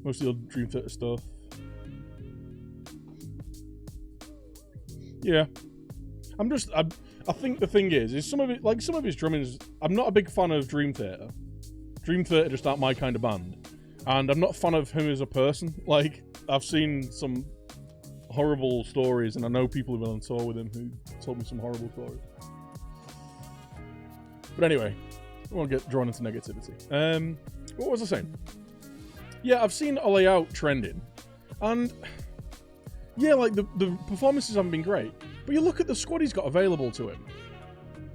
Most of the other Dream Theater stuff. Yeah. I think the thing is some of it, like some of his drumming is, I'm not a big fan of Dream Theater. Dream Theater just aren't my kind of band. And I'm not a fan of him as a person. Like, I've seen some horrible stories, and I know people who've been on tour with him who told me some horrible stories. But anyway, I won't get drawn into negativity. What was I saying? Yeah, I've seen Ole Out trending. And yeah, like the performances haven't been great. But you look at the squad he's got available to him.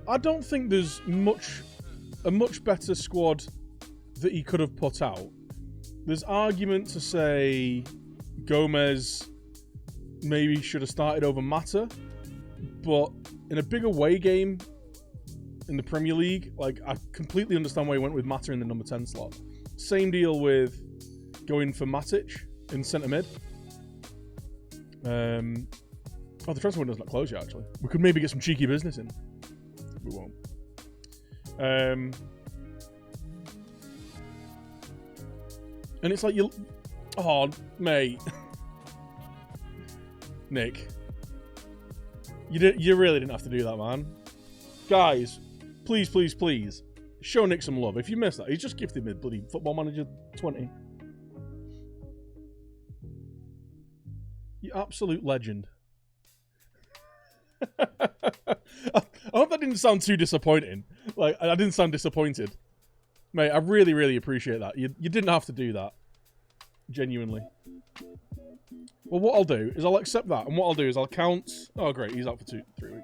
I don't think there's a much better squad that he could have put out. There's argument to say Gomez maybe should have started over Mata, but in a big away game in the Premier League, like, I completely understand why he went with Mata in the number 10 slot. Same deal with going for Matic in centre mid. The transfer window's not closed yet, actually. We could maybe get some cheeky business in. We won't. And it's like you... Oh, mate. Nick. You really didn't have to do that, man. Guys, please, please, please. Show Nick some love. If you missed that, he's just gifted me bloody Football Manager 20. You absolute legend. I hope that didn't sound too disappointing. Like, I didn't sound disappointed. Mate, I really, really appreciate that. You didn't have to do that. Genuinely. Well, what I'll do is I'll accept that, and what I'll do is I'll count... Oh, great, he's out for 3 weeks.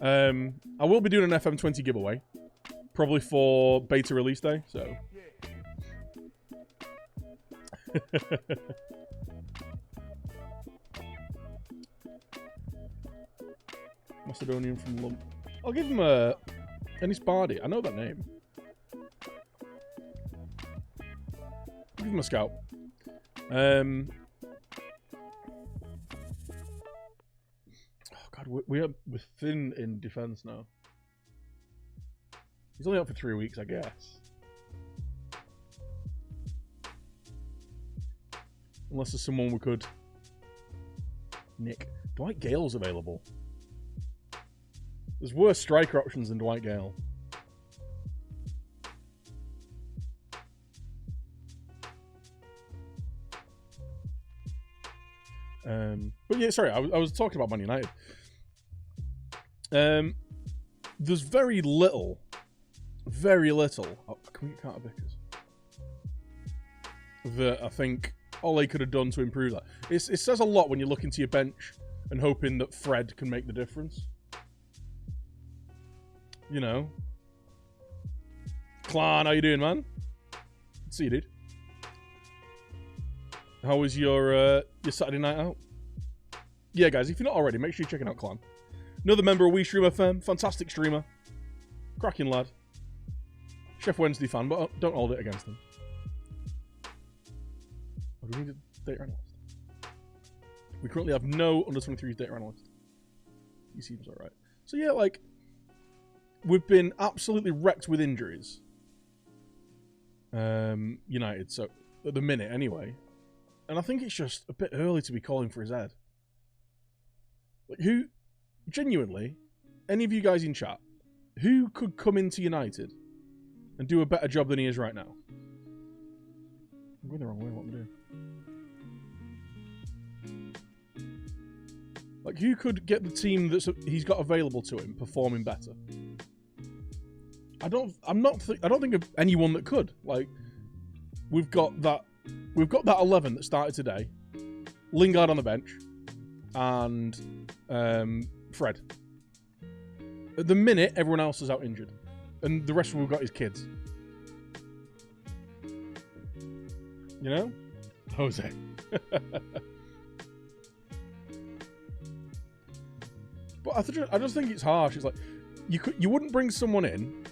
I will be doing an FM20 giveaway. Probably for beta release day, so... Macedonian from Lump. I'll give him a... Ennis Bardi. I know that name. I'll give him a scout. Oh God, we're thin in defense now. He's only out for 3 weeks, I guess. Unless there's someone we could... Nick. Dwight Gale's available. There's worse striker options than Dwight Gale. But yeah, sorry, I was talking about Man United. There's very little. Oh, can we get Carter Vickers? That I think Ole could have done to improve that. It says a lot when you look into your bench and hoping that Fred can make the difference. You know. Clan, how you doing, man? See you, dude. How was your Saturday night out? Yeah, guys, if you're not already, make sure you're checking out Clan. Another member of WeStream FM. Fantastic streamer. Cracking lad. Chef Wednesday fan, but don't hold it against him. Oh, do we need a data analyst? We currently have no under 23s data analyst. He seems alright. So yeah, like... We've been absolutely wrecked with injuries. United, so at the minute anyway. And I think it's just a bit early to be calling for his head. Like, who, genuinely, any of you guys in chat, who could come into United and do a better job than he is right now? I'm going the wrong way, what am I doing? Like, who could get the team that he's got available to him performing better? I don't think of anyone that could. Like, we've got that 11 that started today, Lingard on the bench, and Fred. At the minute, everyone else is out injured, and the rest of them we've got is kids. You know, Jose. But I just think it's harsh. It's like you wouldn't bring someone in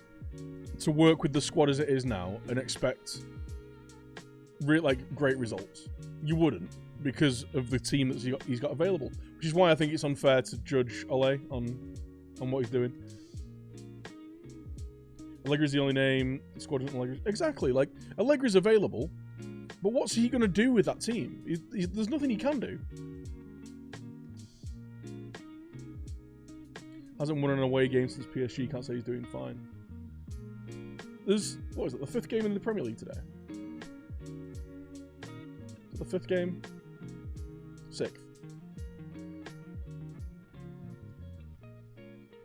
to work with the squad as it is now and expect great results. You wouldn't, because of the team that he's got available. Which is why I think it's unfair to judge Ole on what he's doing. Allegri's the only name. The squad isn't Allegri. Exactly. Like, Allegri's available. But what's he going to do with that team? There's nothing he can do. Hasn't won an away game since PSG. Can't say he's doing fine. There's, what is it, the 5th game in the Premier League today? Is it the 5th game? 6th.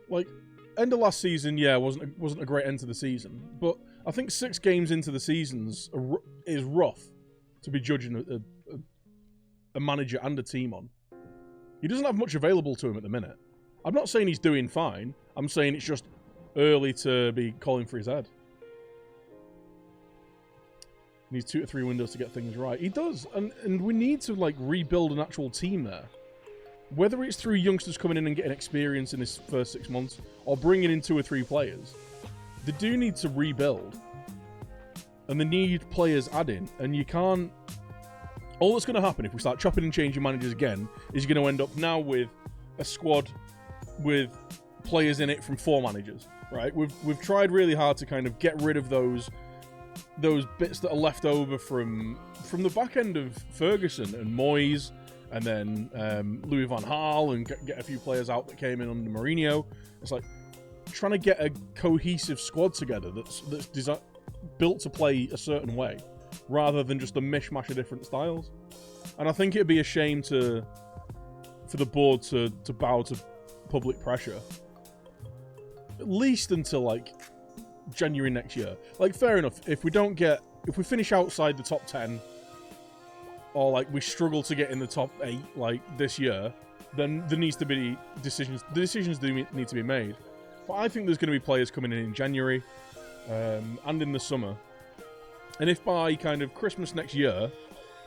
Like, end of last season, yeah, wasn't a great end to the season. But I think 6 games into the seasons is rough to be judging a manager and a team on. He doesn't have much available to him at the minute. I'm not saying he's doing fine. I'm saying it's just early to be calling for his head. Needs 2 to 3 windows to get things right. He does, and we need to like rebuild an actual team there. Whether it's through youngsters coming in and getting experience in this first 6 months, or bringing in 2 or 3 players, they do need to rebuild, and they need players adding. And you can't. All that's going to happen if we start chopping and changing managers again is you're going to end up now with a squad with players in it from 4 managers. Right? We've tried really hard to kind of get rid of those bits that are left over from the back end of Ferguson and Moyes, and then Louis van Gaal, and get a few players out that came in under Mourinho. It's like trying to get a cohesive squad together that's built to play a certain way, rather than just a mishmash of different styles. And I think it'd be a shame for the board to bow to public pressure, at least until like January next year. Like, fair enough, if we finish outside the top 10, or like we struggle to get in the top 8 like this year, then there needs to be decisions. The decisions do need to be made. But I think there's going to be players coming in January and in the summer. And if by kind of Christmas next year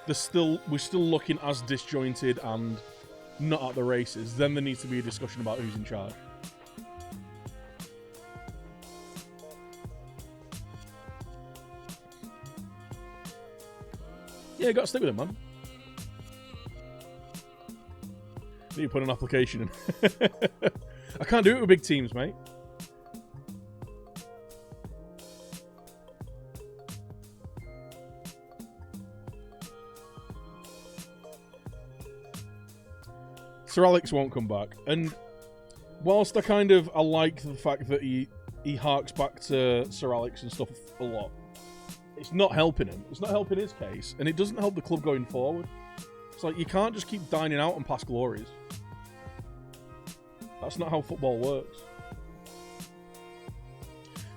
we're still looking as disjointed and not at the races, then there needs to be a discussion about who's in charge. Yeah, you got to stick with it, man. Need to put an application in. I can't do it with big teams, mate. Sir Alex won't come back, and whilst I like the fact that he harks back to Sir Alex and stuff a lot, it's not helping him. It's not helping his case, and it doesn't help the club going forward. It's like, you can't just keep dining out on past glories. That's not how football works.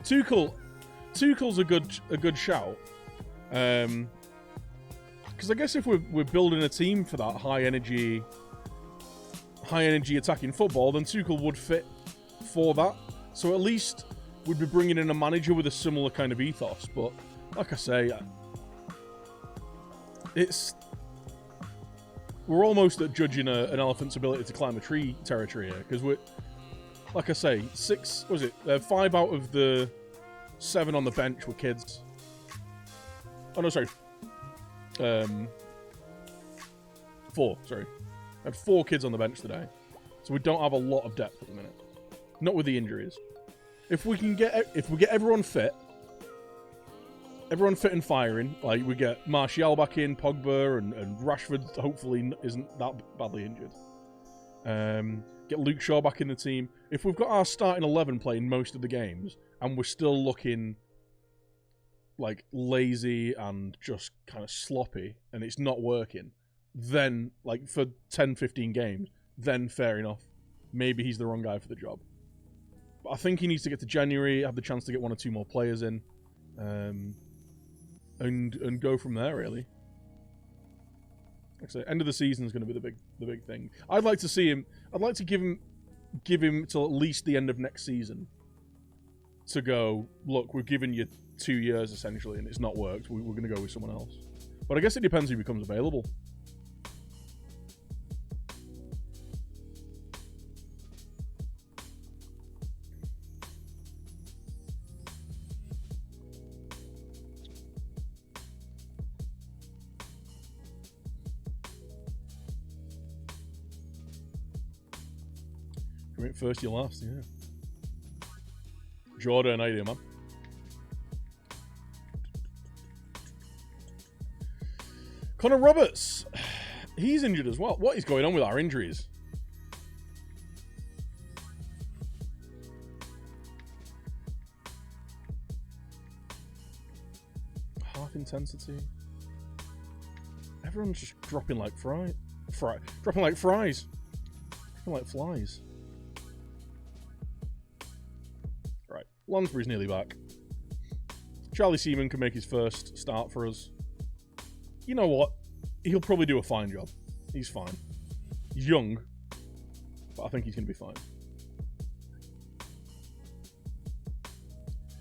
Tuchel's a good shout, because I guess if we're building a team for that high energy attacking football, then Tuchel would fit for that. So at least we'd be bringing in a manager with a similar kind of ethos. But like I say, we're almost at judging an elephant's ability to climb a tree territory here, because we're, like I say, 5 out of the 7 on the bench were kids. Oh no, sorry. 4. Sorry. I had 4 kids on the bench today, so we don't have a lot of depth at the minute. Not with the injuries. If we get everyone fit and firing, like we get Martial back in, Pogba and Rashford hopefully isn't that badly injured. Get Luke Shaw back in the team. If we've got our starting 11 playing most of the games and we're still looking like lazy and just kind of sloppy and it's not working, then like for 10-15 games, then fair enough. Maybe he's the wrong guy for the job. But I think he needs to get to January, have the chance to get 1 or 2 more players in, and go from there, really. Like I say, end of the season is going to be the big thing. I'd like to see him. I'd like to give him till at least the end of next season to go, look, we've given you 2 years essentially, and it's not worked. We're going to go with someone else. But I guess it depends who becomes available. You went first, you last, yeah. Jordan, how you doing, man? Connor Roberts. He's injured as well. What is going on with our injuries? Half intensity. Everyone's just dropping like dropping like fries. Dropping like flies. Right. Lansbury's nearly back. Charlie Seaman can make his first start for us. You know what? He'll probably do a fine job. He's fine. He's young, but I think he's going to be fine.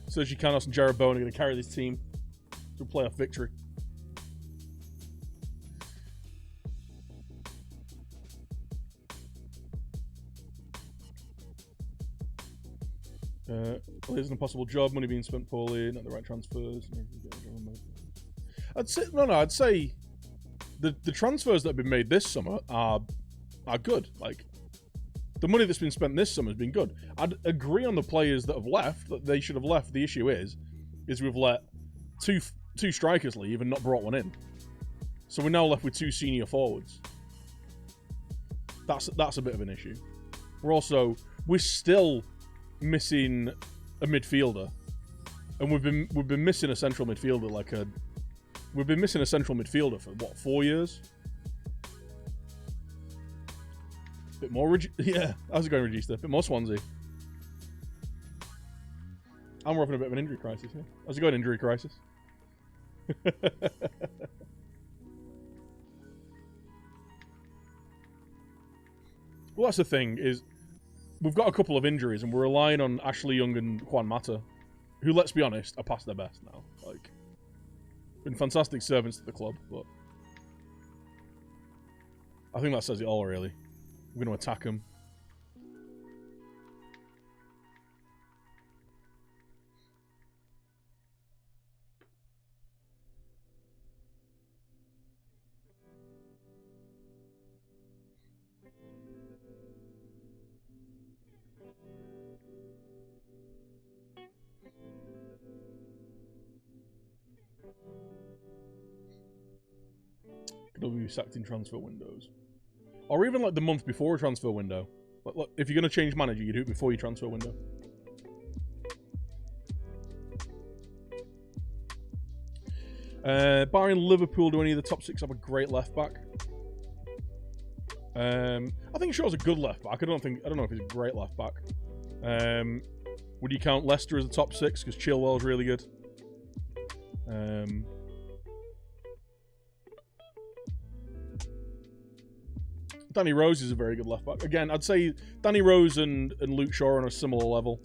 Sergi Canos and Jared Bowen are going to carry this team to a playoff victory. Well, here's an impossible job. Money being spent poorly. Not the right transfers. I'd say the transfers that have been made this summer are good. Like, the money that's been spent this summer has been good. I'd agree on the players that have left, that they should have left. The issue is we've let two strikers leave and not brought one in. So we're now left with 2 senior forwards. That's a bit of an issue. We're still missing a midfielder, and we've been missing a central midfielder. We've been missing a central midfielder for what, 4 years? Bit more yeah. How's it going, Regista? Bit more Swansea. And we're having a bit of an injury crisis here. How's it going, injury crisis? Well, that's the thing, is we've got a couple of injuries and we're relying on Ashley Young and Juan Mata, who, let's be honest, are past their best now. Like, been fantastic servants to the club, but I think that says it all, really. We're going to attack them. Could be sacked in transfer windows. Or even like the month before a transfer window. Like, if you're going to change manager, you do it before your transfer window. Barring Liverpool, do any of the top 6 have a great left back? I think Shaw's a good left back. I don't know if he's a great left back. Would you count Leicester as the top 6? Because Chilwell's really good. Danny Rose is a very good left back. Again, I'd say Danny Rose and Luke Shaw are on a similar level.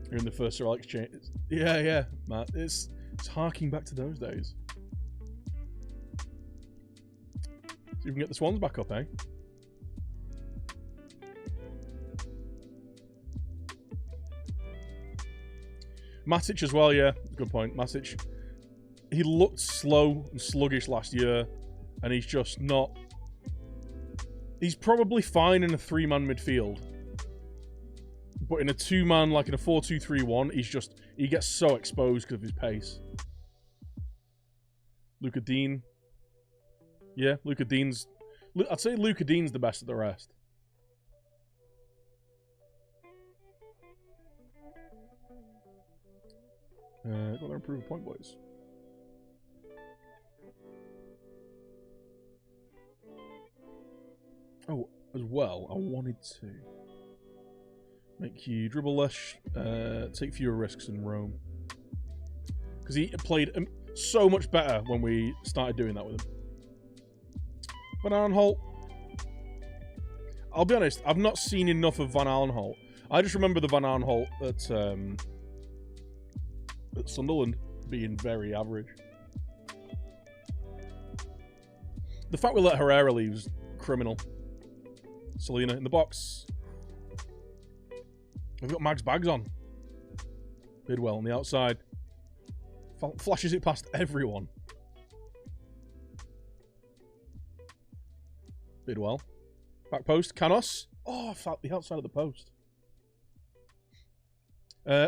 You're in the first Sir Alex change. Yeah, Matt. It's harking back to those days. See if we can get the Swans back up, eh? Matic as well, yeah. Good point. Matic. He looked slow and sluggish last year, and he's just not... He's probably fine in a 3-man midfield. But in a 2-man, like in a 4-2-3-1, he gets so exposed because of his pace. Luca Dean. Yeah, Luca Dean's... I'd say Luca Dean's the best of the rest. Got to improve a point, boys. Oh, as well, I wanted to make you dribble less, take fewer risks in Rome. Because he played so much better when we started doing that with him. Van Aanholt. I'll be honest, I've not seen enough of Van Aanholt. I just remember the Van Aanholt at Sunderland being very average. The fact we let Herrera leave was criminal. Selena in the box. We've got Mag's bags on. Bidwell on the outside. Flashes it past everyone. Bidwell. Back post. Canos. Oh, the outside of the post.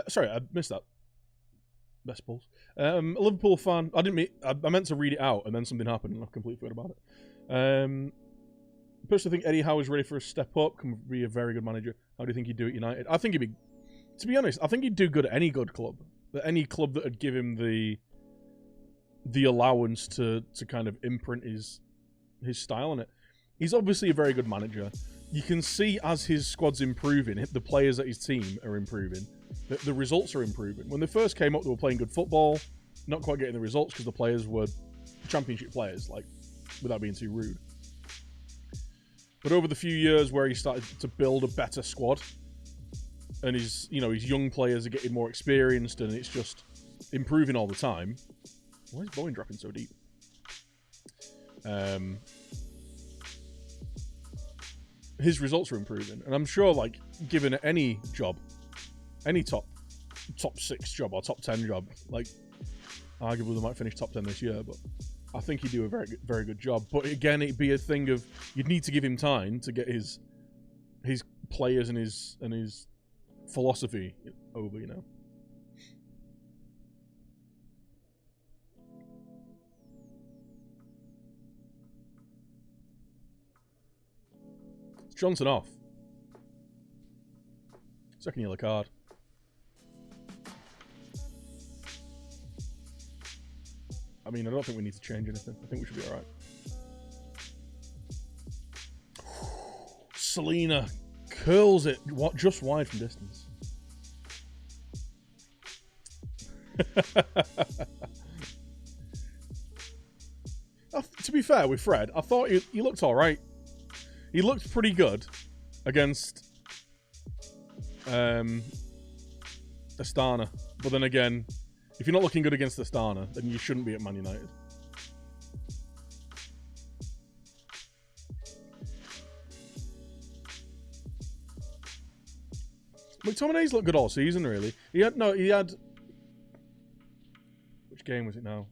Sorry, I missed that. Best pulse. A Liverpool fan. I meant to read it out, and then something happened, and I completely forgot about it. Personally, think Eddie Howe is ready for a step up. Can be a very good manager. How do you think he'd do at United? I think he'd be. To be honest, I think he'd do good at any good club. At any club that would give him the allowance to kind of imprint his style on it. He's obviously a very good manager. You can see as his squad's improving, the players at his team are improving, the results are improving. When they first came up, they were playing good football, not quite getting the results because the players were championship players, like, without being too rude. But over the few years where he started to build a better squad, and his young players are getting more experienced, and it's just improving all the time. Why is Bowen dropping so deep? His results are improving, and I'm sure, like, given any job, any top 6 job or top 10 job, like, arguably they might finish top 10 this year, but I think he'd do a very, very good job. But again, it'd be a thing of you'd need to give him time to get his players and his philosophy over, you know. Johnson off. Second yellow card. I mean, I don't think we need to change anything. I think we should be alright. Selena curls it just wide from distance. To be fair with Fred, I thought he looked alright. He looked pretty good against Astana. But then again, if you're not looking good against Astana, then you shouldn't be at Man United. McTominay's looked good all season, really. He had... Which game was it now?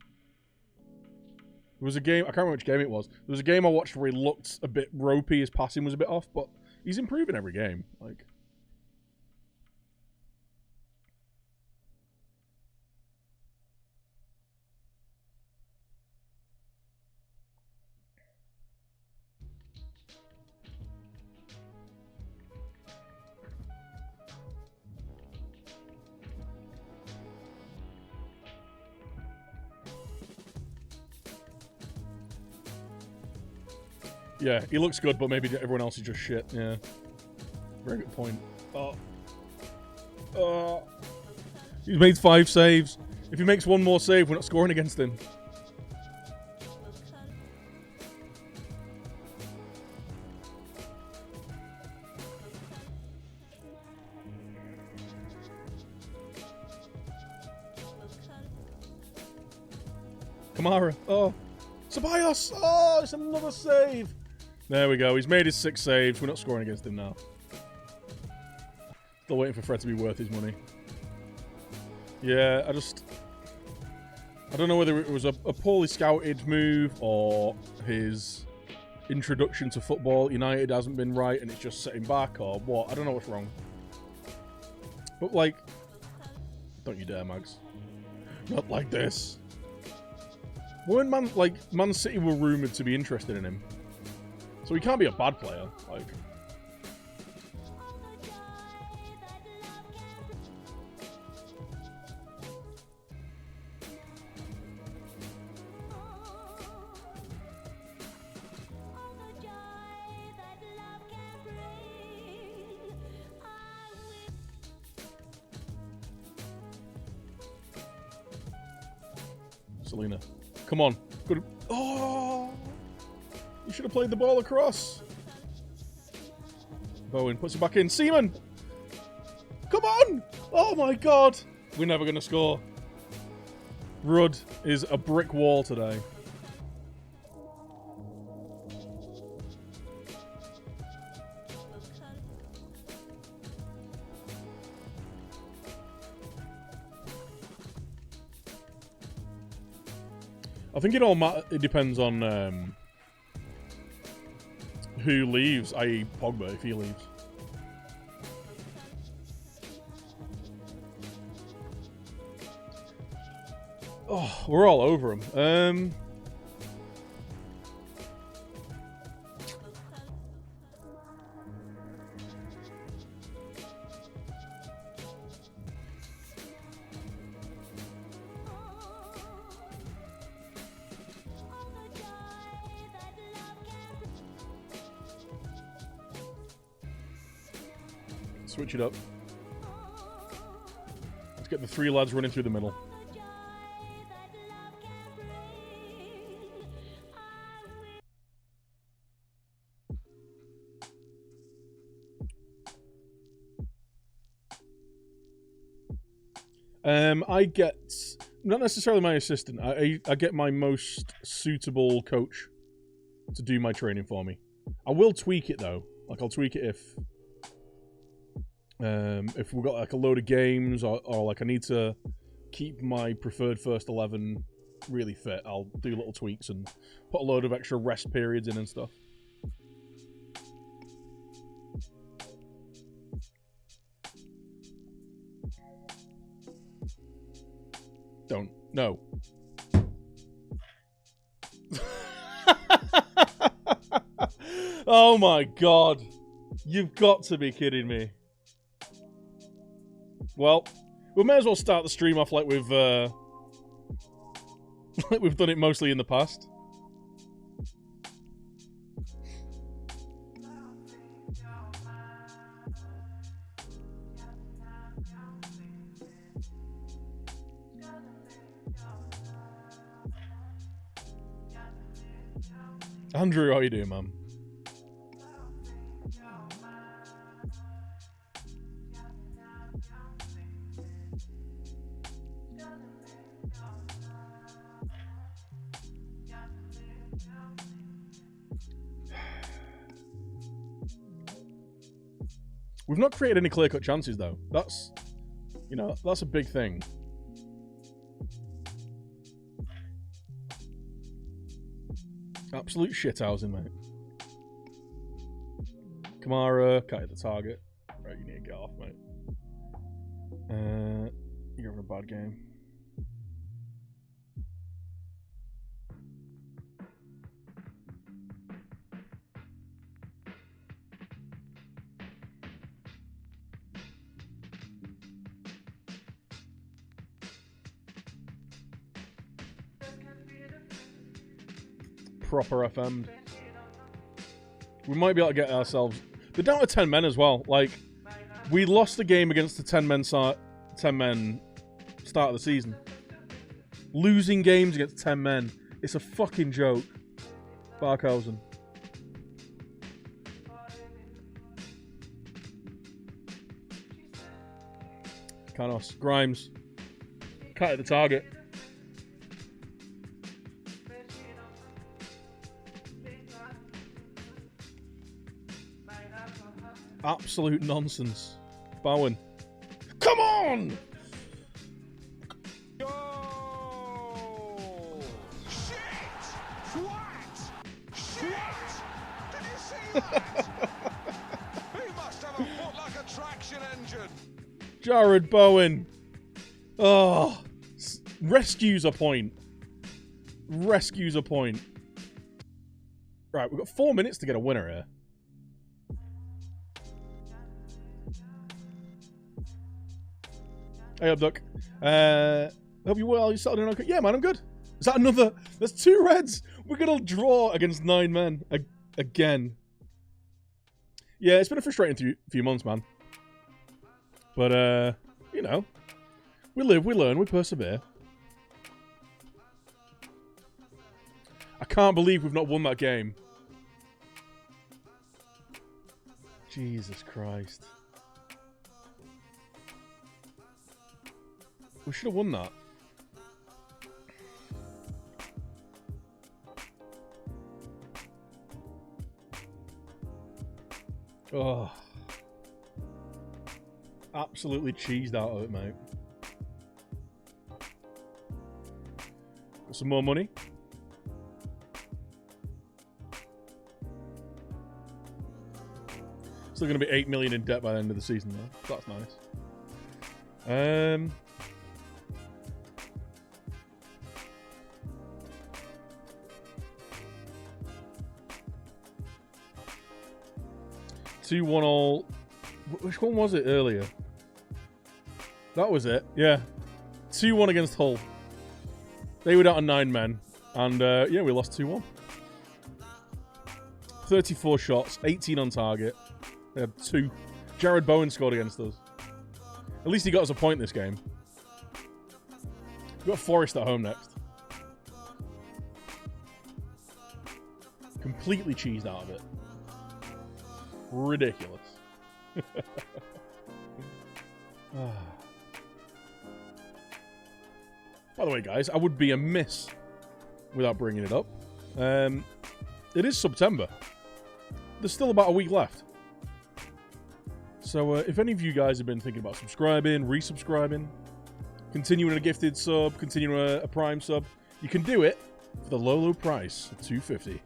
There was a game, I can't remember which game it was. There was a game I watched where he looked a bit ropey, his passing was a bit off, but he's improving every game. Like, yeah, he looks good, but maybe everyone else is just shit. Yeah. Very good point. He's made 5 saves. If he makes one more save, we're not scoring against him. Kamara. Oh. Ceballos! Oh, it's another save! There we go. He's made his 6 saves. We're not scoring against him now. Still waiting for Fred to be worth his money. Yeah, I don't know whether it was a poorly scouted move or his introduction to football at United hasn't been right and it's just setting back or what. I don't know what's wrong. But, like, don't you dare, Mags. Not like this. When Man City were rumoured to be interested in him. So he can't be a bad player. Like, Selena. Come on. Good. Oh! You should have played the ball across. Bowen puts it back in. Seaman! Come on! Oh my god! We're never going to score. Rudd is a brick wall today. I think it depends on who leaves, i.e. Pogba, if he leaves. Oh, we're all over them. Switch it up. Let's get the 3 lads running through the middle. I get, not necessarily my assistant, I get my most suitable coach to do my training for me. I will tweak it though. Like, I'll tweak it if we've got like a load of games or like I need to keep my preferred first 11 really fit. I'll do little tweaks and put a load of extra rest periods in and stuff. Don't. No. Oh my god. You've got to be kidding me. Well, we may as well start the stream off like we've done it mostly in the past. Andrew, how you doing, man? We've not created any clear-cut chances, though. That's, you know, that's a big thing. Absolute shithousing, mate. Kamara, can't hit the target. Right, you need to get off, mate. You're having a bad game. Proper FM'd. We might be able to get ourselves... They're down to 10 men as well. Like, we lost the game against the 10 men start of the season. Losing games against 10 men. It's a fucking joke. Barkhausen. Canos. Grimes. Can't hit the target. Absolute nonsense. Bowen. Come on! Go! Shit! Swans! Shit! Did you see that? He must have a foot like a traction engine. Jared Bowen. Oh. Rescues a point. Rescues a point. Right, we've got 4 minutes to get a winner here. Hey up, Duck. Hope you well. You settled in okay? Yeah, man, I'm good. Is that another? There's 2 reds. We're gonna draw against 9 men again. Yeah, it's been a frustrating few months, man. But you know, we live, we learn, we persevere. I can't believe we've not won that game. Jesus Christ. We should have won that. Oh. Absolutely cheesed out of it, mate. Got some more money. Still going to be 8 million in debt by the end of the season, though. That's nice. 2-1 all. Which one was it earlier? That was it. Yeah. 2-1 against Hull. They were down to 9 men. And, yeah, we lost 2-1. 34 shots, 18 on target. They had 2. Jared Bowen scored against us. At least he got us a point this game. We've got Forest at home next. Completely cheesed out of it. Ridiculous. By the way, guys, I would be amiss without bringing it up. It is September. There's still about a week left. So if any of you guys have been thinking about subscribing, resubscribing, continuing a gifted sub, continuing a prime sub, you can do it for the low, low price of $2.50.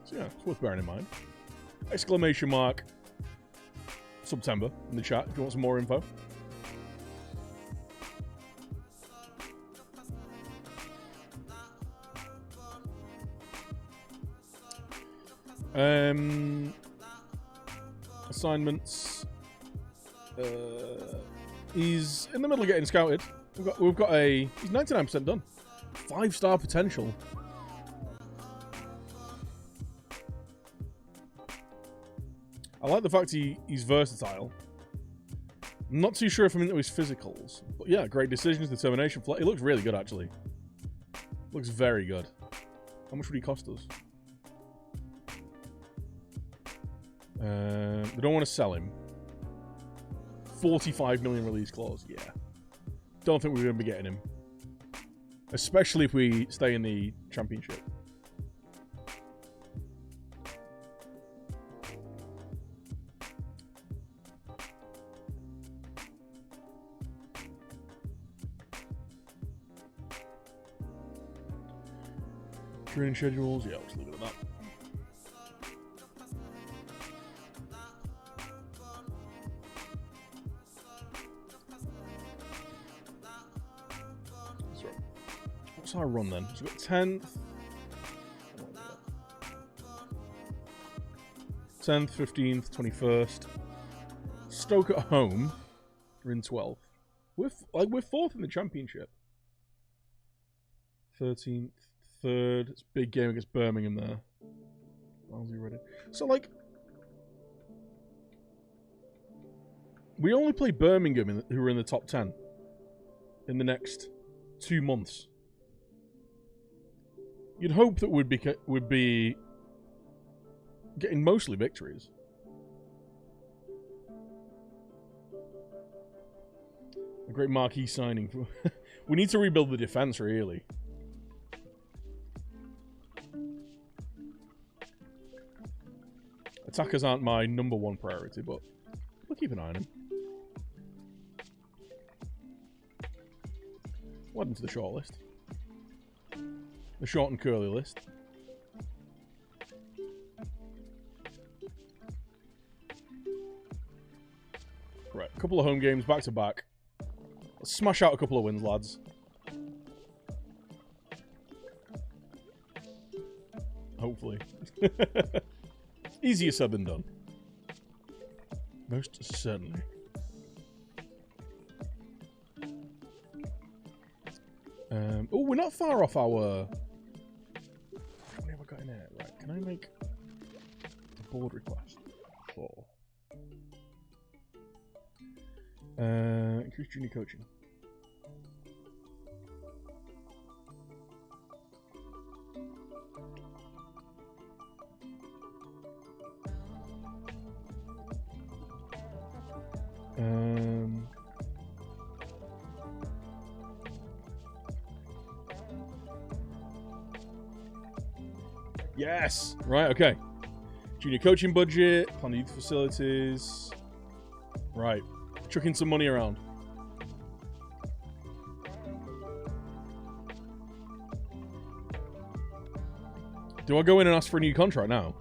So yeah, it's worth bearing in mind. Exclamation mark September in the chat if you want some more info. Assignments. He's in the middle of getting scouted. We've got a. He's 99% done. 5-star potential. I like the fact he's versatile. I'm not too sure if I'm into his physicals, but yeah, great decisions, determination. He looks really good actually. Looks very good. How much would he cost us? We don't want to sell him. 45 million release clause. Yeah. Don't think we're going to be getting him. Especially if we stay in the championship. Training schedules. Yeah, let's leave it at that. What's our run then? So we've got 10th. 10th, 15th, 21st. Stoke at home. We're in 12th. We're 4th in the championship. 13th, 3rd. It's a big game against Birmingham there. Barnsley ready. So we only play Birmingham who are in the top 10 in the next 2 months. You'd hope that we'd be getting mostly victories. A great marquee signing. We need to rebuild the defense, really. Attackers aren't my #1 priority, but we'll keep an eye on him. We'll add him to the short list. The short and curly list. Right, a couple of home games back to back. Let's smash out a couple of wins, lads. Hopefully. Easier said than done. Most certainly. Oh, we're not far off our... How many have I got in there? Right, can I make a board request? 4. Increase junior coaching. Yes! Right, okay. Junior coaching budget, plan youth facilities. Right. Chucking some money around. Do I go in and ask for a new contract now?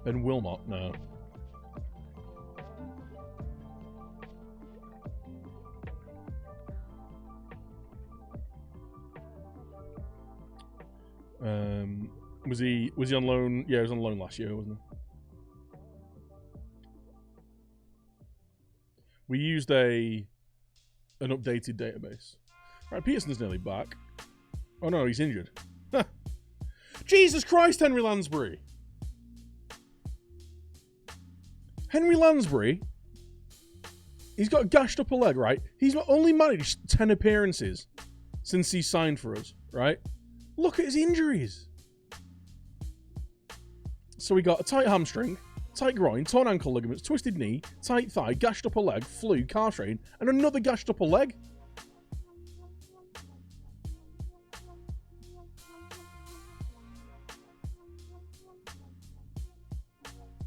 Ben Wilmot? No. Was he on loan? Yeah, he was on loan last year, wasn't he? We used an updated database. Right, Peterson's nearly back. Oh no, he's injured. Jesus Christ, Henry Lansbury! Henry Lansbury, he's got a gashed upper leg, right? He's only managed 10 appearances since he signed for us, right? Look at his injuries. So we got a tight hamstring, tight groin, torn ankle ligaments, twisted knee, tight thigh, gashed upper leg, flu, car strain, and another gashed upper leg.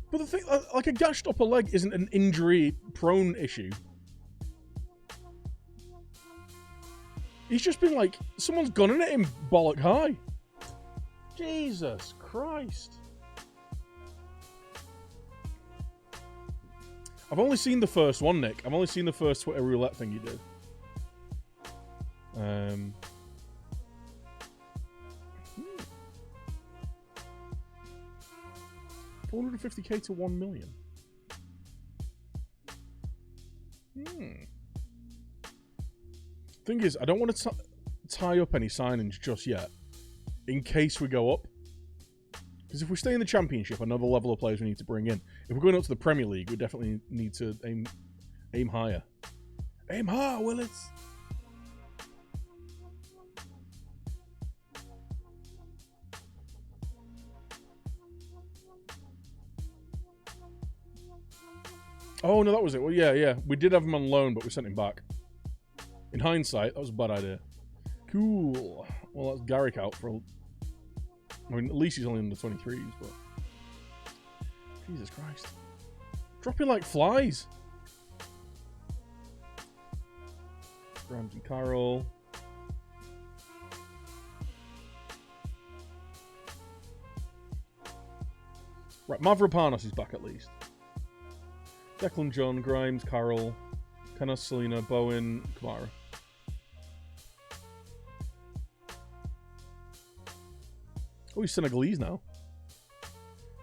But the thing, like, a gashed upper leg isn't an injury-prone issue. He's just been like, someone's gunning at him bollock high. Jesus Christ. I've only seen the first one, Nick. I've only seen the first Twitter roulette thing you did. 450k to 1 million. Thing is, I don't want to tie up any signings just yet, in case we go up. Because if we stay in the Championship, another level of players we need to bring in. If we're going up to the Premier League, we definitely need to aim higher. Aim high, Willis! Oh, no, that was it. Well, yeah. We did have him on loan, but we sent him back. In hindsight, that was a bad idea. Cool. Well, that's Garrick out for... I mean, at least he's only in the 23s, but... Jesus Christ. Dropping like flies. Grimes and Carroll. Right, Mavropanos is back at least. Declan, John, Grimes, Carroll, Canos, Selena, Bowen, Kamara. Oh, he's Senegalese now.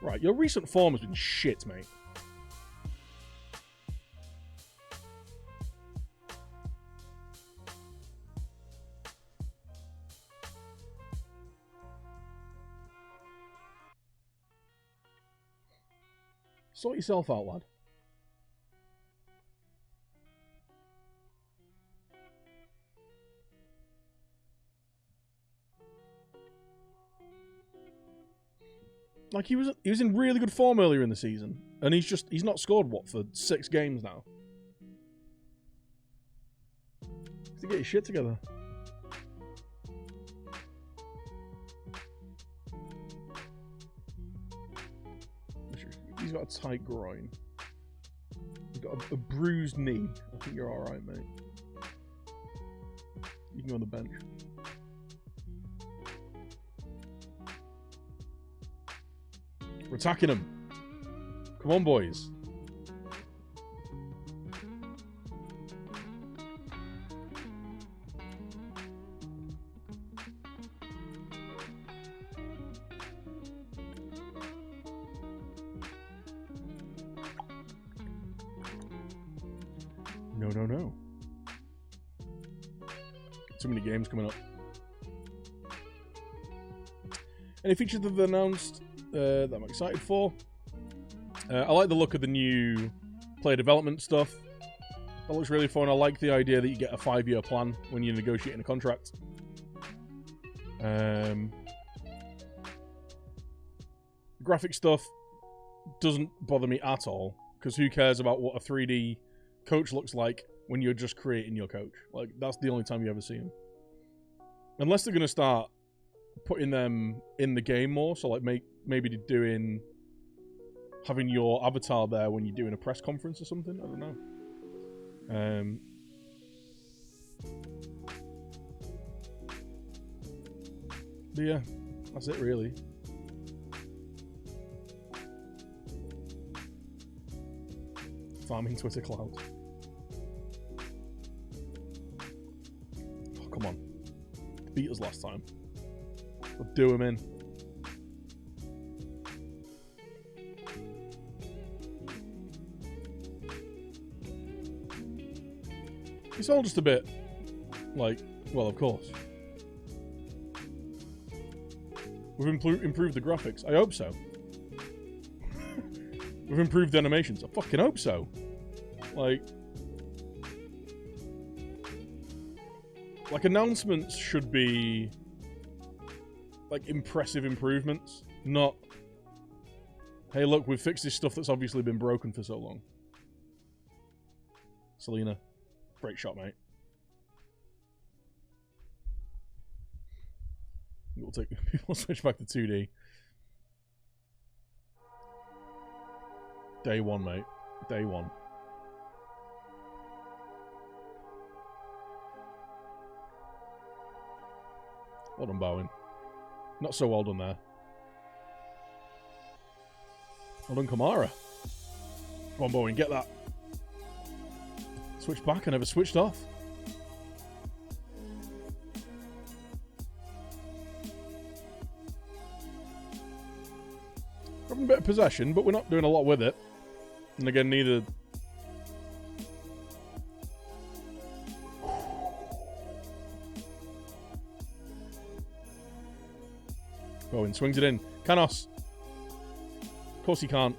Right, your recent form has been shit, mate. Sort yourself out, lad. Like, he was in really good form earlier in the season, and he's not scored, what, for 6 games now? To get his shit together. He's got a tight groin. He's got a bruised knee. I think you're alright, mate. You can go on the bench. We're attacking him. Come on, boys. No. Too many games coming up. Any features that they've announced that I'm excited for? I like the look of the new player development stuff. That looks really fun. I like the idea that you get a 5-year plan when you're negotiating a contract. Graphic stuff doesn't bother me at all, because who cares about what a 3D coach looks like when you're just creating your coach? Like, that's the only time you ever see him. Unless they're going to start putting them in the game more, so like maybe having your avatar there when you're doing a press conference or something. I don't know. But yeah, that's it really. Farming Twitter clout. Oh, come on. Beat us last time. We'll do him in. It's all just a bit like, well, of course. We've improved the graphics. I hope so. We've improved the animations. I fucking hope so. Like announcements should be like impressive improvements, not, hey, look, we've fixed this stuff that's obviously been broken for so long. Selena, great shot, mate. We'll switch back to 2D. Day one, mate. Day one. Well done, Bowen. Not so well done there. Well done, Kamara. Come on, Bowen, get that. Switch back, I never switched off. Having a bit of possession, but we're not doing a lot with it. And again, neither... Bowen swings it in. Canos. Of course he can't.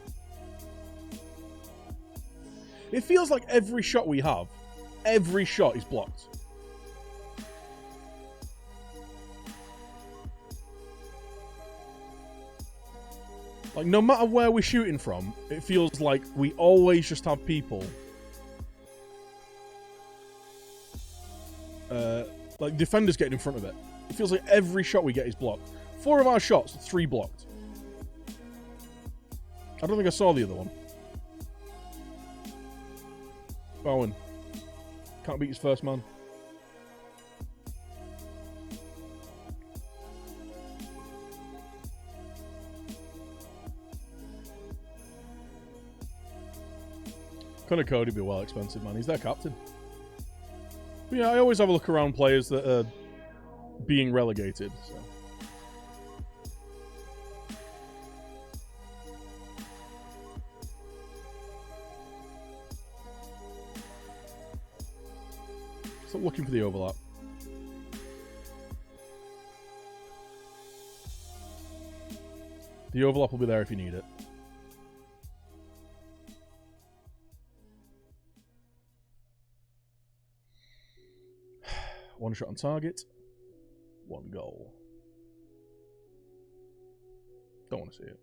It feels like every shot we have, every shot is blocked. Like, no matter where we're shooting from, it feels like we always just have people... like, defenders getting in front of it. It feels like every shot we get is blocked. 4 of our shots, 3 blocked. I don't think I saw the other one. Bowen. Can't beat his first man. Connor Cody would be well expensive, man. He's their captain. But yeah, I always have a look around players that are being relegated. So. Stop looking for the overlap. The overlap will be there if you need it. One shot on target. 1 goal. Don't want to see it.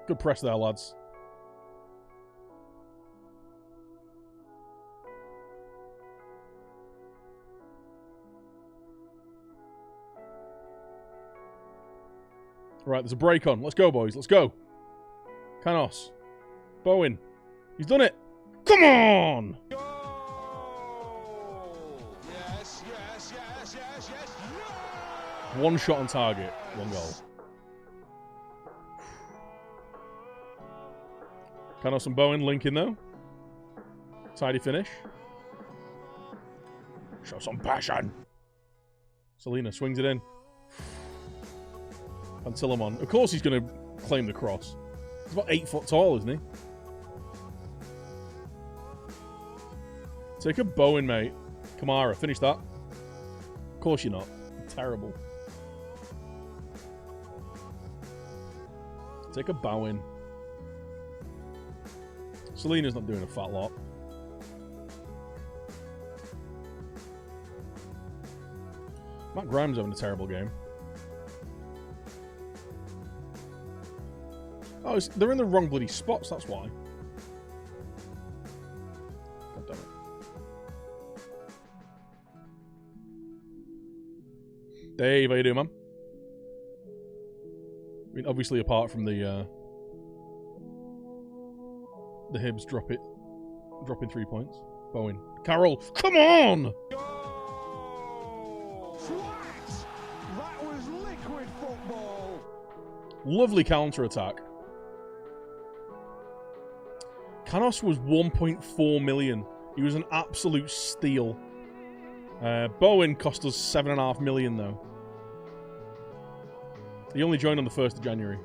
Good press there, lads. Right, there's a break on. Let's go, boys. Let's go. Canos. Bowen. He's done it. Come on! Yes, yes, yes, yes, yes. No! 1 shot on target. 1 goal. Canos and Bowen linking though. Tidy finish. Show some passion. Selena swings it in. Pantilimon. Of course he's going to claim the cross. He's about 8 foot tall, isn't he? Take a Bowen, mate. Kamara, finish that. Of course you're not. Terrible. Take a Bowen. Selena's not doing a fat lot. Matt Grimes having a terrible game. Oh, they're in the wrong bloody spots, that's why. God damn it. Dave, how you doing, man? I mean, obviously, apart from the Hibs dropping 3 points. Bowen. Carroll, come on! Swans! That was liquid football. Lovely counter-attack. Canos was 1.4 million. He was an absolute steal. Bowen cost us 7.5 million, though. He only joined on the 1st of January.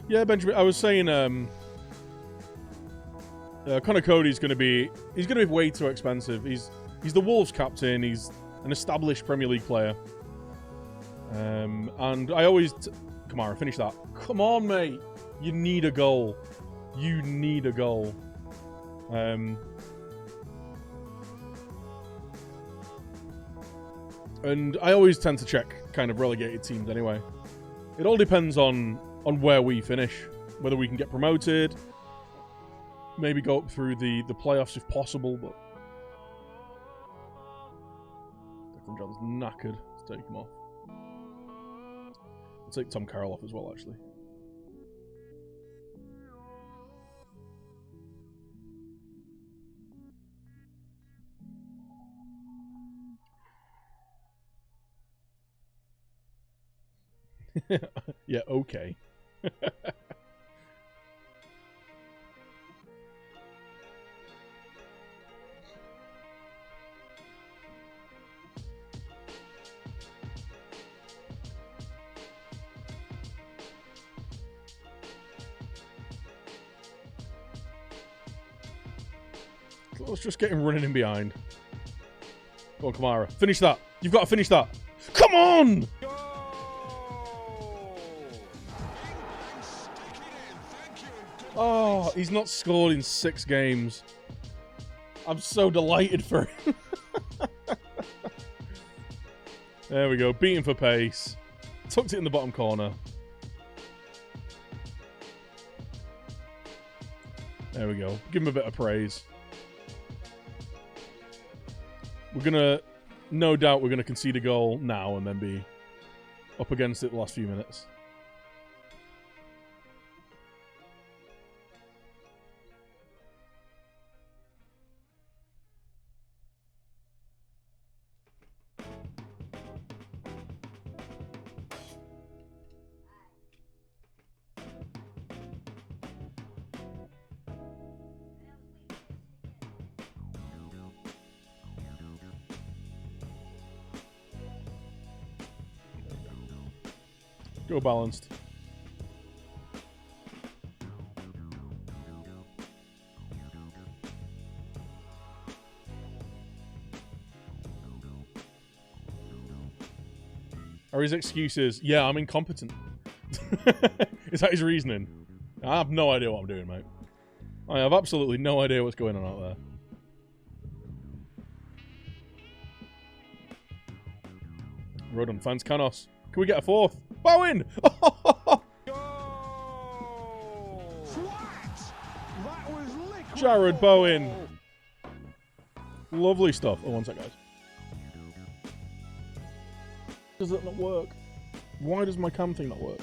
Yeah, Benjamin, I was saying, Connor Cody's going to be, he's going to be way too expensive. He's the Wolves captain. He's an established Premier League player. And I always, Kamara, finish that. Come on, mate. You need a goal. You need a goal. And I always tend to check kind of relegated teams anyway. It all depends on where we finish, whether we can get promoted, maybe go up through the playoffs if possible, but Declan John's knackered. Let's take him off. I'll take Tom Carroll off as well, actually. Yeah, okay. Let's just get him running in behind. Go on, Kamara. Finish that. You've got to finish that. Come on! Oh, he's not scored in 6 games. I'm so delighted for him. There we go. Beating for pace. Tucked it in the bottom corner. There we go. Give him a bit of praise. We're going to, no doubt, we're going to concede a goal now and then be up against it the last few minutes. Go balanced. Are his excuses, yeah, I'm incompetent? Is that his reasoning? I have no idea what I'm doing, mate. I have absolutely no idea what's going on out there. Road on fans, Canos. Can we get a 4th? Bowen! Jared Bowen. Lovely stuff. Oh, one sec, guys. Does that not work? Why does my cam thing not work?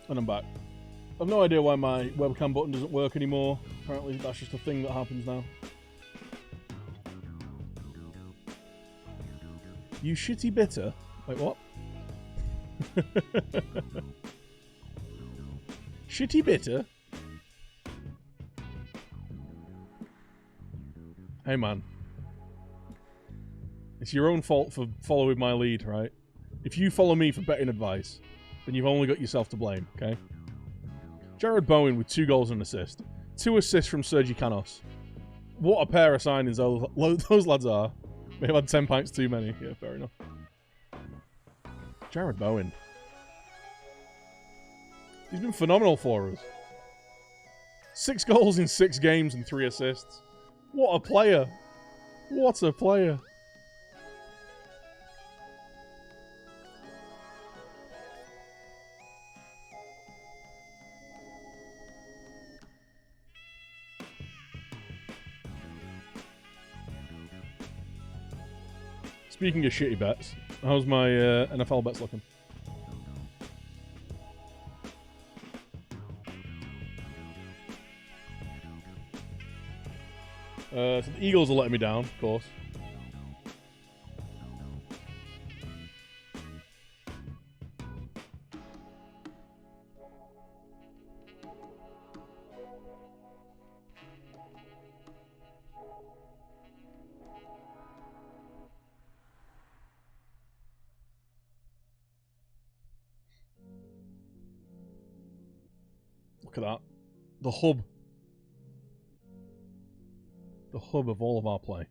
And I'm back. I've no idea why my webcam button doesn't work anymore. Apparently that's just a thing that happens now. You shitty bitter? Wait, what? Shitty bitter? Hey man. It's your own fault for following my lead, right? If you follow me for betting advice, then you've only got yourself to blame, okay? Jared Bowen with 2 goals and an assist. 2 assists from Sergi Canos. What a pair of signings those lads are. May have had 10 pints too many. Yeah, fair enough. Jared Bowen. He's been phenomenal for us. 6 goals in 6 games and 3 assists. What a player. What a player. Speaking of shitty bets, how's my NFL bets looking? So the Eagles are letting me down, of course. Look at that. The hub. The hub of all of our play.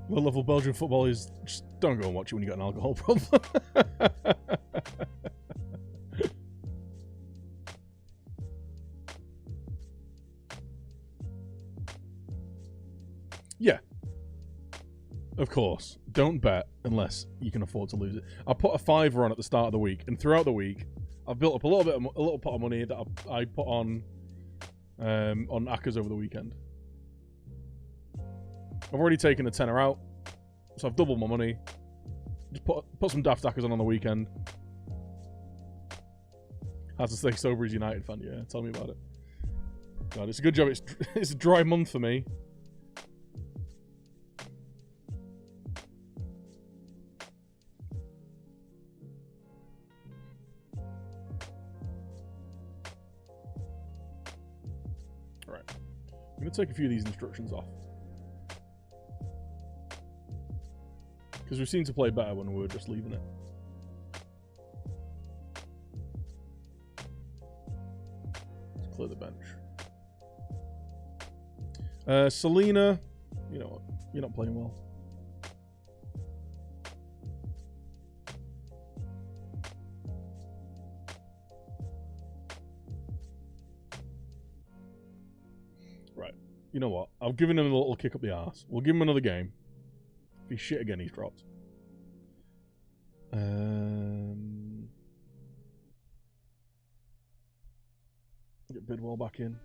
Low level Belgian football is just don't go and watch it when you got an alcohol problem. Yeah. Of course. Don't bet unless you can afford to lose it. I put a $5 on at the start of the week, and throughout the week, I've built up a little pot of money that I put on Accas over the weekend. I've already taken a tenner out, so I've doubled my money. Just put some daft Accas on the weekend. How to stay sober as United fan? Yeah, tell me about it. God, it's a good job. It's a dry month for me. I'm going to take a few of these instructions off. Because we seem to play better when we're just leaving it. Let's clear the bench. Selena, you know what? You're not playing well. You know what? I've given him a little kick up the arse. We'll give him another game. If he's shit again, he's dropped. Get Bidwell back in.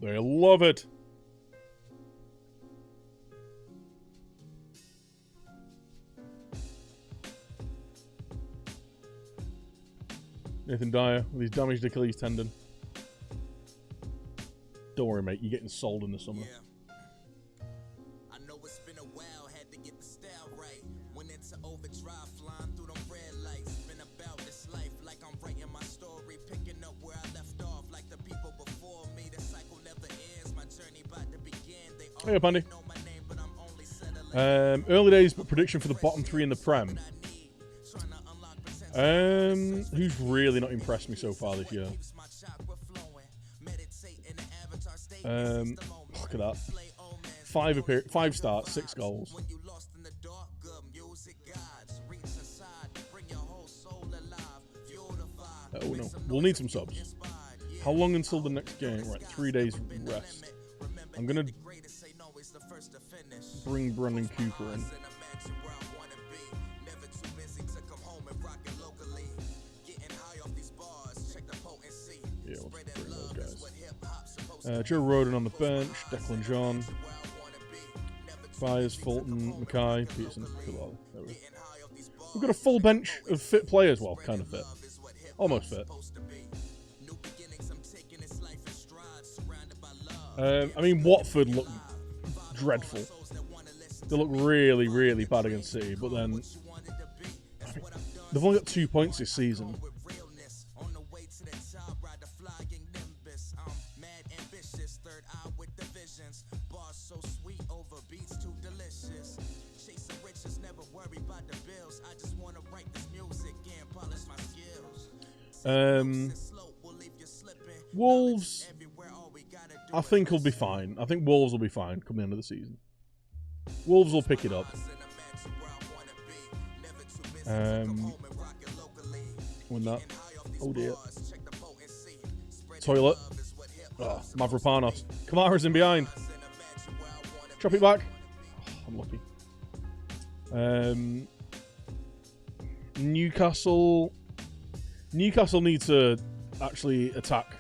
They love it. Nathan Dyer with his damaged Achilles tendon. Don't worry, mate. You're getting sold in the summer. Yeah. I know it's been a while. Had to get the style right. Went into overdrive, flying through them red lights. Been about this life like I'm writing my story, picking up where I left off. Like the people before me, the cycle never ends. My journey about to begin. They hey up, Andy. know my name, but I'm only settling. Early days, but prediction for the bottom 3 in the Prem. Who's really not impressed me so far this year? Look at that. 5 starts, 6 goals. Oh no, we'll need some subs. How long until the next game? Right, 3 days rest. I'm gonna bring Brendan Cooper in. Yeah, we'll bring those guys. Joe Roden on the bench, Declan John, Byers, Fulton, Mackay, Peterson, Kulali. There we go. We've got a full bench of fit players. Well, kind of fit. Almost fit. I mean, Watford look dreadful. They look really, really bad against City, but then I mean, they've only got 2 points this season. Wolves, I think will be fine. I think Wolves will be fine come the end of the season. Wolves will pick it up. When that, oh dear. Toilet. Oh, Mavropanos. Kamara's in behind. Chop it back. Oh, unlucky. Newcastle need to actually attack,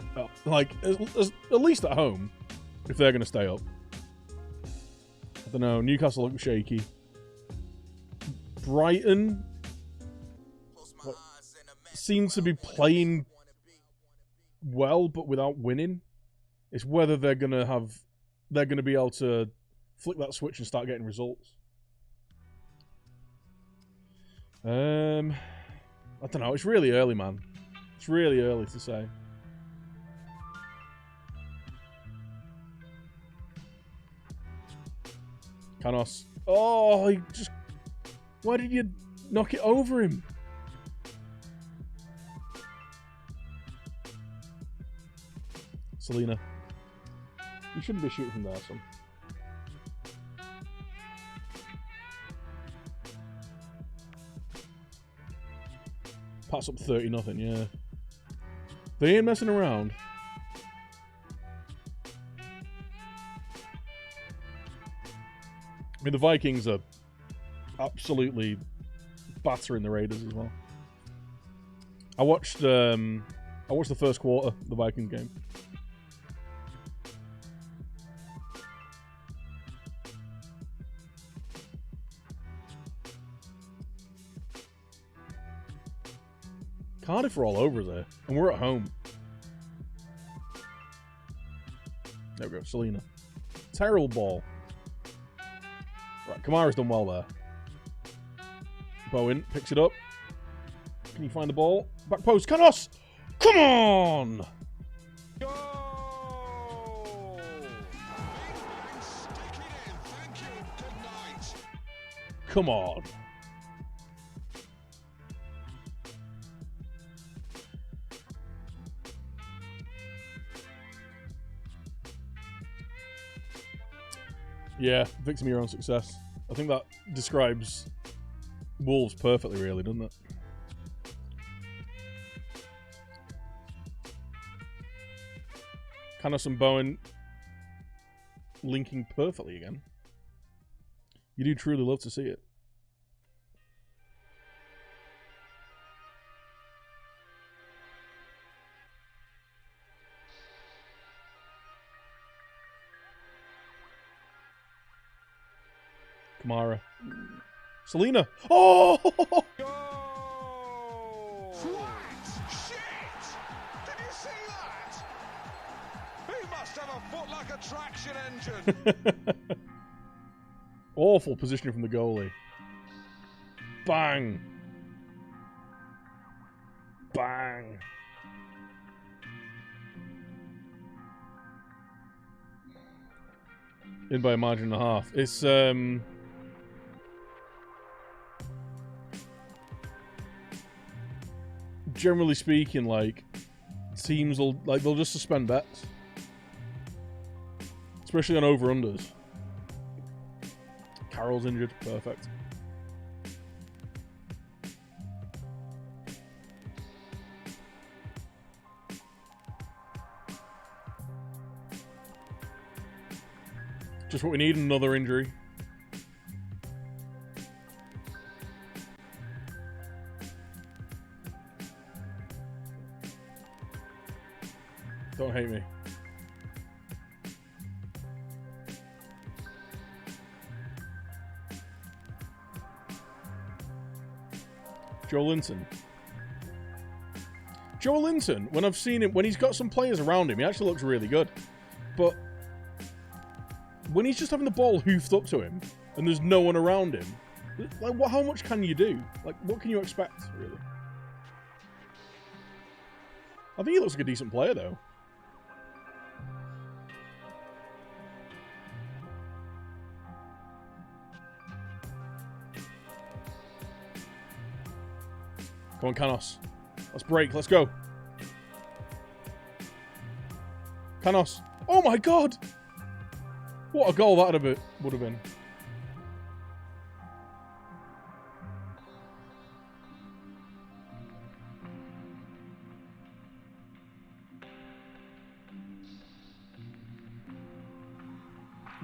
like at least at home, if they're going to stay up. I don't know. Newcastle look shaky. Brighton seems to be playing well, but without winning. It's whether they're going to be able to flick that switch and start getting results. I don't know. It's really early, man. It's really early to say. Canos. Oh, he just... Why did you knock it over him? Selena. You shouldn't be shooting from there, son. Pass up 30-0, yeah. They ain't messing around. I mean, the Vikings are absolutely battering the Raiders as well. I watched the first quarter of the Vikings game. Cardiff are all over there, and we're at home. There we go, Selena. Terrible ball. Right, Kamara's done well there. Bowen picks it up. Can you find the ball? Back post, Canos! Come on! Go! Stick it in. Thank you. Good night. Come on. Yeah, victim of your own success. I think that describes Wolves perfectly, really, doesn't it? Canos and Bowen linking perfectly again. You do truly love to see it. Kamara. Selena. Oh! Go! What? Shit! Did you see that? He must have a foot like a traction engine. Awful positioning from the goalie. Bang. Bang. In by a margin and a half. It's generally speaking, like, teams will, like, they'll just suspend bets, especially on over-unders. Carroll's injured. Perfect. Just what we need, another injury. Don't hate me. Joe Linton. Joe Linton, when I've seen him, when he's got some players around him, he actually looks really good. But when he's just having the ball hoofed up to him and there's no one around him, like, how much can you do? Like, what can you expect, really? I think he looks like a decent player, though. Come on, Canos. Let's break. Let's go. Canos. Oh, my God! What a goal that would have been.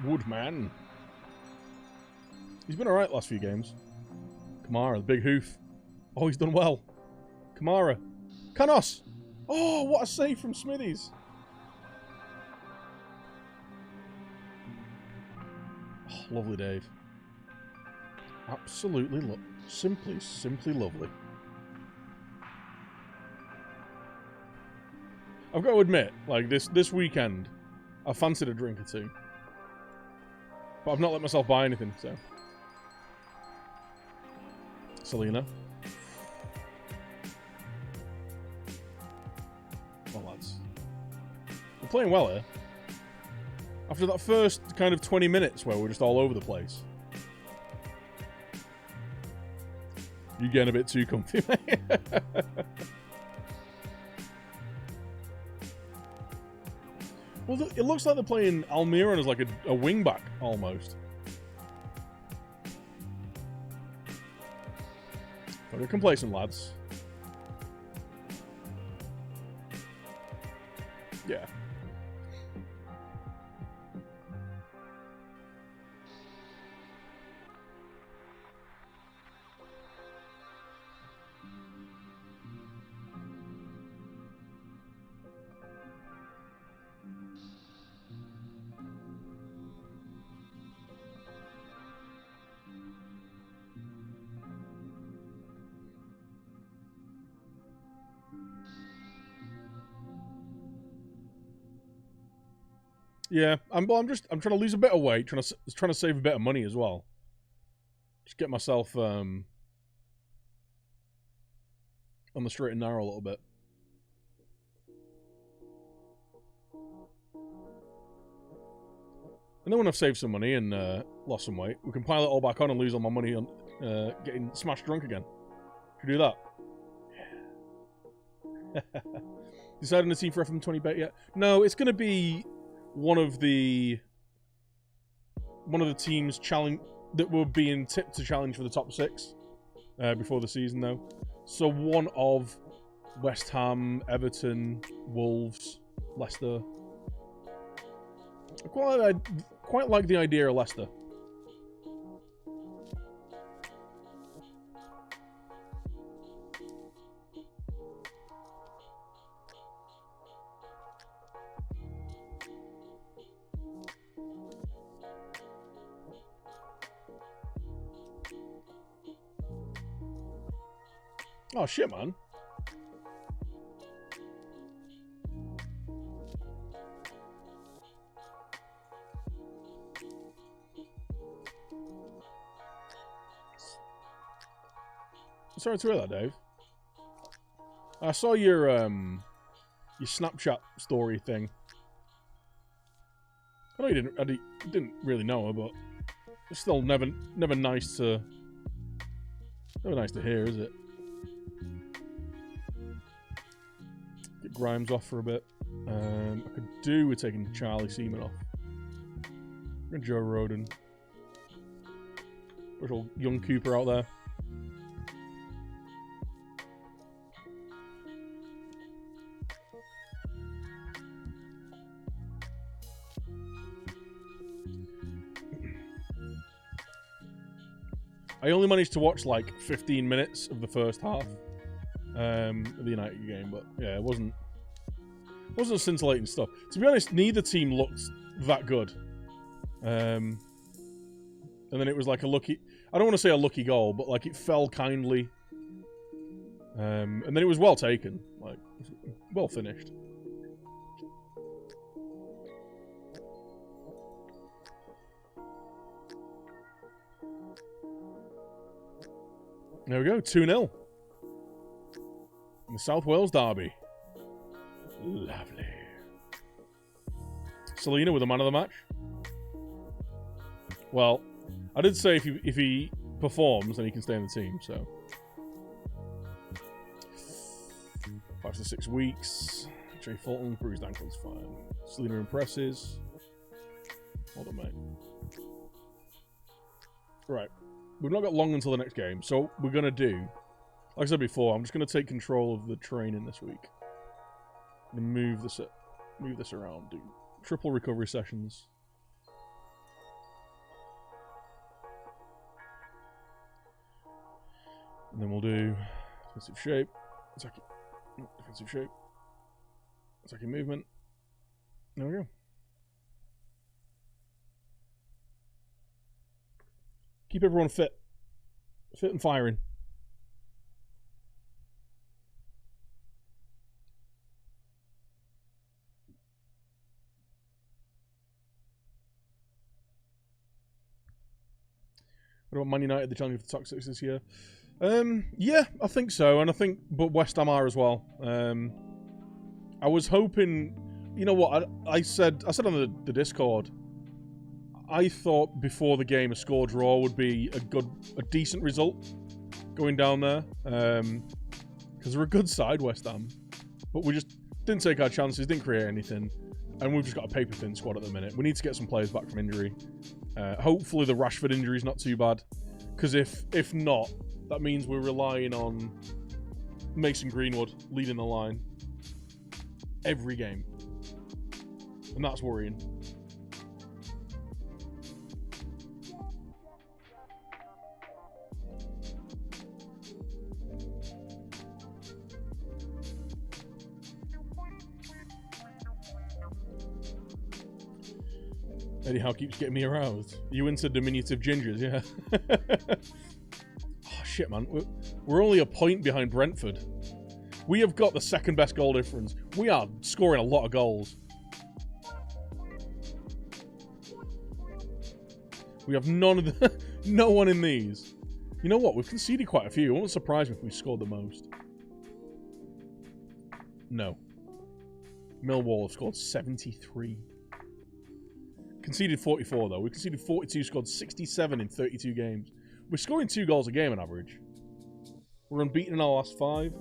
Woodman. He's been alright last few games. Kamara, the big hoof. Oh, he's done well. Kamara. Canos! Oh, what a save from Smithies. Oh, lovely, Dave. Absolutely simply lovely. I've got to admit, like, this weekend, I fancied a drink or two. But I've not let myself buy anything, so. Selena. Well, lads. We're playing well here. After that first kind of 20 minutes where we're just all over the place. You're getting a bit too comfy, mate. Well, it looks like they're playing Almiron as like a wing-back, almost. But they're complacent, lads. Yeah. Yeah, I'm trying to lose a bit of weight, trying to save a bit of money as well. Just get myself on the straight and narrow a little bit. And then when I've saved some money and lost some weight, we can pile it all back on and lose all my money on getting smashed drunk again. Should we do that? Yeah. Decided on a team for FM20 bet yet? No, it's going to be one of the teams that were being tipped to challenge for the top 6 before the season, though. So one of West Ham, Everton, Wolves, Leicester. I quite like the idea of Leicester. Oh, shit, man. Sorry to hear that, Dave. I saw your Snapchat story thing. I know you didn't really know her, but it's still never nice to hear, is it? Get Grimes off for a bit. I could do with taking Charlie Seaman off. And Joe Roden. Little young Cooper out there. I only managed to watch like 15 minutes of the first half of the United game, but yeah, it wasn't scintillating stuff. To be honest, neither team looked that good. And then it was like a lucky... I don't want to say a lucky goal, but like it fell kindly. And then it was well taken. Like, well finished. There we go, 2-0. In the South Wales derby. Lovely. Selena with the man of the match. Well, I did say if he performs, then he can stay in the team, so. 5 to 6 weeks. Jay Fulton, bruised ankle's fine. Selena impresses. Hold on, mate. Right. We've not got long until the next game, so we're going to do, like I said before, I'm just going to take control of the training this week. I'm going to move this around, do triple recovery sessions. And then we'll do defensive shape, attacking, defensive shape, attacking movement. There we go. Keep everyone fit. Fit and firing. What about Man United? They're challenging for the top 6 this year. Yeah, I think so, and I think, but West Ham are as well. I was hoping, you know what? I said on the Discord, I thought before the game a score draw would be a decent result going down there, because they're a good side, West Ham, but we just didn't take our chances, didn't create anything, and we've just got a paper thin squad at the minute. We need to get some players back from injury. Hopefully the Rashford injury is not too bad, because if not, that means we're relying on Mason Greenwood leading the line every game, and that's worrying. Eddie Howe keeps getting me aroused. You into diminutive gingers, yeah. Oh, shit, man. We're only a point behind Brentford. We have got the second best goal difference. We are scoring a lot of goals. We have none of the... no one in these. You know what? We've conceded quite a few. It won't surprise me if we scored the most. No. Millwall have scored 73. Conceded 44, though. We conceded 42, scored 67 in 32 games. We're scoring 2 goals a game on average. We're unbeaten in our last 5.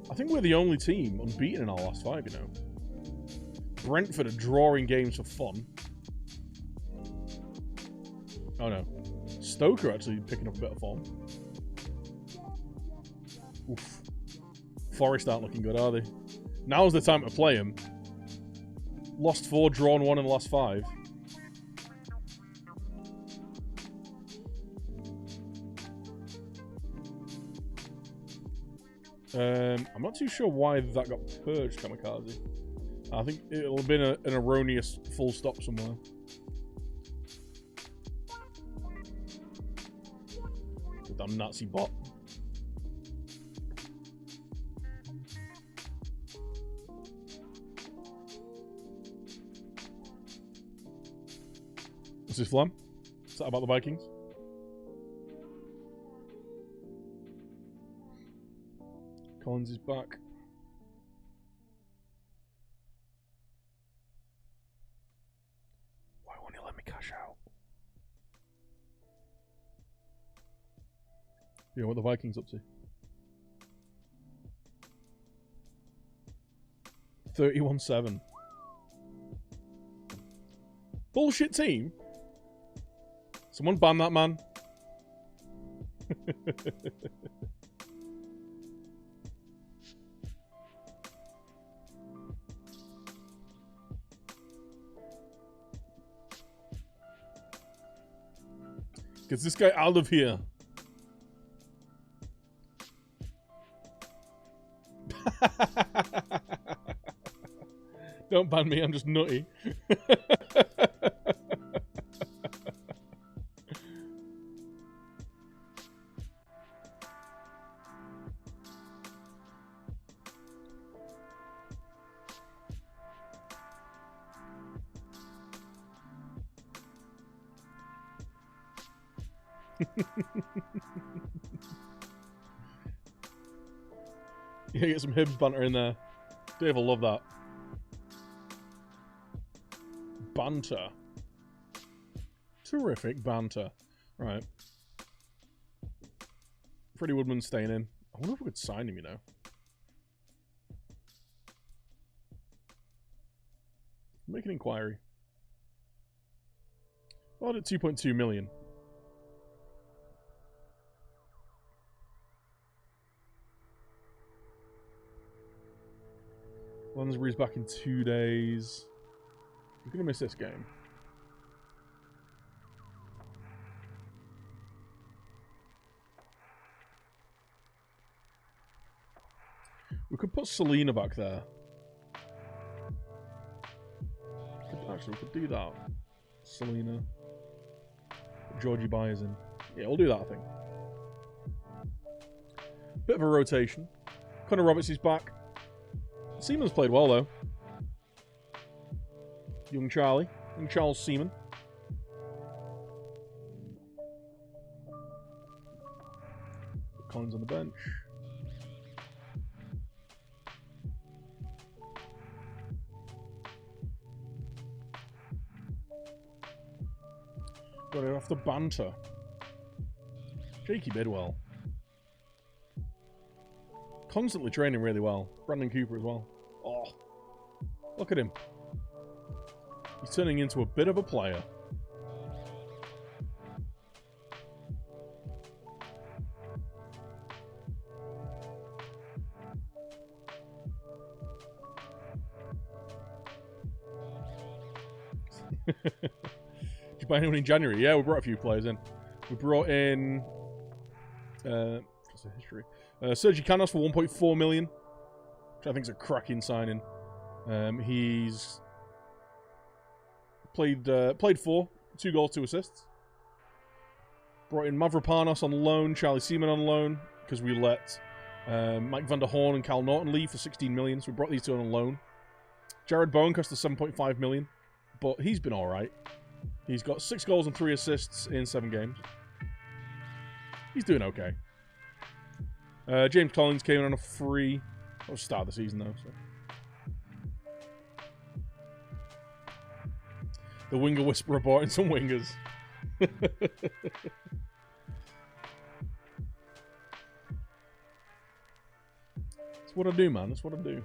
I think we're the only team unbeaten in our last 5, you know. Brentford are drawing games for fun. Oh, no. Stoke are actually picking up a bit of form. Oof. Forest aren't looking good, are they? Now's the time to play them. Lost 4, drawn 1 in the last 5. I'm not too sure why that got purged, Kamikaze. I think it'll have been an erroneous full stop somewhere. The damn Nazi bot. What's this, Flam? Is that about the Vikings? Collins is back. Why won't he let me cash out? Yeah, what the Vikings up to? 31-7. Bullshit team. Someone ban that man. Get this guy out of here. Don't ban me, I'm just nutty. Yeah, get some Hibs banter in there. Dave will love that. Banter. Terrific banter. Right. Freddie Woodman's staying in. I wonder if we could sign him, you know. Make an inquiry. Bought at 2.2 million. Lansbury's back in 2 days. We're going to miss this game. We could put Selena back there. Actually, we could do that. Selena. Georgie Byers in. Yeah, we'll do that, I think. Bit of a rotation. Connor Roberts is back. Seaman's played well, though. Young Charlie. Young Charles Seaman. Collins on the bench. Got it off the banter. Jakey Bidwell. Constantly training really well. Brandon Cooper as well. Oh, look at him. He's turning into a bit of a player. Did you buy anyone in January? Yeah, we brought a few players in. We brought in what's the history? Sergi Canos for 1.4 million, which I think is a cracking signing. He's played 4, 2 goals, 2 assists. Brought in Mavropanos on loan, Charlie Seaman on loan, because we let Mike van der Horn and Cal Norton leave for 16 million, so we brought these two on loan. Jared Bowen cost us 7.5 million, but he's been alright. He's got 6 goals and 3 assists in 7 games. He's doing okay. James Collins came in on a free. That was the start of the season, though. So. The Winger Whisperer brought in some wingers. That's what I do, man. That's what I do.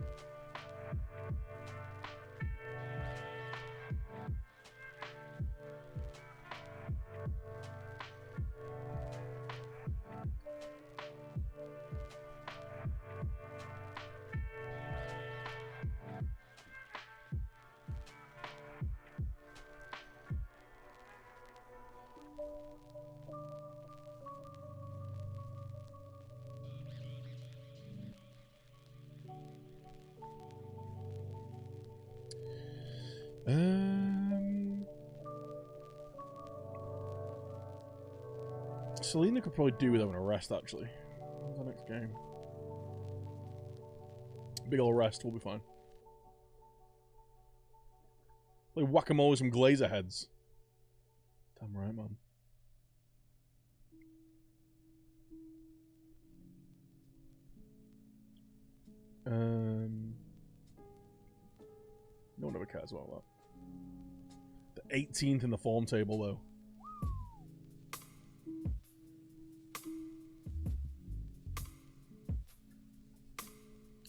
Selena could probably do with having a rest, actually. When's the next game? Big ol' rest, we'll be fine. Play whack-a-mole with some glazer heads. Damn right, man. No one ever cares about that. The 18th in the form table, though.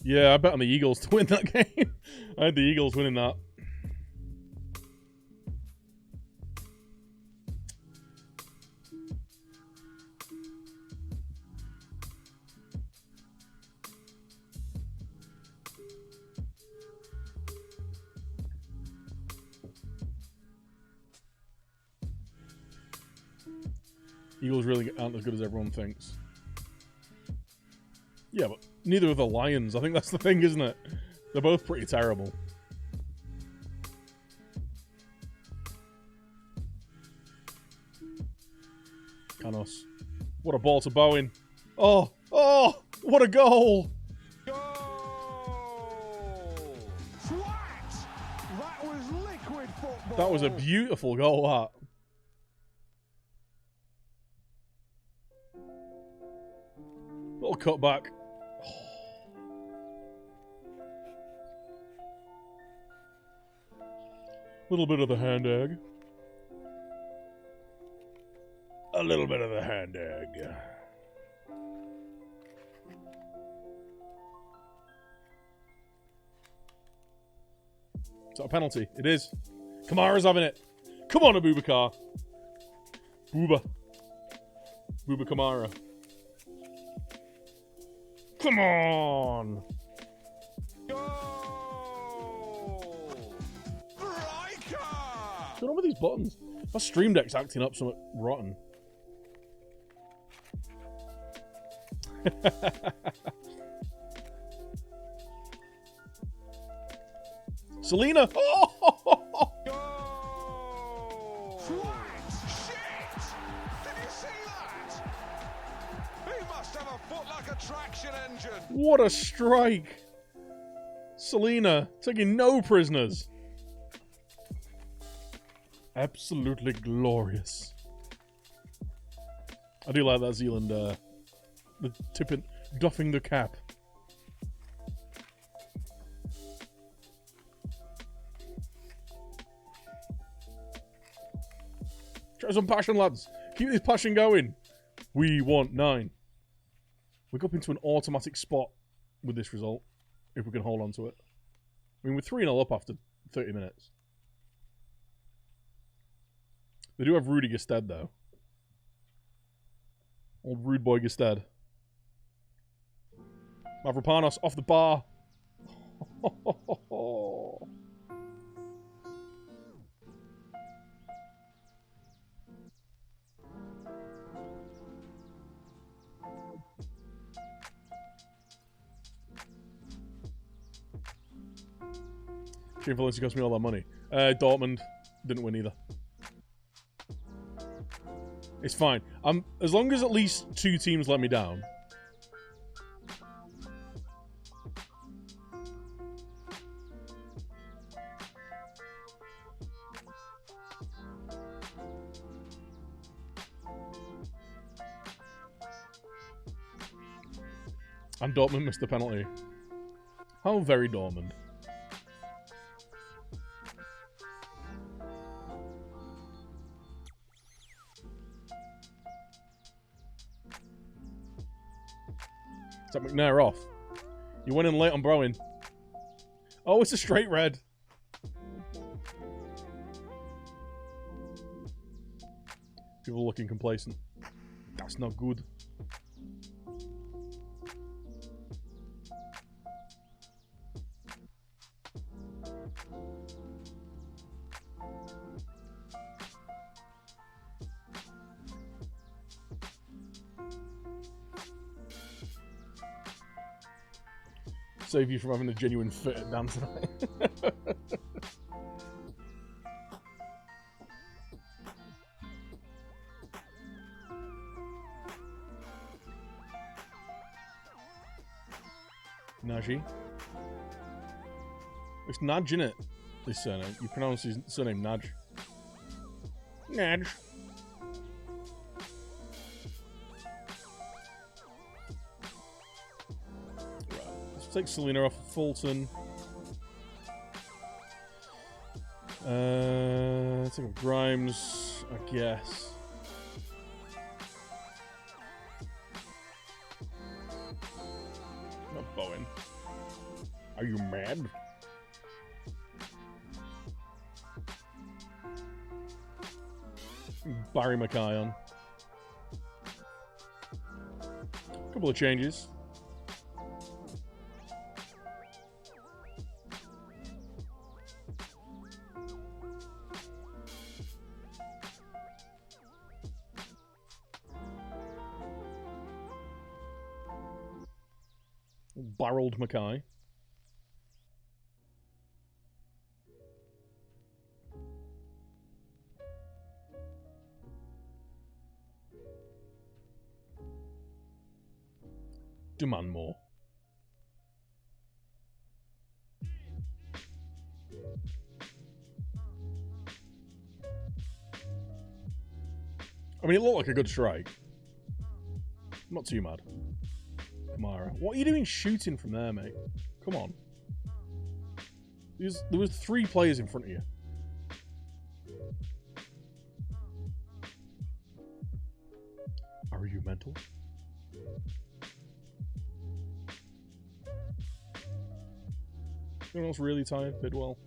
Yeah, I bet on the Eagles to win that game. I had the Eagles winning that. Eagles really aren't as good as everyone thinks. Yeah, but neither are the Lions. I think that's the thing, isn't it? They're both pretty terrible. Canos. What a ball to Bowen. Oh! Oh! What a goal! Goal! Swat! That was liquid football. That was a beautiful goal, that. Little cutback. Little bit of the hand egg. A little bit of the hand egg. Is that a penalty? It is. Kamara's having it. Come on, Abubakar. Booba Kamara. Come on. What's going on with these buttons? My Stream Deck's acting up something rotten. Selena! Oh! Goal! Swans! Shit! Did you see that? He must have a foot like a traction engine. What a strike! Selena taking no prisoners. Absolutely glorious. I do like that Zealand, the tipping, doffing the cap. Try some passion, lads. Keep this passion going. We want 9. We go up into an automatic spot with this result, if we can hold on to it. I mean, we're 3-0 up after 30 minutes. They do have Rudy Gestad, though. Old rude boy Gestad. Mavropanos off the bar. Shame Valencia cost me all that money. Dortmund didn't win either. It's fine. As long as at least 2 teams let me down. And Dortmund missed the penalty. How very Dortmund. Is that McNair off? You went in late on Browen. Oh, it's a straight red. People looking complacent. That's not good. Save you from having a genuine fit at Dan tonight. Nagy. It's Naj, innit? His surname. You pronounce his surname Naj. Naj. Take Selena off of Fulton. Take off Grimes, I guess. Not Bowen. Are you mad? Barry Mackay on. Couple of changes. Barreled Mackay. Demand more. I mean, it looked like a good strike. Not too mad. Kamara. What are you doing shooting from there, mate? Come on. There was 3 players in front of you. Are you mental? Anyone else really tired? Bidwell.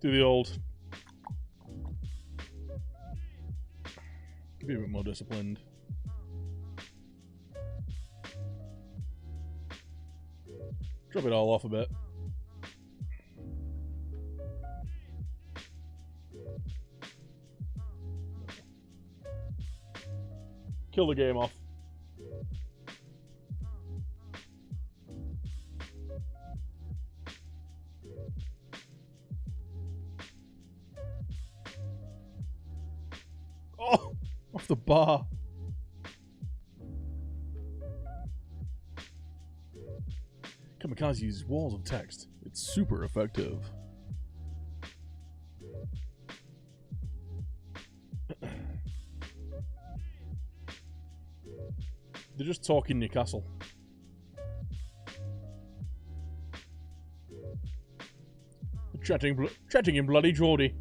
Do the old. Be a bit more disciplined. Drop it all off a bit. Kill the game off. Oh, off the bar. Kamikaze uses walls of text. It's super effective. They're just talking Newcastle. Chatting in bloody Geordie.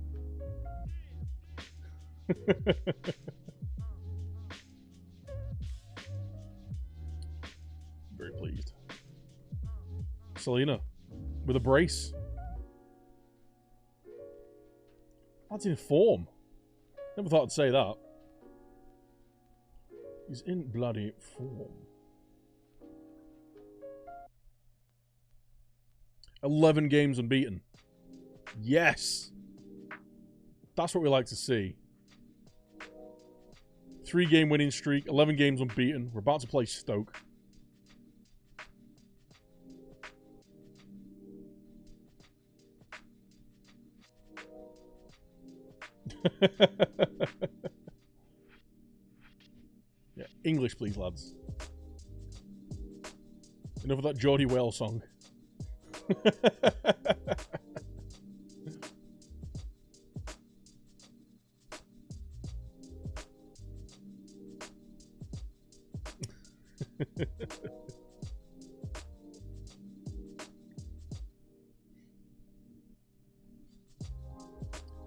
Very pleased. Selena with a brace. That's in form. Never thought I'd say that. He's in bloody form. 11 games unbeaten. Yes! That's what we like to see. 3-game winning streak, 11 games unbeaten. We're about to play Stoke. Yeah, English please, lads. Enough of that Geordie Whale song.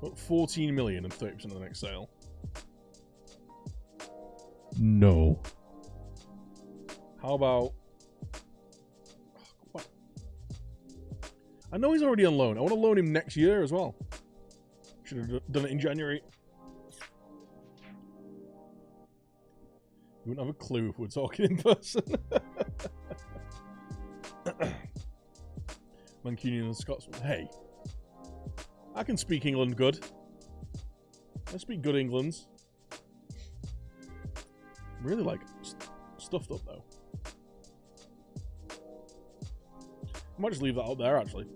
Got 14 million and 30% of the next sale. No. How about... What? I know he's already on loan. I want to loan him next year as well. Should have done it in January. You wouldn't have a clue if we're talking in person. Mancunian and Scotsman. Hey. I can speak England good. I speak good England's. Really like stuffed up though. I might just leave that out there actually.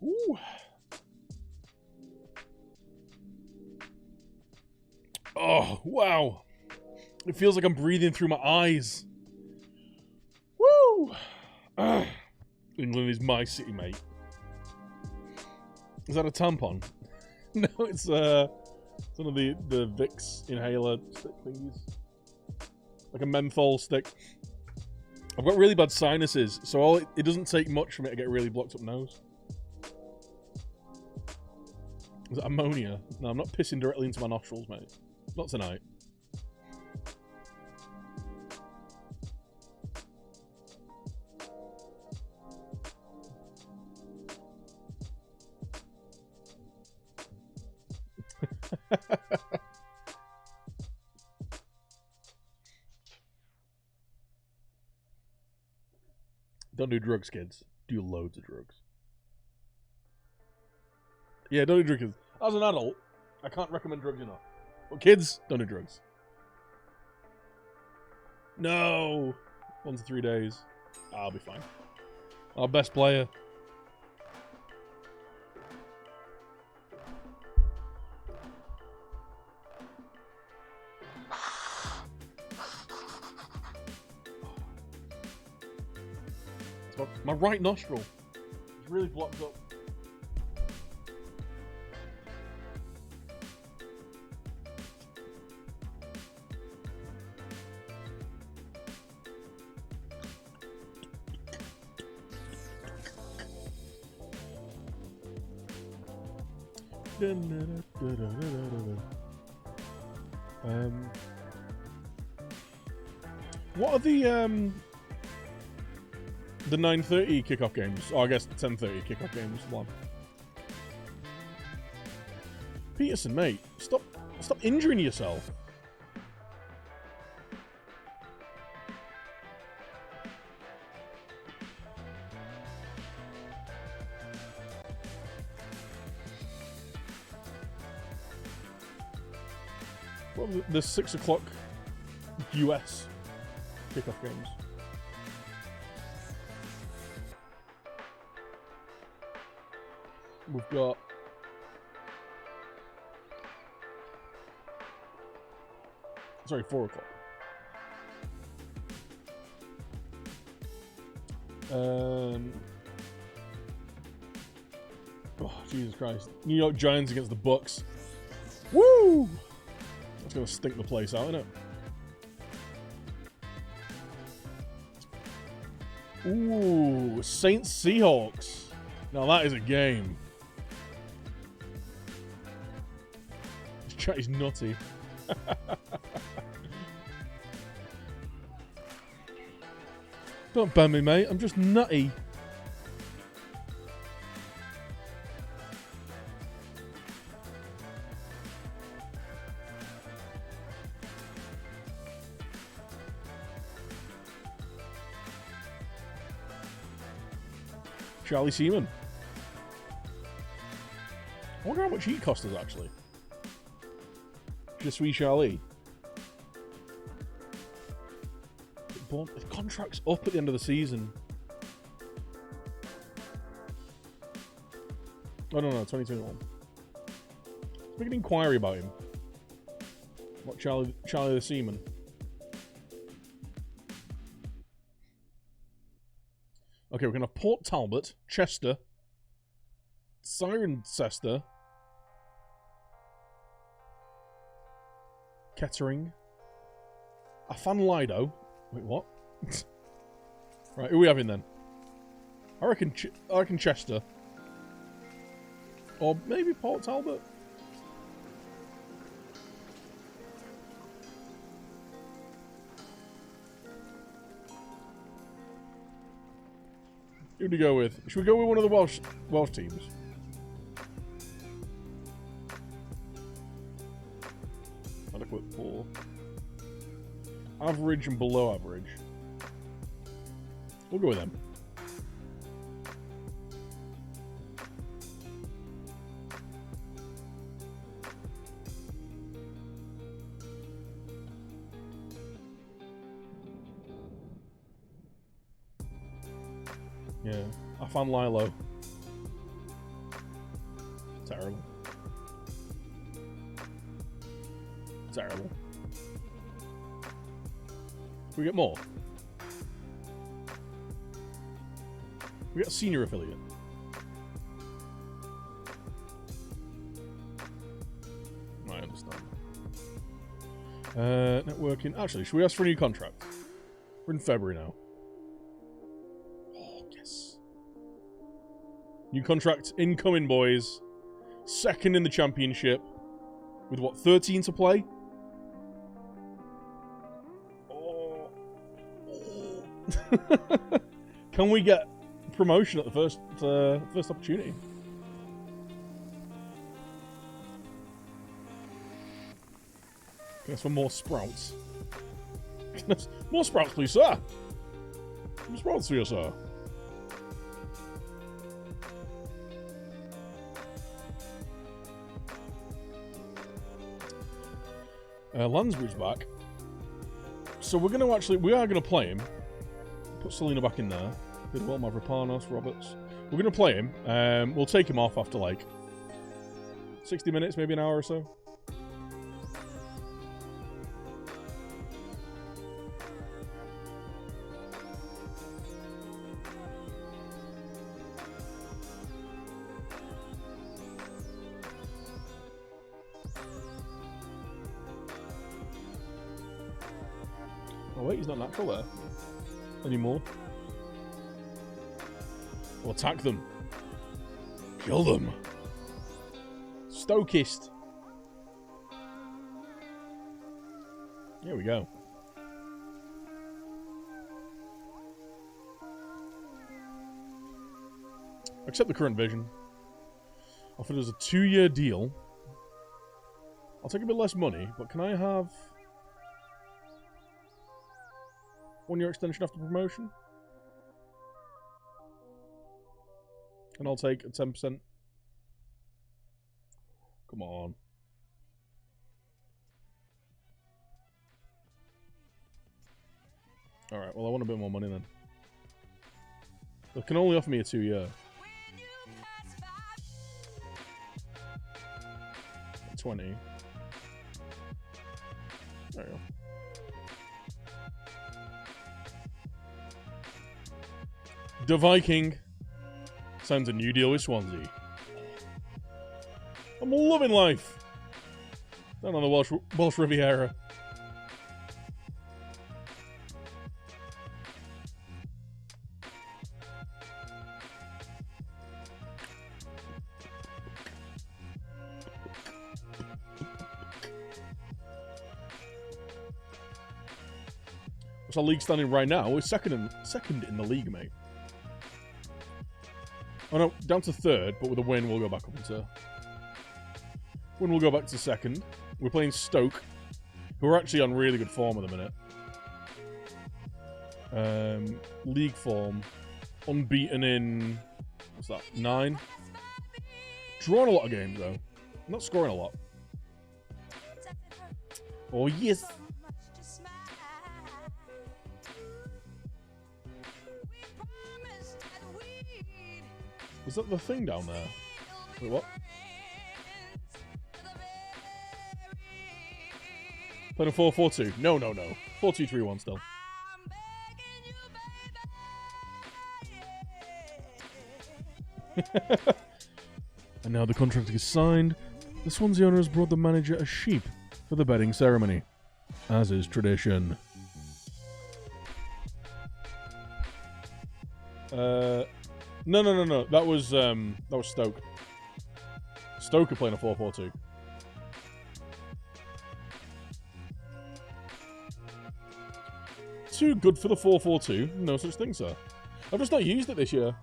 Ooh. Oh, wow. It feels like I'm breathing through my eyes. Woo! England is my city, mate. Is that a tampon? No, it's one of the Vicks inhaler stick thingies. Like a menthol stick. I've got really bad sinuses, so it doesn't take much for me to get a really blocked up nose. Is that ammonia? No, I'm not pissing directly into my nostrils, mate. Not tonight. Don't do drugs, kids. Do loads of drugs. Yeah, don't do drugs. As an adult, I can't recommend drugs enough. But kids, don't do drugs. No! 1 to 3 days. I'll be fine. Our best player. My right nostril is really blocked up. What are the 9:30 kickoff games? Oh, I guess 10:30 kickoff games. One. Peterson, mate, stop injuring yourself. What was it? The 6 o'clock US kickoff games. We've got sorry, 4 o'clock. Oh, Jesus Christ. New York Giants against the Bucks. Woo! That's going to stink the place out, isn't it? Ooh, Saints Seahawks. Now that is a game. This chat is nutty. Don't ban me, mate. I'm just nutty. Charlie Seaman. I wonder how much he cost us, actually. Je suis Charlie. The contract's up at the end of the season. Oh, no, 2021. Let's make an inquiry about him. What, Charlie the Seaman? Okay, we're going to have Port Talbot, Chester, Cirencester, Kettering, Afan Lido. Wait, what? Right, who are we having then? I reckon Chester. Or maybe Port Talbot. Who do we go with? Should we go with one of the Welsh teams? Adequate poor. Average and below average. We'll go with them. Yeah, I found Lilo. Terrible. Terrible. We get more. We got a senior affiliate. I understand. Networking. Actually, should we ask for a new contract? We're in February now. Oh, yes. New contract incoming, boys. Second in the championship. With what, 13 to play? Can we get promotion at the first opportunity? Guess for more sprouts. More sprouts, please, sir. More sprouts for you, sir. Lansbury's back. So we are going to play him. Put Selena back in there. Did well, Mavropanos, Roberts. We're going to play him. We'll take him off after like 60 minutes, maybe an hour or so. Oh wait, he's not natural there anymore. We'll attack them. Kill them. Stokist. Here we go. Accept the current vision. Offered us a 2-year deal. I'll take a bit less money, but can I have 1-year extension after promotion? And I'll take a 10%. Come on. Alright, well, I want a bit more money then. They can only offer me a 2-year. 20. There you go. The Viking signs a new deal with Swansea. I'm loving life. Down on the Welsh Riviera. What's our league standing right now? We're second in the league, mate. Oh no, down to third, but with a win, we'll go back up into... Win, we'll go back to second. We're playing Stoke, who are actually on really good form at the minute. League form. Unbeaten in... What's that? 9? Drawn a lot of games, though. Not scoring a lot. Oh, yes! Is that the thing down there? Wait, what? Playing a 4-4-2. No. 4-2-3-1 still. And now the contract is signed. The Swansea owner has brought the manager a sheep for the betting ceremony, as is tradition. No. That was Stoke. Stoke are playing a 4-4-2. Too good for the 4-4-2. No such thing, sir. I've just not used it this year.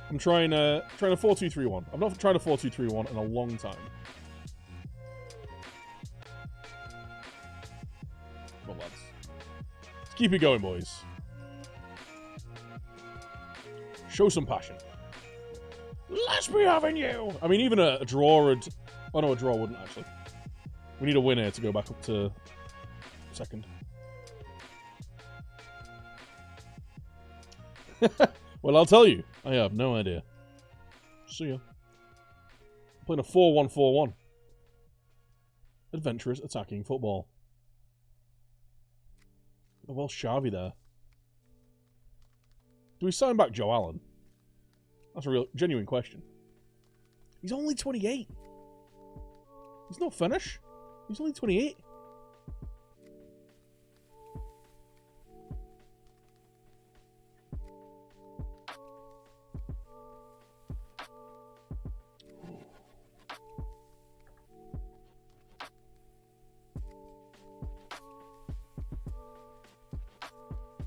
I'm trying a 4-2-3-1. I've not tried a 4-2-3-1 in a long time. Come on, lads. Let's keep it going, boys. Show some passion. Let's be having you! I mean, even a draw would... Oh, no, a draw wouldn't, actually. We need a win here to go back up to second. Well, I'll tell you. I have no idea. See ya. I'm playing a 4-1-4-1. Adventurous attacking football. The Welsh Sharvy there. Do we sign back Joe Allen? That's a real, genuine question. He's only 28. He's not finished. He's only 28.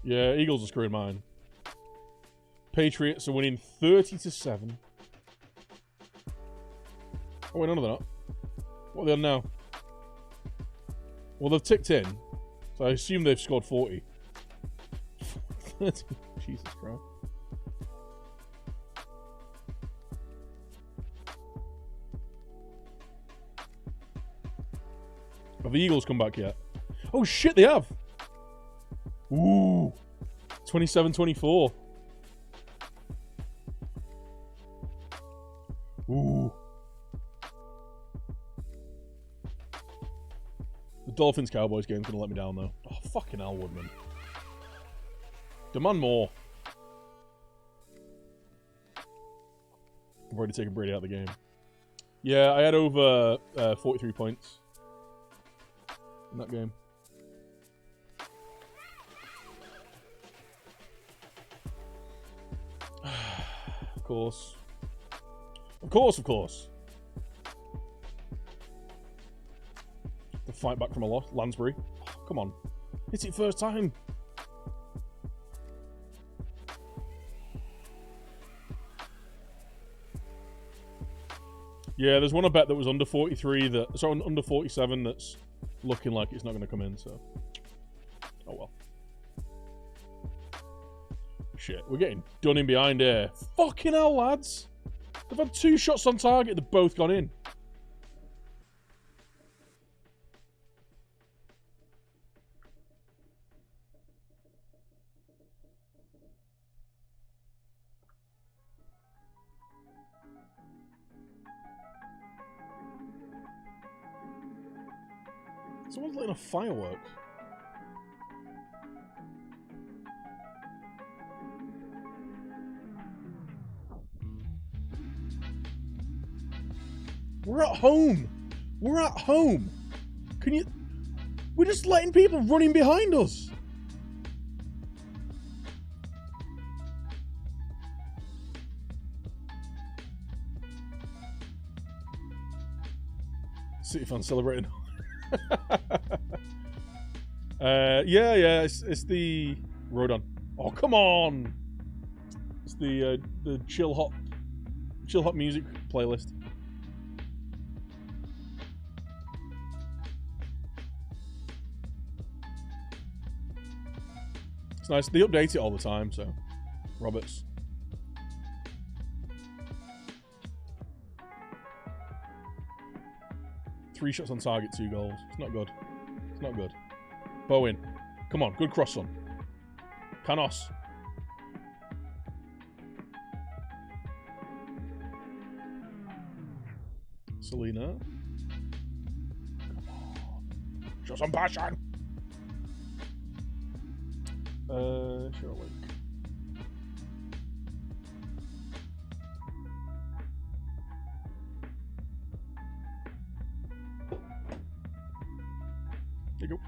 Yeah, Eagles are screwing mine. Patriots are winning 30-7. Oh wait, no, they're not. What are they on now? Well, they've ticked in, so I assume they've scored 40. 30. Jesus Christ. Have the Eagles come back yet? Oh shit, they have! Ooh. 27-24. Ooh. The Dolphins-Cowboys game's gonna let me down, though. Oh, fucking hell, Woodman. Demand more. I've already taken Brady out of the game. Yeah, I had over 43 points in that game. Of course. Of course. The fight back from a loss. Lansbury. Oh, come on. It's it first time. Yeah, there's one I bet that was under 43 under 47 that's looking like it's not going to come in, so. Oh well. Shit, we're getting done in behind here. Fucking hell, lads. They've had 2 shots on target, they've both gone in. Someone's lighting a firework. We're at home. We're at home. Can you... We're just letting people running behind us. City fans celebrating. Yeah, it's the Rodon. Oh, come on! It's the chill hop music playlist. It's nice. They update it all the time, so Roberts. Three shots on target, 2 goals. It's not good. It's not good. Bowen. Come on, good cross on. Panos. Selena. Come on. Show some passion. Sure, link. There you go.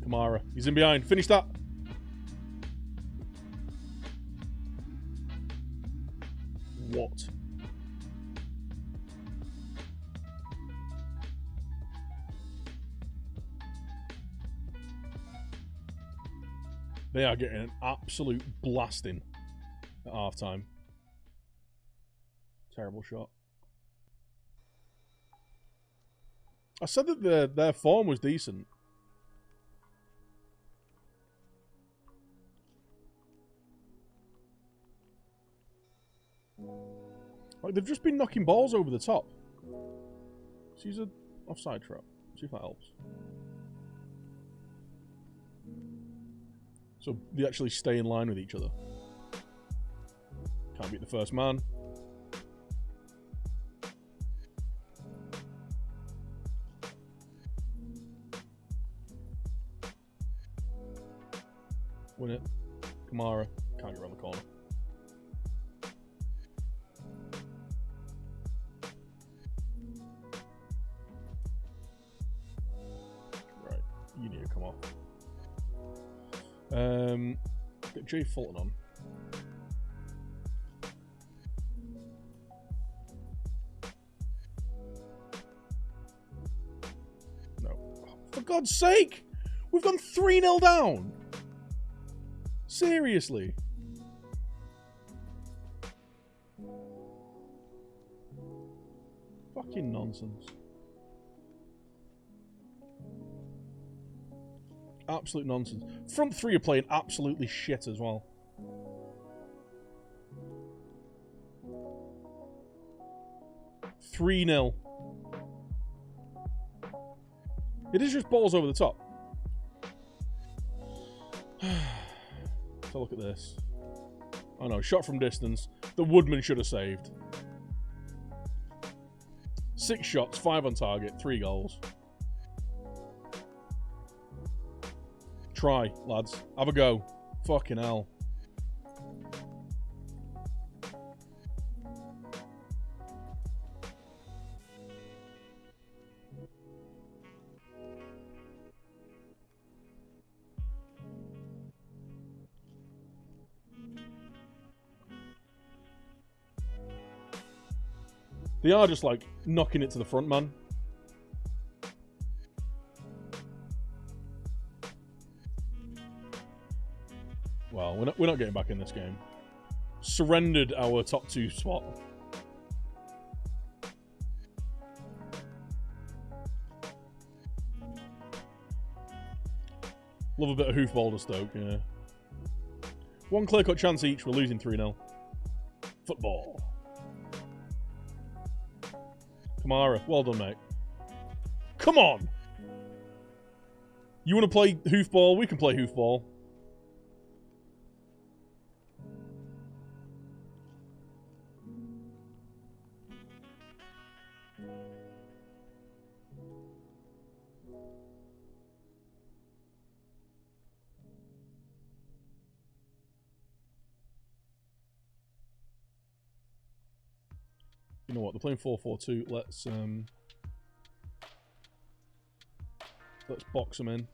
Kamara. He's in behind. Finish that. What? They are getting an absolute blasting at half-time. Terrible shot. I said that their form was decent. Like, they've just been knocking balls over the top. Let's use an offside trap. See if that helps. So they actually stay in line with each other. Can't beat the first man. Win it. Kamara. Can't get around the corner. Right. You need to come off. Get Jay Fulton on. No. For God's sake! We've gone 3-0 down! Seriously? Fucking nonsense. Absolute nonsense. Front three are playing absolutely shit as well. $3-0. It is just balls over the top. So look at this. Oh no, shot from distance. The Woodman should have saved. 6 shots, 5 on target, 3 goals. Try, lads. Have a go. Fucking hell. They are just like knocking it to the front, man. Well, we're not getting back in this game. Surrendered our top 2 spot. Love a bit of hoofball to Stoke, yeah. 1 clear-cut chance each, we're losing 3-0. Football. Kamara, well done, mate. Come on! You want to play hoofball? We can play hoofball. You know what? They're playing 4-4-2. Let's box them in.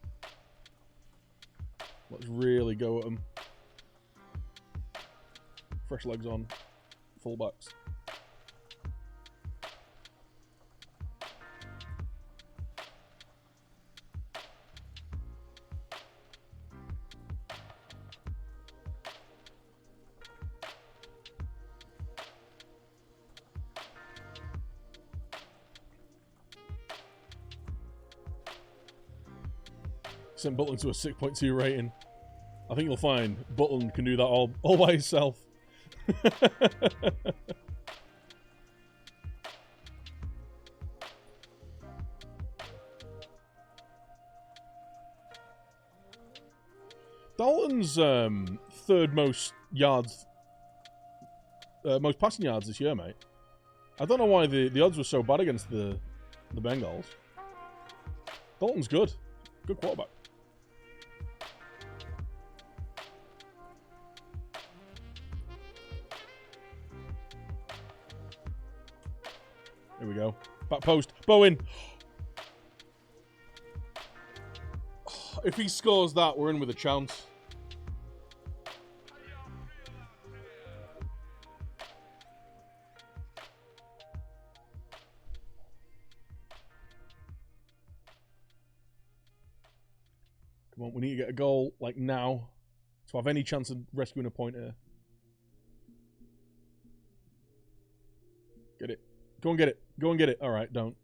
Let's really go at them. Fresh legs on. Fullbacks. Sent Butland to a 6.2 rating. I think you'll find Butland can do that all by himself. Dalton's third most yards, most passing yards this year, mate. I don't know why the odds were so bad against the Bengals. Dalton's good. Good quarterback. Here we go. Back post. Bowen. If he scores that, we're in with a chance. Come on, we need to get a goal, like, now to have any chance of rescuing a point here. Get it. Go and get it. Go and get it. All right, don't.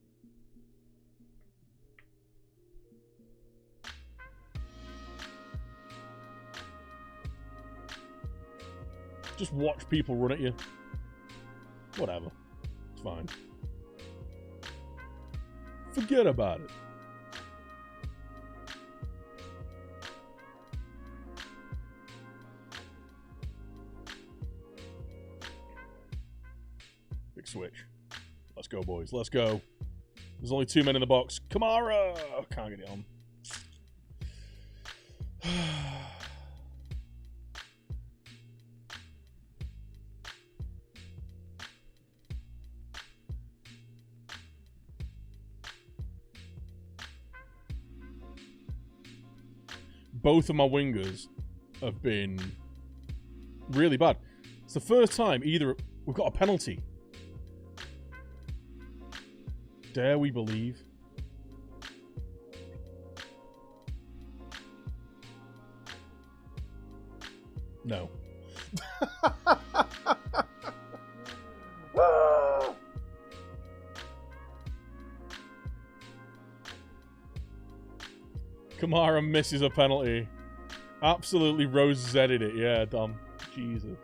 Just watch people run at you. Whatever. It's fine. Forget about it. Big switch. Let's go, boys. Let's go. There's only 2 men in the box. Kamara! Can't get it on. Both of my wingers have been really bad. It's the first time either we've got a penalty. Dare we believe? No. Kamara misses a penalty. Absolutely rose-zetted it. Yeah, Dom. Jesus.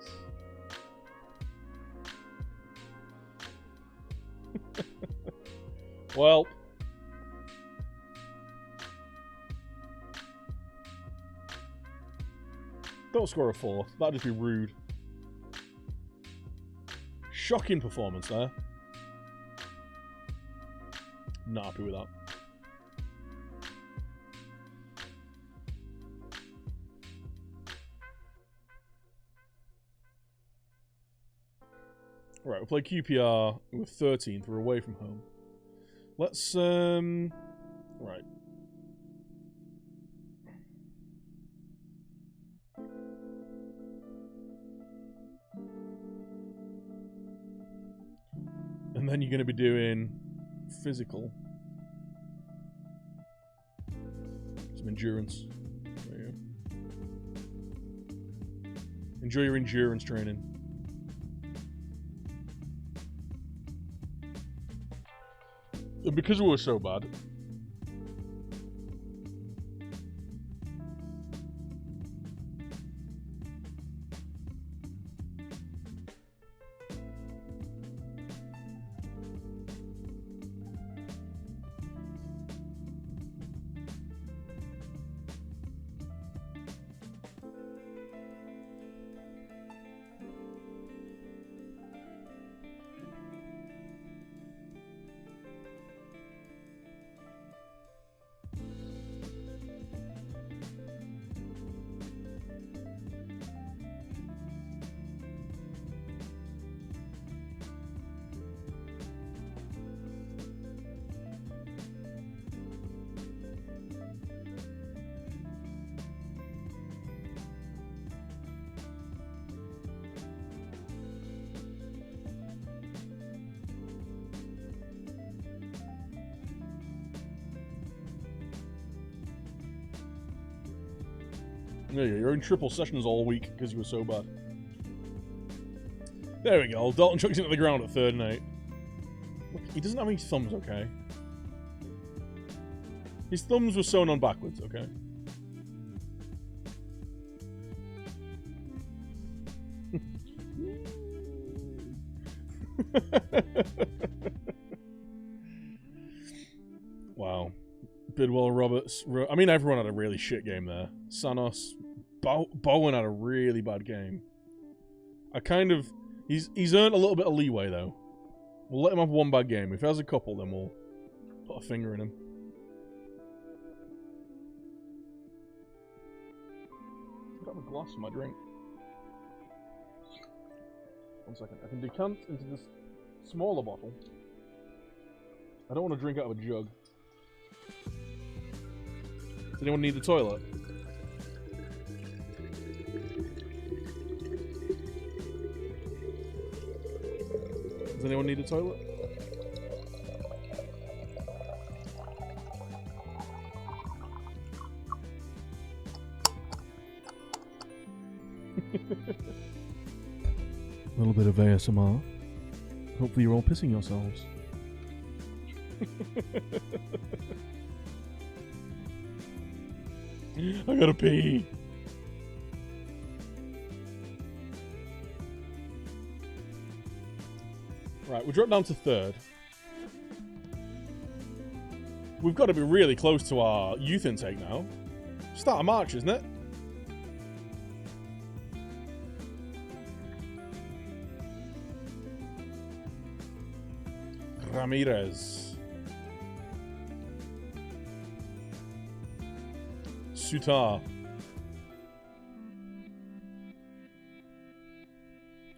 Well. Don't score a fourth. That'd just be rude. Shocking performance there. Not happy with that. Right, we'll play QPR with 13th. We're away from home. Let's, right. And then you're going to be doing physical. Some endurance. There you go. Enjoy your endurance training. And because we were so bad, There you go. You're in triple sessions all week because you were so bad. There we go. Dalton chucks into the ground at 3rd and 8. Look, he doesn't have any thumbs, okay? His thumbs were sewn on backwards, okay? Wow. Bidwell, Roberts. I mean, everyone had a really shit game there. Sanos. Bowen had a really bad game. He's earned a little bit of leeway, though. We'll let him have one bad game. If he has a couple, then we'll put a finger in him. I got a glass for my drink. 1 second. I can decant into this smaller bottle. I don't want to drink out of a jug. Does anyone need the toilet? Does anyone need a toilet? A little bit of ASMR. Hopefully you're all pissing yourselves. I gotta pee. Right, we dropped down to 3rd. We've got to be really close to our youth intake now. Start of March, isn't it? Ramirez. Sutar.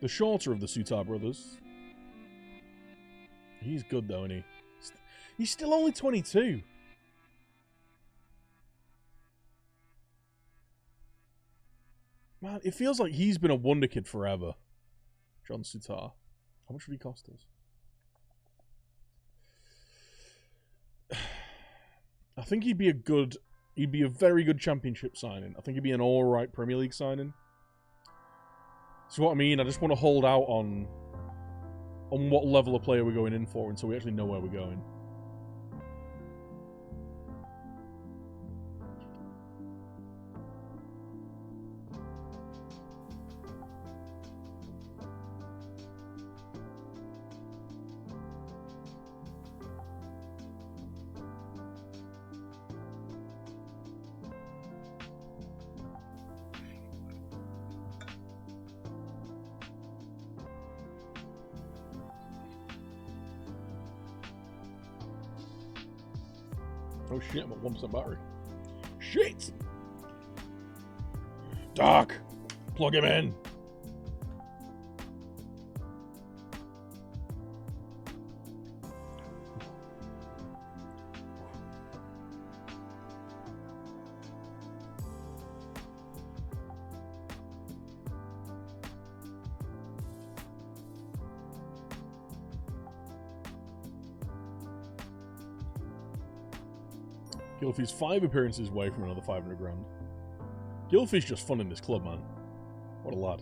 The shorter of the Sutar brothers. He's good though, isn't he? He's still only 22. Man, it feels like he's been a wonder kid forever. John Sutar. How much would he cost us? I think he'd be a very good championship signing. I think he'd be an alright Premier League signing. So what I mean, I just want to hold out on what level of player we're going in for until we actually know where we're going. Oh shit, I'm at 1% battery. Shit! Doc! Plug him in! Gilfie's 5 appearances away from another 500 grand. Gilfie's just fun in this club, man. What a lad.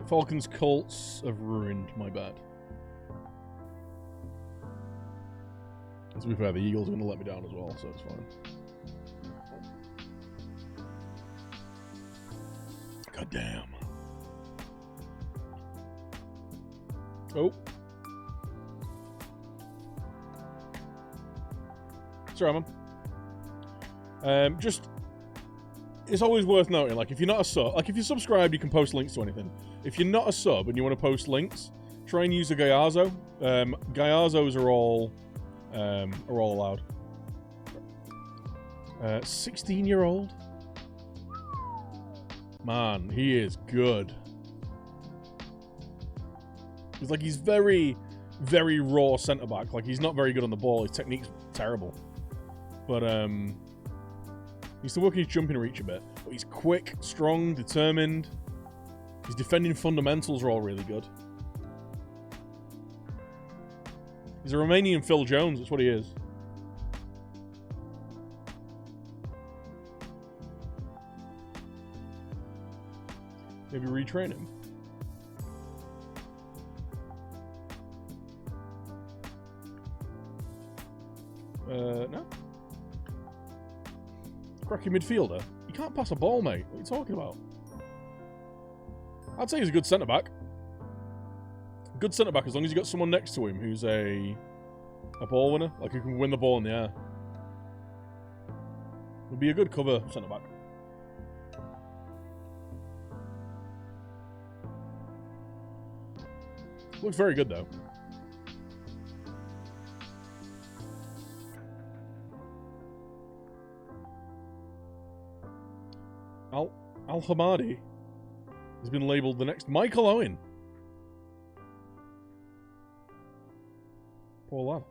Falcons Colts have ruined my bad. To be fair, the Eagles are going to let me down as well, so it's fine. God damn. Oh. Sorry, man. It's always worth noting, like, if you're not a sub, like, if you're subscribed, you can post links to anything. If you're not a sub and you want to post links, try and use a Gallarzo. Gallardos are all allowed. 16-year-old? Man, he is good. He's very, very raw centre-back. Like, he's not very good on the ball. His technique's terrible. But, he's still working his jumping reach a bit. But he's quick, strong, determined. His defending fundamentals are all really good. He's a Romanian Phil Jones, that's what he is. Maybe retrain him. No. Cracky midfielder. You can't pass a ball, mate. What are you talking about? I'd say he's a good centre-back. Good centre-back as long as you got someone next to him who's a ball winner. Like, who can win the ball in the air. Would be a good cover centre-back. Looks very good, though. Al-Hamadi has been labelled the next Michael Owen. Poor lad.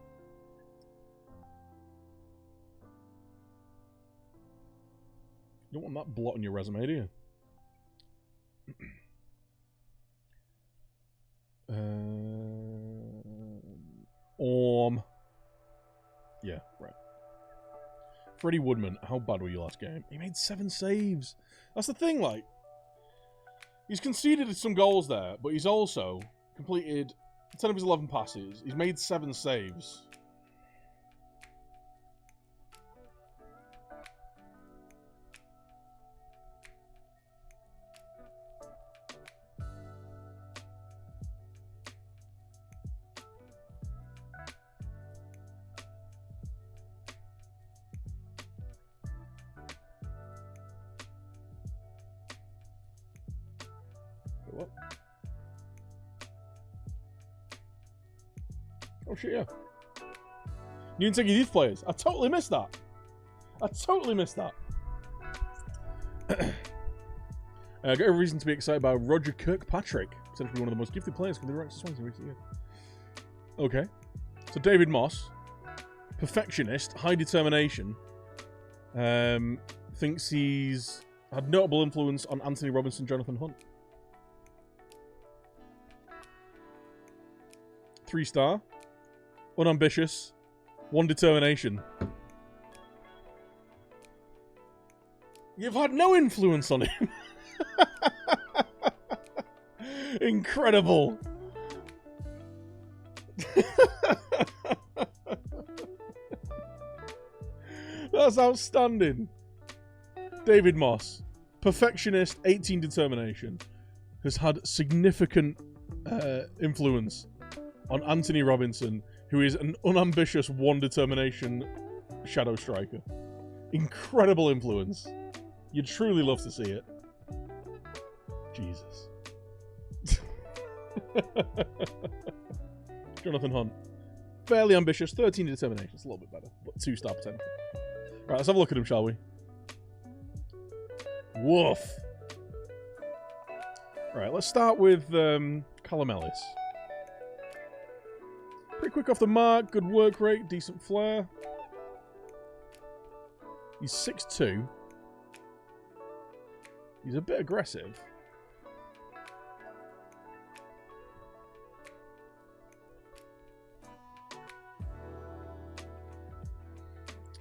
You don't want that blot on your resume, do you? Yeah, right. Freddie Woodman, how bad were you last game? He made 7 saves. That's the thing, like. He's conceded some goals there, but he's also completed 10 of his 11 passes. He's made 7 saves. What? Oh shit, yeah. You didn't take your youth players. I totally missed that. Got every reason to be excited about Roger Kirkpatrick, potentially one of the most gifted players for the ranks of Swans in recent years. Okay. So David Moss, perfectionist, high determination, thinks he's had notable influence on Anthony Robinson, Jonathan Hunt. 3-star, unambitious, 1 determination. You've had no influence on him. Incredible. That's outstanding. David Moss, perfectionist, 18 determination, has had significant influence on Anthony Robinson, who is an unambitious 1 determination shadow striker. Incredible influence. You'd truly love to see it. Jesus. Jonathan Hunt. Fairly ambitious, 13 determination. It's a little bit better, but 2-star potential. Right, let's have a look at him, shall we? Woof. Right, let's start with Callum Ellis. Pretty quick off the mark, good work rate, decent flair. He's 6'2". He's a bit aggressive.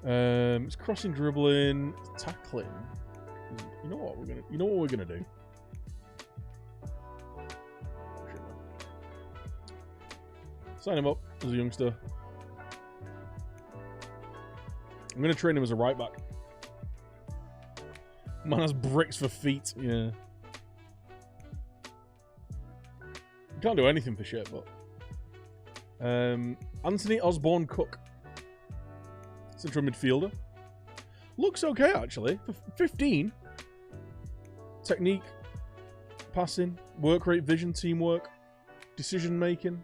It's crossing, dribbling, tackling. You know what we're gonna do? Sign him up as a youngster. I'm gonna train him as a right back. Man has bricks for feet. Yeah. Can't do anything for shit, but Anthony Osborne Cook, central midfielder, looks okay actually for 15. Technique, passing, work rate, vision, teamwork, decision making.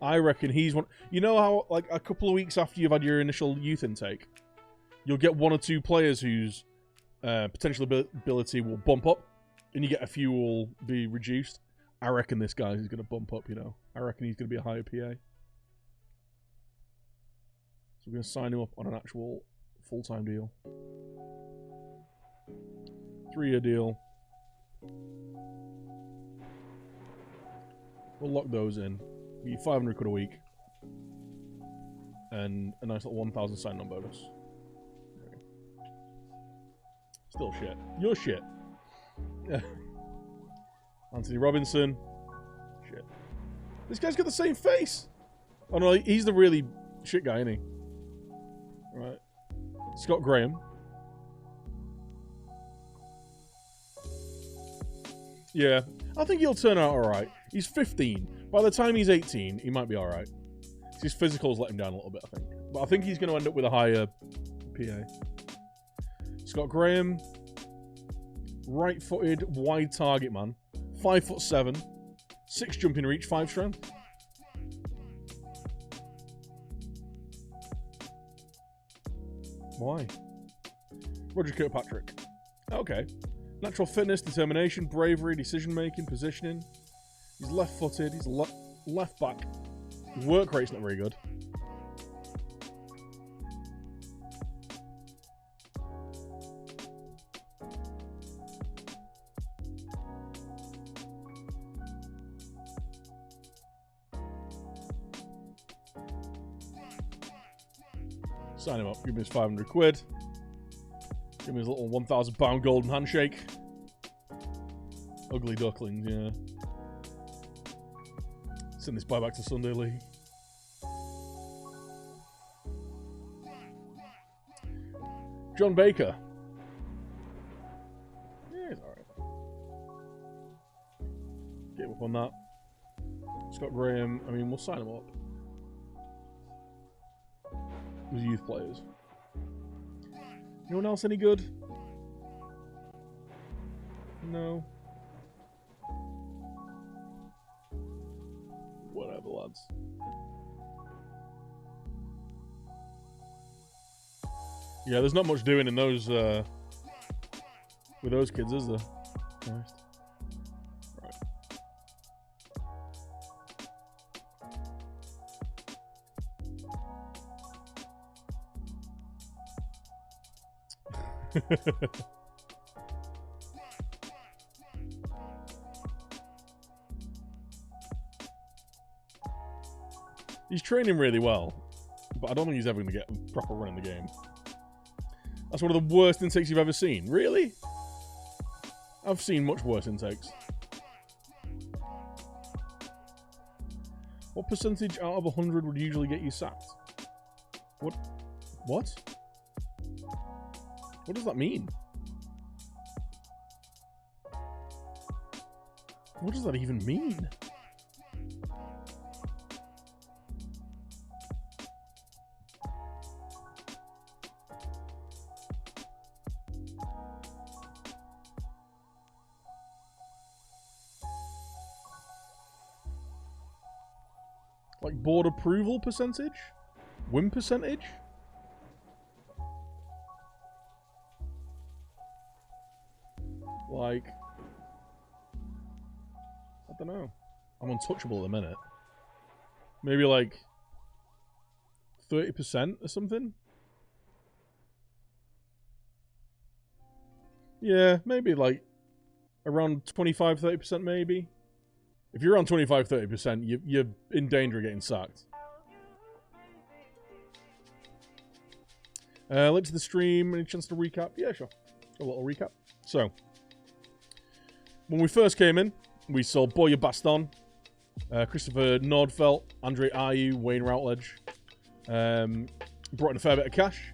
I reckon he's one. You know how, like, a couple of weeks after you've had your initial youth intake, you'll get 1 or 2 players whose potential ability will bump up, and you get a few will be reduced. I reckon this guy is going to bump up, you know. I reckon he's going to be a higher PA. So we're going to sign him up on an actual full-time deal. 3-year deal. We'll lock those in. Be 500 quid a week. And a nice little 1,000 sign-on bonus. Still shit. You're shit. Anthony Robinson. Shit. This guy's got the same face. Oh no, he's the really shit guy, isn't he? Right. Scott Graham. Yeah, I think he'll turn out alright. He's 15. By the time he's 18, he might be alright. His physicals let him down a little bit, I think. But I think he's going to end up with a higher PA. Scott Graham. Right-footed, wide target man. 5'7". 6 jumping reach, 5 strength. Why? Roger Kirkpatrick. Okay. Natural fitness, determination, bravery, decision-making, positioning. He's left-footed. He's left back. His work rate's not very good. Sign him up. Give me his 500 quid. Give me his little 1,000 pound golden handshake. Ugly ducklings, yeah. Send this buy back to Sunday League. John Baker. Yeah, he's alright. Get up on that. Scott Graham. I mean, we'll sign him up. With youth players. Anyone else any good? No. Whatever, lads. Yeah, there's not much doing in those with those kids, is there? Christ. He's training really well, but I don't think he's ever going to get a proper run in the game. That's one of the worst intakes you've ever seen. Really? I've seen much worse intakes. What percentage out of 100 would usually get you sacked? What? What? What does that mean? What does that even mean? Like board approval percentage? Win percentage? Like, I don't know. I'm untouchable at the minute. Maybe like 30% or something? Yeah, maybe like around 25-30% maybe. If you're on 25-30%, you're in danger of getting sacked. Link to the stream. Any chance to recap? Yeah, sure. A little recap. So, when we first came in, we saw Boya Baston, Christopher Nordfeldt, Andre Ayew, Wayne Routledge. Brought in a fair bit of cash.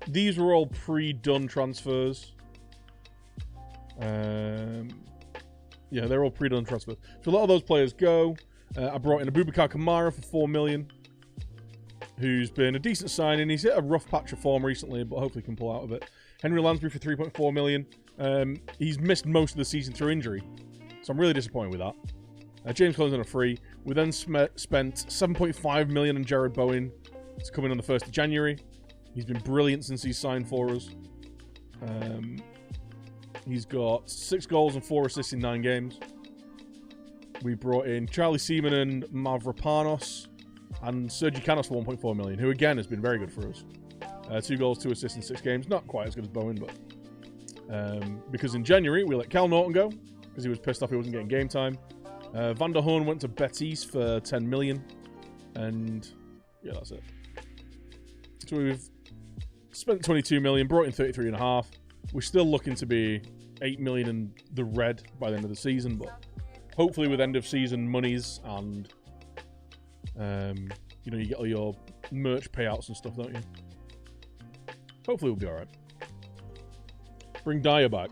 These were all pre-done transfers. Yeah, they're all pre-done transfers. So a lot of those players go. I brought in Abubakar Kamara for 4 million, who's been a decent signing. He's hit a rough patch of form recently, but hopefully can pull out of it. Henry Lansbury for 3.4 million. He's missed most of the season through injury, so I'm really disappointed with that. James Collins on a free. We then spent 7.5 million on Jared Bowen to come in on the 1st of January. He's been brilliant since he's signed for us. He's got 6 goals and 4 assists in 9 games. We brought in Charlie Seaman and Mavropanos and Sergi Canos for 1.4 million, who again has been very good for us. 2 goals, 2 assists in 6 games. Not quite as good as Bowen, but because in January we let Cal Norton go because he was pissed off he wasn't getting game time. Van der Horn went to Betis for 10 million, and yeah, that's it. So we've spent 22 million, brought in 33.5. We're still looking to be 8 million in the red by the end of the season, but hopefully with end of season monies and you know, you get all your merch payouts and stuff, don't you? Hopefully we'll be alright. Bring Dyer back.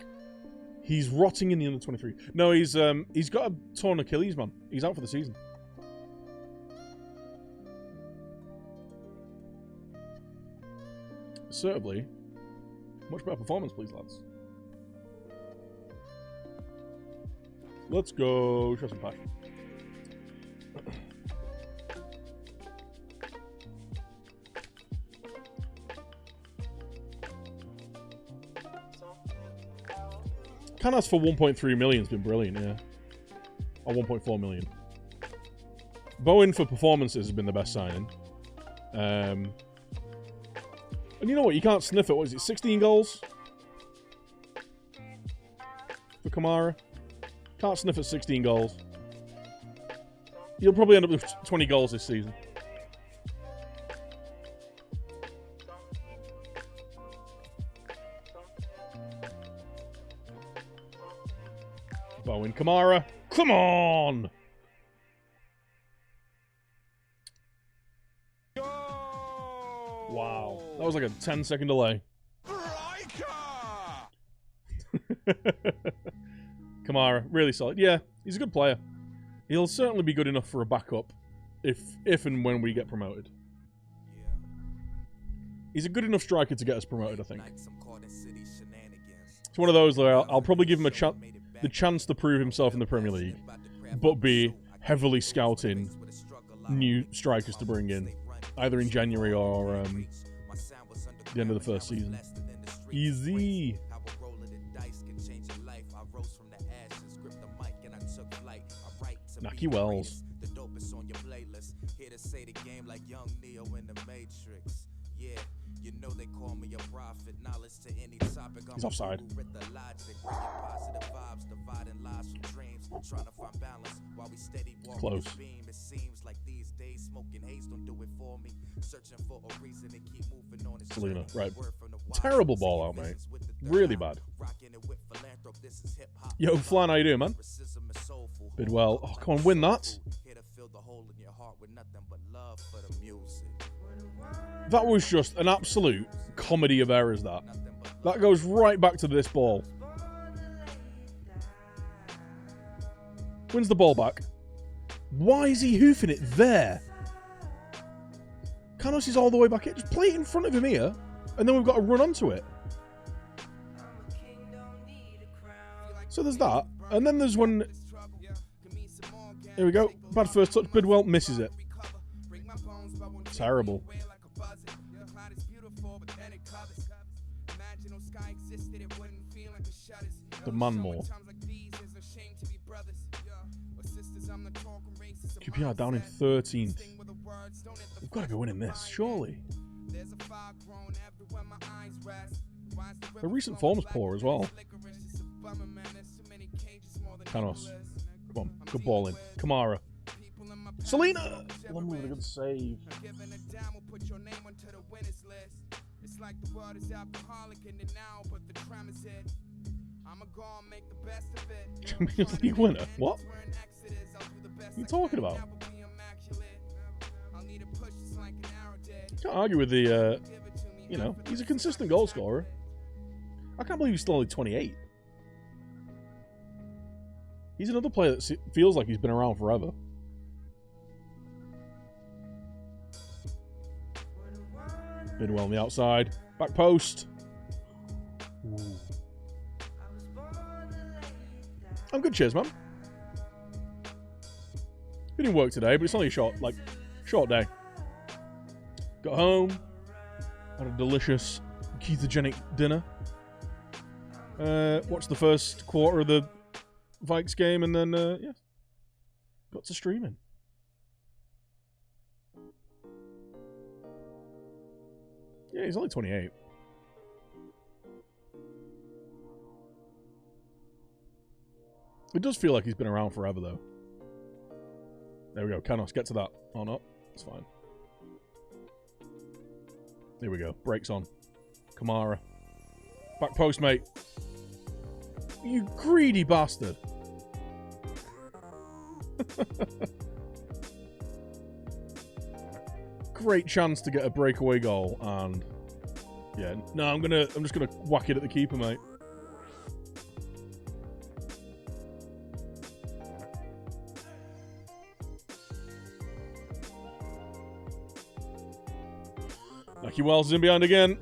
He's rotting in the under 23. No, he's got a torn Achilles, man. He's out for the season. Assertively, much better performance, please, lads. Let's go. Show some passion. Canas for 1.3 million has been brilliant, yeah. Or 1.4 million. Bowen for performances has been the best signing. And you know what? You can't sniff it. What is it? 16 goals? For Kamara? Can't sniff at 16 goals. He'll probably end up with 20 goals this season. Bowen, Kamara. Come on! Wow. That was like a 10-second delay. Kamara, really solid. Yeah, he's a good player. He'll certainly be good enough for a backup if and when we get promoted. He's a good enough striker to get us promoted, I think. It's one of those where I'll probably give him the chance to prove himself in the Premier League, but be heavily scouting new strikers to bring in, either in January or the end of the first season. Easy. Naki Wells. He's offside. Close. Selena, right. Terrible ball out, mate. Really bad. Yo, Flan, how you doing, man? Bidwell. Oh, come on, win that. That was just an absolute comedy of errors, that. That goes right back to this ball. Wins the ball back. Why is he hoofing it there? Canos is all the way back here. Just play it in front of him here, and then we've got to run onto it. So there's that. And then there's one... Here we go. Bad first touch. Bidwell misses it. Terrible. Demand more. QPR down in 13th. We've got to be winning this, surely. The recent form's poor as well. Canos. Come on, good ball in. Kamara. Selena! One with a good save. Champions League winner? What? What are you talking about? Can't argue with the, you know, he's a consistent goal scorer. I can't believe he's still only 28. He's another player that feels like he's been around forever. Bidwell on the outside. Back post. Ooh. I'm good, cheers, man. We didn't work today, but it's only a short day. Got home, had a delicious ketogenic dinner. Watched the first quarter of the Vikes game, and then yeah, got to streaming. Yeah, he's only 28. It does feel like he's been around forever, though. There we go. Canos, get to that. Or not. It's fine. Here we go. Brakes on. Kamara. Back post, mate. You greedy bastard. Great chance to get a breakaway goal, and yeah, no, I'm just gonna whack it at the keeper, mate. Lucky Wells is in behind again.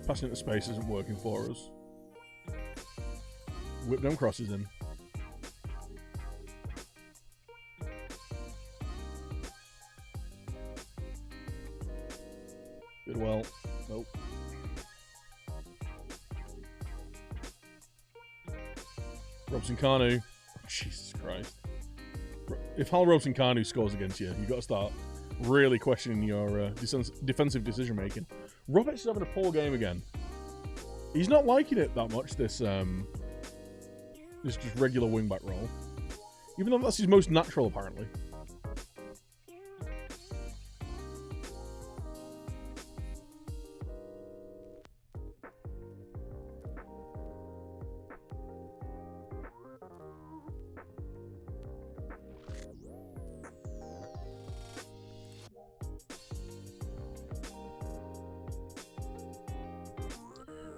Passing into space isn't working for us. Whip them crosses in. Did well. Nope. Robson Kanu. Oh, Jesus Christ. If Hal Robson Kanu scores against you, you've got to start really questioning your defensive decision making. Roberts is having a poor game again. He's not liking it that much, this just regular wing-back role. Even though that's his most natural, apparently.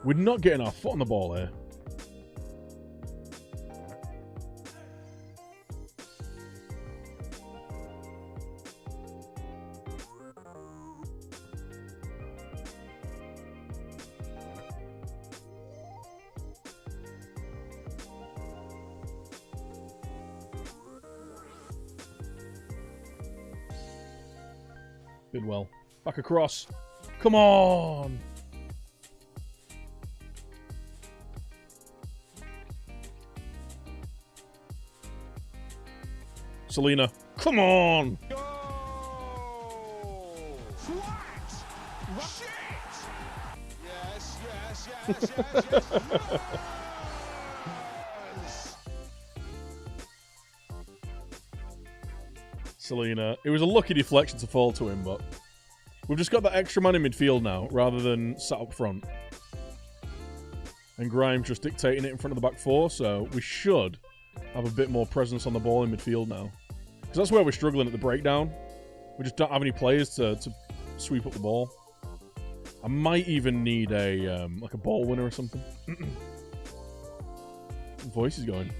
We're not getting our foot on the ball here. Did well. Back across. Come on! Selena. Come on! Go! What? Shit! Yes, yes, yes, yes, yes. Yes! Selena. It was a lucky deflection to fall to him, but we've just got that extra man in midfield now, rather than sat up front. And Grimes just dictating it in front of the back four, so we should have a bit more presence on the ball in midfield now. Because that's where we're struggling at the breakdown. We just don't have any players to sweep up the ball. I might even need a like a ball winner or something. Voice is going.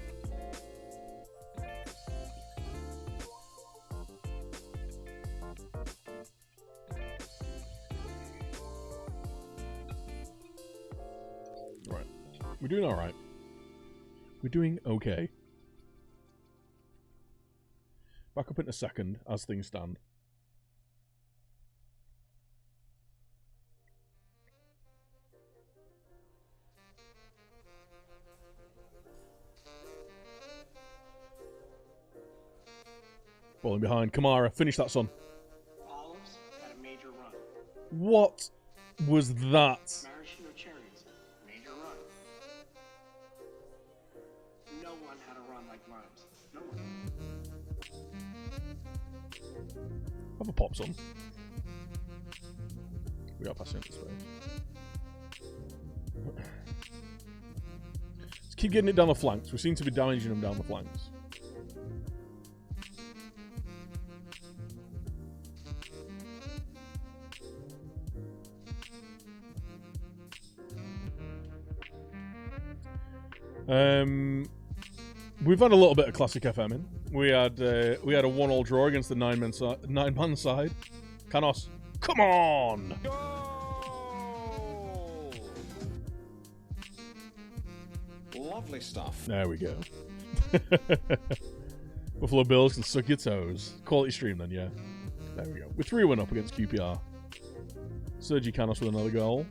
Right. We're doing all right. We're doing okay. Back up in a second as things stand. Falling behind. Kamara, finish that, son. Olives had a major run. What was that? Maraschino cherries, major run. No one had a run like Grimes. No one. Have a pop, son. We are passing into space. Let's keep getting it down the flanks. We seem to be damaging them down the flanks. We've had a little bit of classic FM in. We had a 1-1 draw against the nine-man side. Canos, come on! Go! Lovely stuff. There we go. Buffalo Bills can suck your toes. Quality stream then, yeah. There we go. We're 3-1 up against QPR. Sergi Canos with another goal.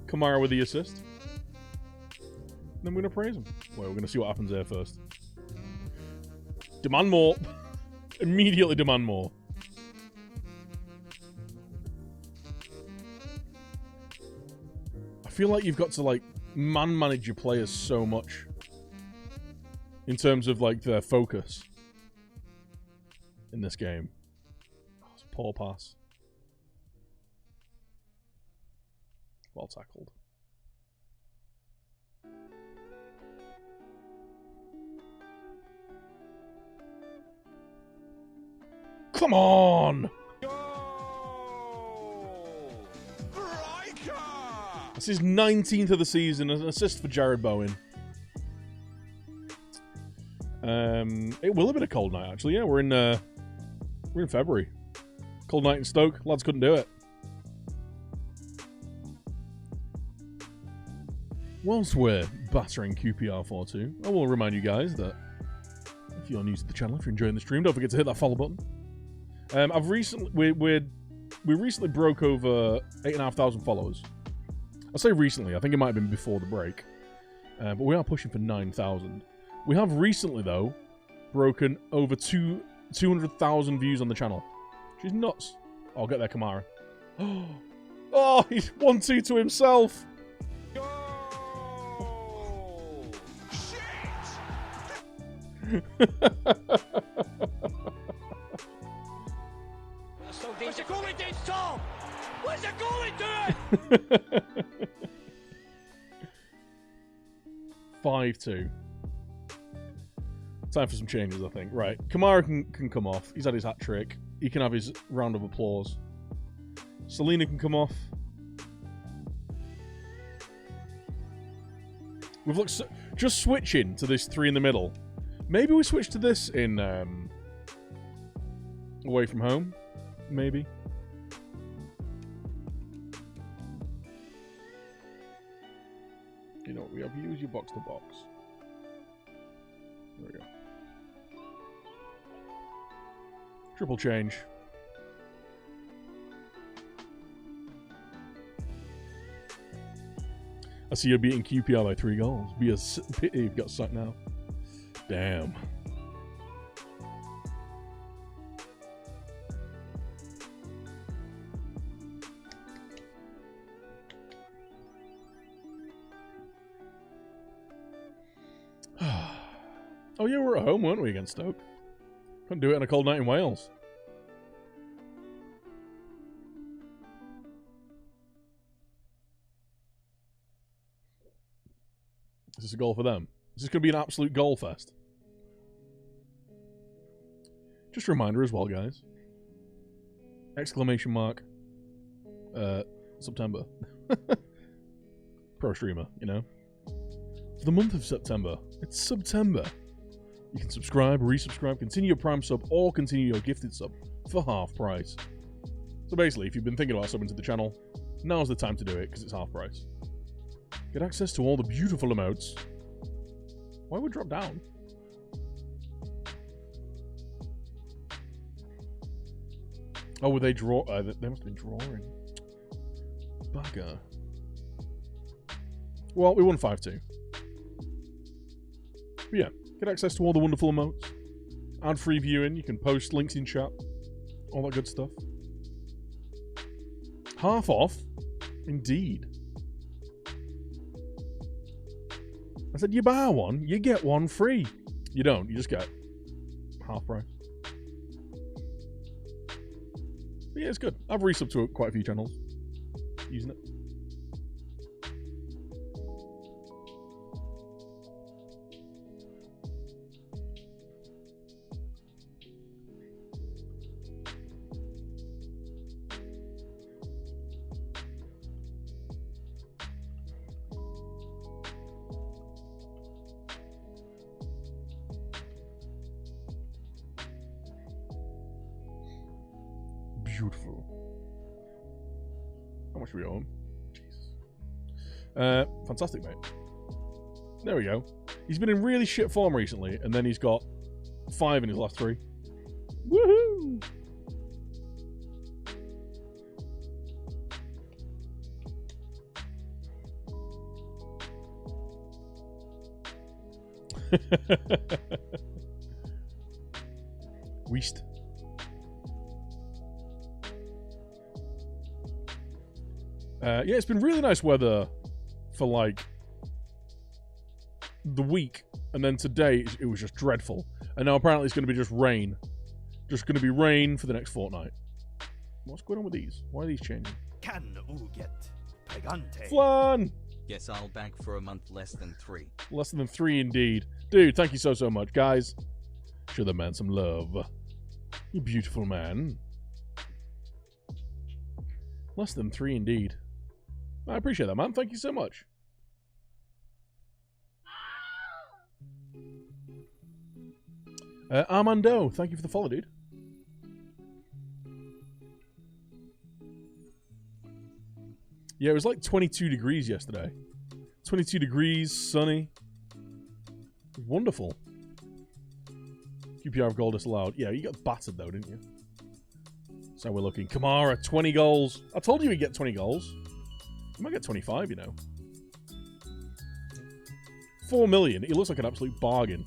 Kamara with the assist. Then we're going to praise him. Well, we're going to see what happens there first. Demand more. Immediately demand more. I feel like you've got to, like, man-manage your players so much. in terms of like their focus in this game. Oh, it's a poor pass. Well tackled. Come on! This is 19th of the season, an assist for Jared Bowen. It will have been a cold night, actually. Yeah, we're in February. Cold night in Stoke. Lads couldn't do it. Whilst we're battering QPR 4-2, I will remind you guys that if you're new to the channel, if you're enjoying the stream, don't forget to hit that follow button. We recently broke over 8,500 followers. I say recently, I think it might have been before the break. But we are pushing for 9,000. We have recently, though, broken over 200,000 views on the channel. She's nuts. Oh, I'll get there, Kamara. Oh, he's 1-2 to himself. What's the goalie doing, Tom? What's the goalie doing? 5-2. Time for some changes, I think. Right, Kamara can come off. He's had his hat trick. He can have his round of applause. Selena can come off. We've looked just switching to this 3 in the middle. Maybe we switch to this in away from home. Maybe. You know what we have? Use your box to box. There we go. Triple change. I see you're beating QPR by 3 goals. Be a pity you've got sucked now. Damn. Oh yeah, we're at home, weren't we, against Stoke? Couldn't do it on a cold night in Wales. Is this a goal for them? Is this going to be an absolute goal fest? Just a reminder as well, guys. Exclamation mark. September. Pro streamer, you know. For the month of September. It's September. You can subscribe, resubscribe, continue your Prime sub, or continue your gifted sub for half price. So basically, if you've been thinking about subbing to the channel, now's the time to do it, because it's half price. Get access to all the beautiful emotes. Why would drop down? Oh, were they draw? They must have been drawing. Bugger. Well, we won 5-2. But yeah, get access to all the wonderful emotes. Ad-free viewing. You can post links in chat. All that good stuff. Half off? Indeed. I said, you buy one, you get one free. You don't. You just get half price. But yeah, it's good. I've resubbed to quite a few channels using it. Beautiful. How much do we owe him? Jesus. Fantastic, mate. There we go. He's been in really shit form recently, and then he's got 5 in his last 3. Woohoo! Weast. Yeah, it's been really nice weather for like the week And then today, it was just dreadful. And now apparently it's going to be just rain. Just going to be rain for the next fortnight. What's going on with these? Why are these changing? Can u get pagante? Flan! Guess I'll bank for a month less than 3. Less than 3 indeed. Dude, thank you so much. Guys, show the man some love. You beautiful man. Less than 3 indeed. I appreciate that, man. Thank you so much. Armando, thank you for the follow, dude. Yeah, it was like 22 degrees yesterday. 22 degrees, sunny. Wonderful. QPR of goal disallowed. Yeah, you got battered though, didn't you? So we're looking. Kamara, 20 goals. I told you he'd get 20 goals. He might get 25, you know. 4 million. He looks like an absolute bargain.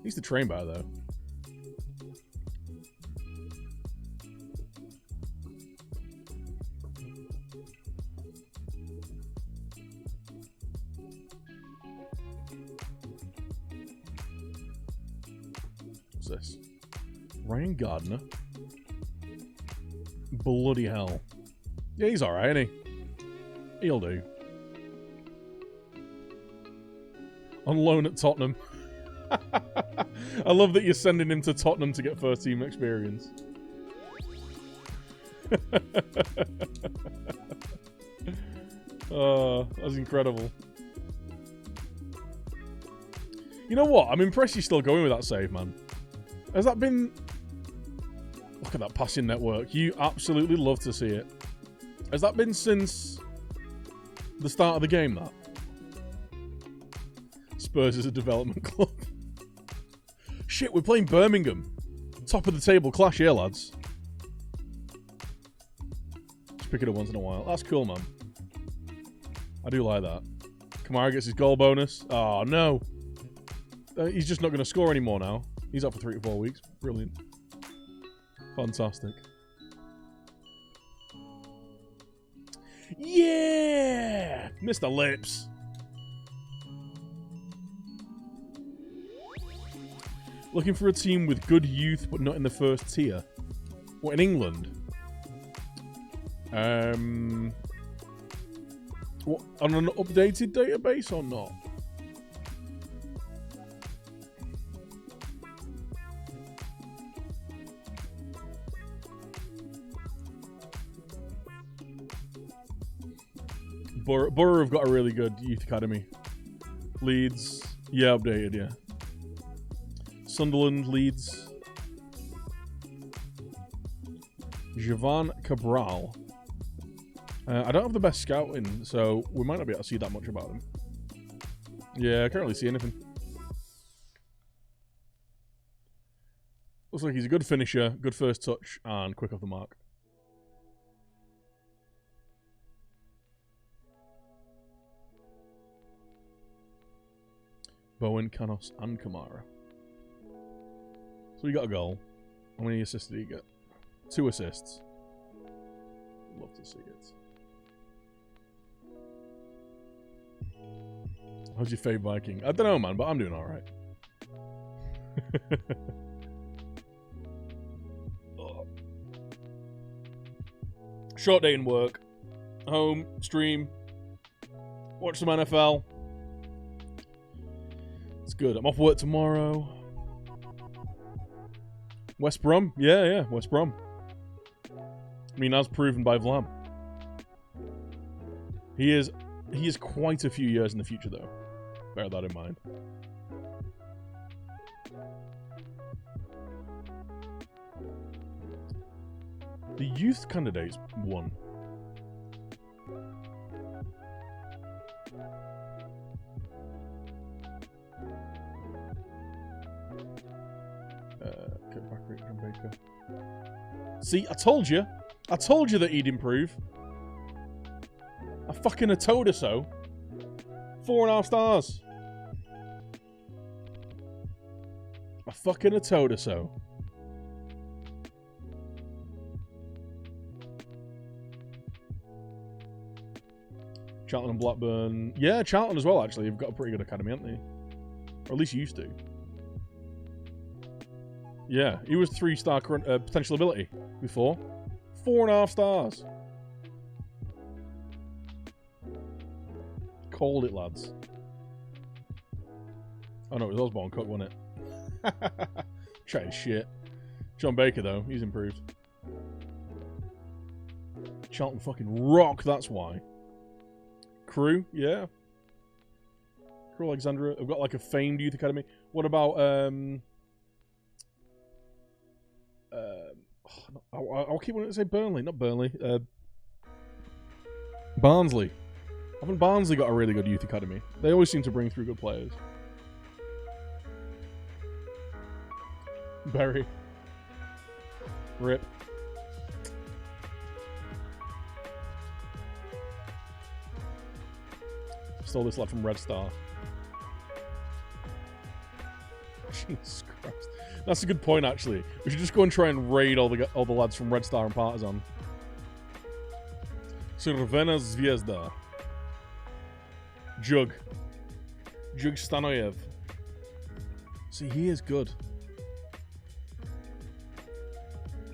He's the train better, though. What's this? Ryan Gardner. Bloody hell. Yeah, he's alright, ain't he? He'll do. On loan at Tottenham. I love that you're sending him to Tottenham to get first team experience. Oh, that's incredible. You know what? I'm impressed you're still going with that save, man. Has that been... Look at that passing network. You absolutely love to see it. Has that been since the start of the game, that? Spurs is a development club. Shit, we're playing Birmingham. Top of the table clash here, lads. Just pick it up once in a while. That's cool, man. I do like that. Kamara gets his goal bonus. Oh, no. He's just not going to score anymore now. He's out for 3 to 4 weeks. Brilliant. Fantastic. Yeah! Mr. Lips. Looking for a team with good youth, but not in the first tier. What, in England? What, on an updated database or not? Borough have got a really good youth academy. Leeds, yeah, updated, yeah. Sunderland, Leeds. Jovan Cabral. I don't have the best scouting, so we might not be able to see that much about him. Yeah, I can't really see anything. Looks like he's a good finisher, good first touch, and quick off the mark. Bowen, Canos, and Kamara. So we got a goal. How many assists did he get? 2 assists. Love to see it. How's your fave Viking? I don't know, man, but I'm doing alright. Short day in work. Home, stream. Watch some NFL. It's good. I'm off work tomorrow. West Brom? Yeah, West Brom. I mean, as proven by Vlam. He is quite a few years in the future, though. Bear that in mind. The youth candidates won. See, I told you that he'd improve. I fucking told her so. 4.5 stars. I fucking told her so. Charlton and Blackburn. Yeah, Charlton as well, actually. You've got a pretty good academy, haven't they? Or at least used to. Yeah, he was 3-star potential ability before. 4.5 stars. Called it, lads. Oh no, it was Osborne Cook, wasn't it? Chat shit. John Baker, though, he's improved. Charlton fucking rock, that's why. Crew, yeah. Crew Alexandra. I've got like a famed youth academy. What about I'll keep wanting to say Burnley, not Burnley. Barnsley. Haven't Barnsley got a really good youth academy? They always seem to bring through good players. Berry. Rip. Stole this lad from Red Star. Jesus Christ. That's a good point, actually. We should just go and try and raid all the lads from Red Star and Partizan. Crvena Zvezda. Jug Stanoyev. See, he is good.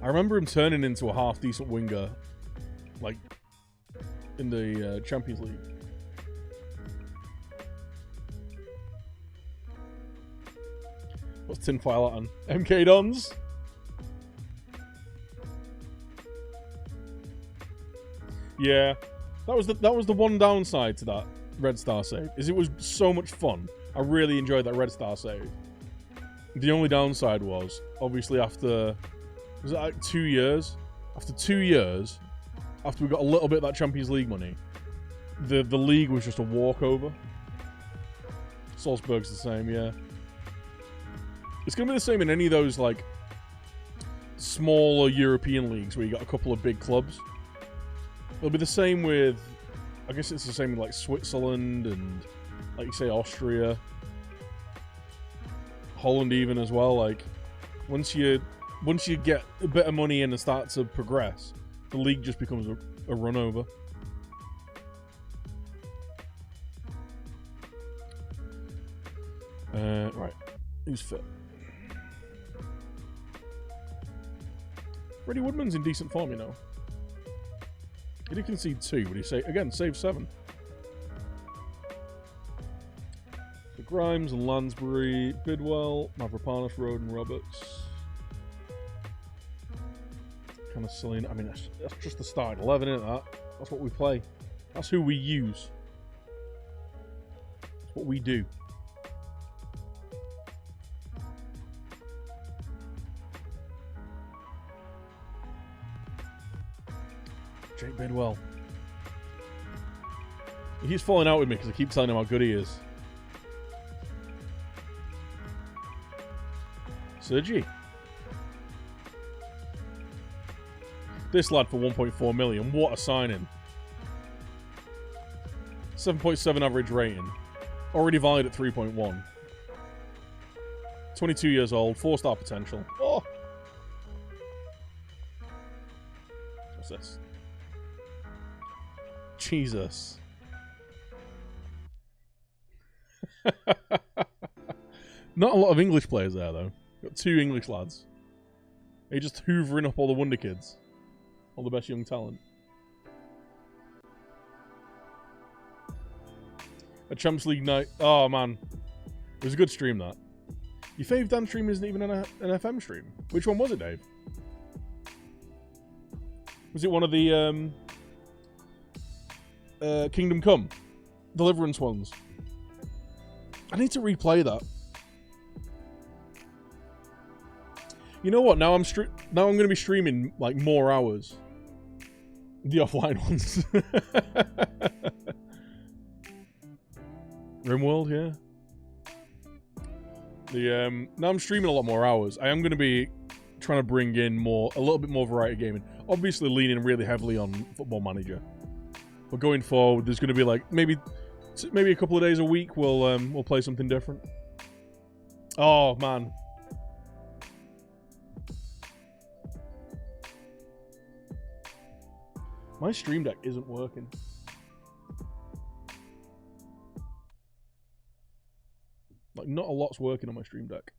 I remember him turning into a half-decent winger, like, in the Champions League. What's tinfoil on? MK Dons? Yeah. That was the one downside to that Red Star save, is it was so much fun. I really enjoyed that Red Star save. The only downside was, obviously after, was it like 2 years? After 2 years, after we got a little bit of that Champions League money, the league was just a walkover. Salzburg's the same, yeah. It's going to be the same in any of those, like, smaller European leagues where you got a couple of big clubs. It'll be the same with, I guess it's the same with, like, Switzerland and, like you say, Austria. Holland even as well. Like, once you get a bit of money in and start to progress, the league just becomes a run over. Right. Who's fit? Freddie Woodman's in decent form, you know. He did concede 2, but he saved 7. The Grimes and Lansbury, Bidwell, Mavropanos, Roden, Roberts. Kind of silly. I mean, that's just the starting 11, isn't that? That's what we play. That's who we use. That's what we do. Jake Bidwell. He's falling out with me because I keep telling him how good he is. Sergi. This lad for 1.4 million. What a signing. 7.7 average rating. Already valued at 3.1. 22 years old. 4-star potential. Oh! What's this? Jesus. Not a lot of English players there, though. Got 2 English lads. They're just hoovering up all the wonder kids. All the best young talent. A Champions League night. Oh, man. It was a good stream, that. Your fave Dan stream isn't even an FM stream. Which one was it, Dave? Was it one of the Kingdom Come Deliverance ones? I need to replay that. You know what? Now I'm going to be streaming like more hours. The offline ones. RimWorld, yeah. Now I'm streaming a lot more hours. I am going to be trying to bring in a little bit more variety gaming. Obviously leaning really heavily on Football Manager. But going forward, there's going to be like maybe a couple of days a week we'll play something different. Oh man. My Stream Deck isn't working. Like, not a lot's working on my Stream Deck.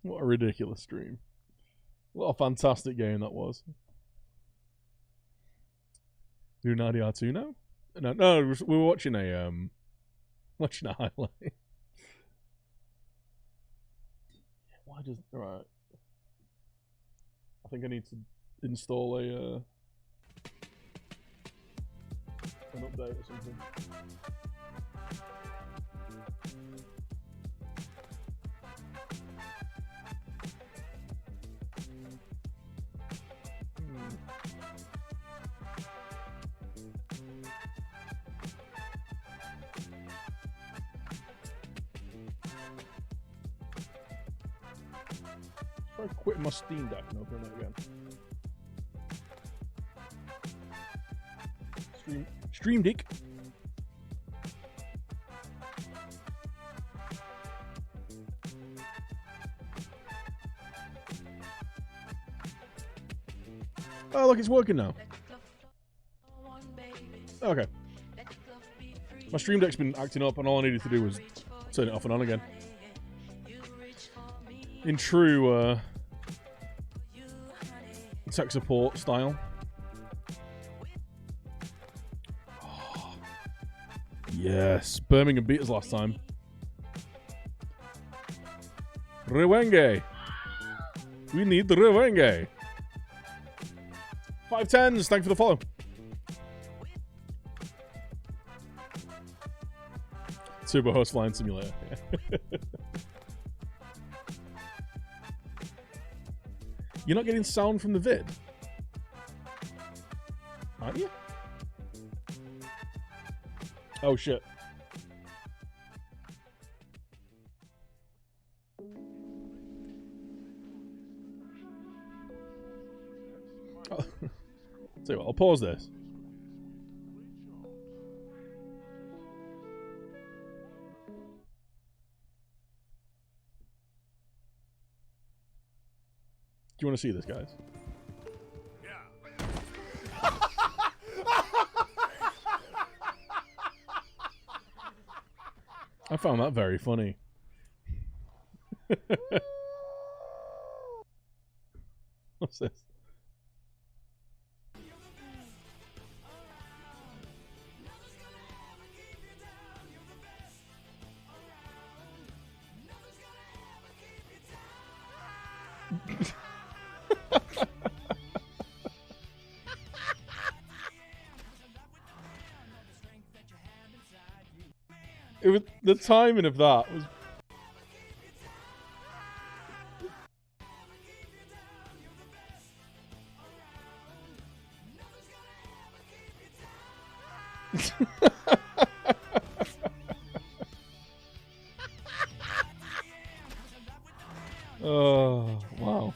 What a ridiculous stream. What a fantastic game that was. Do Nadi R2 now? No, we were watching a highlight. Why does right? I think I need to install an update or something. Try quitting my Steam Deck and opening it again. Stream Deck. Oh, look, it's working now. Okay. My Stream Deck's been acting up, and all I needed to do was turn it off and on again. In true tech support style. Oh, yes, Birmingham beat us last time. Rewenge. We need the Rewenge. 510s, thank you for the follow. Turbo Host Flying Simulator. You're not getting sound from the vid? Aren't you? Oh shit. Oh. Tell you what, I'll pause this. Do you want to see this, guys? Yeah. I found that very funny. What's this? It was the timing of that was. Oh wow.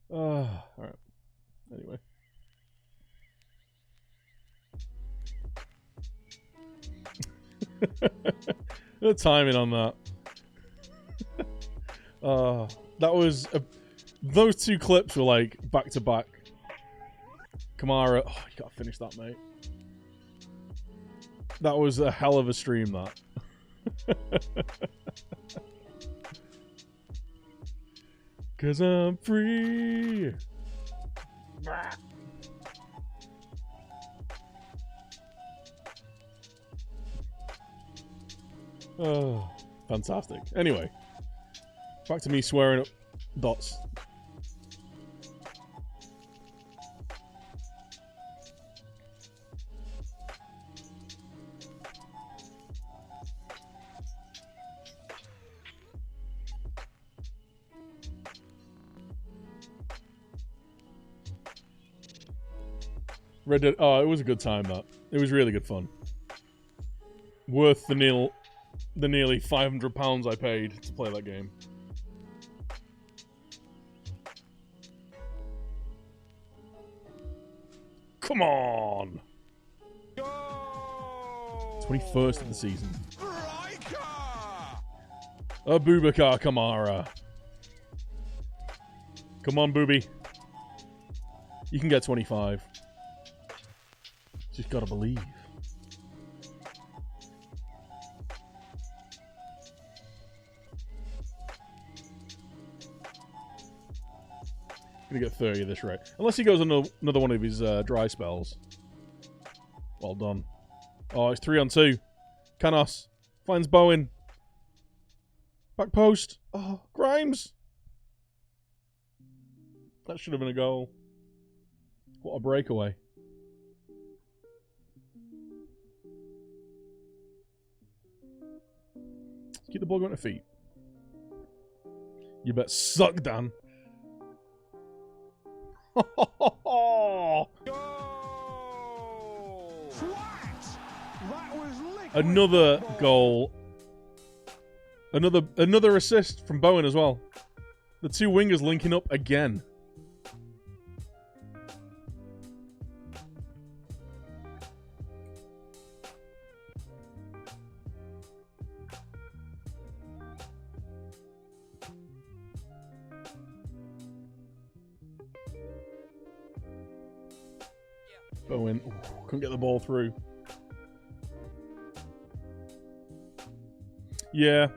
All right. Anyway. The timing on that. That was those two clips were like back to back. Kamara, oh, you gotta finish that, mate. That was a hell of a stream, that. Cause I'm free. Oh, fantastic. Anyway, back to me swearing up dots. Red Dead. Oh, it was a good time, that. It was really good fun. Worth the nearly £500 I paid to play that game. Come on! 21st of the season. Abubakar Kamara. Come on, Booby. You can get 25. Just gotta believe. Gonna get 30 at this rate. Unless he goes on another one of his dry spells. Well done. Oh, it's 3-on-2. Canos finds Bowen. Back post. Oh, Grimes. That should have been a goal. What a breakaway. Keep the ball going to feet. You bet suck, Dan. Another goal. Another assist from Bowen as well. The two wingers linking up again. Bowen. Ooh, couldn't get the ball through. Yeah.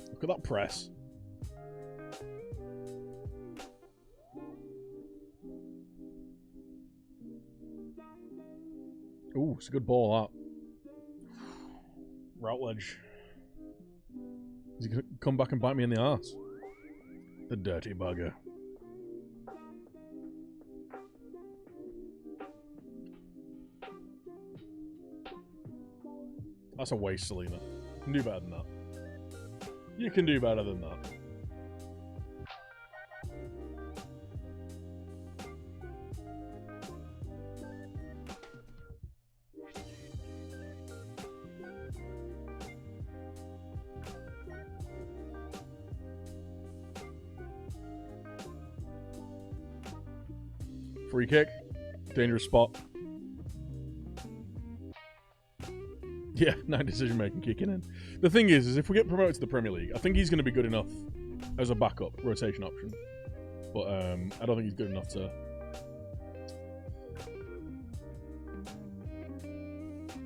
Look at that press. Ooh, it's a good ball, that. Routledge. Is he going to come back and bite me in the arse? The dirty bugger. That's a waste, Selena. You can do better than that. You can do better than that. Free kick. Dangerous spot. Yeah, 9 decision making kicking in. The thing is if we get promoted to the Premier League, I think he's going to be good enough as a backup rotation option. But I don't think he's good enough to...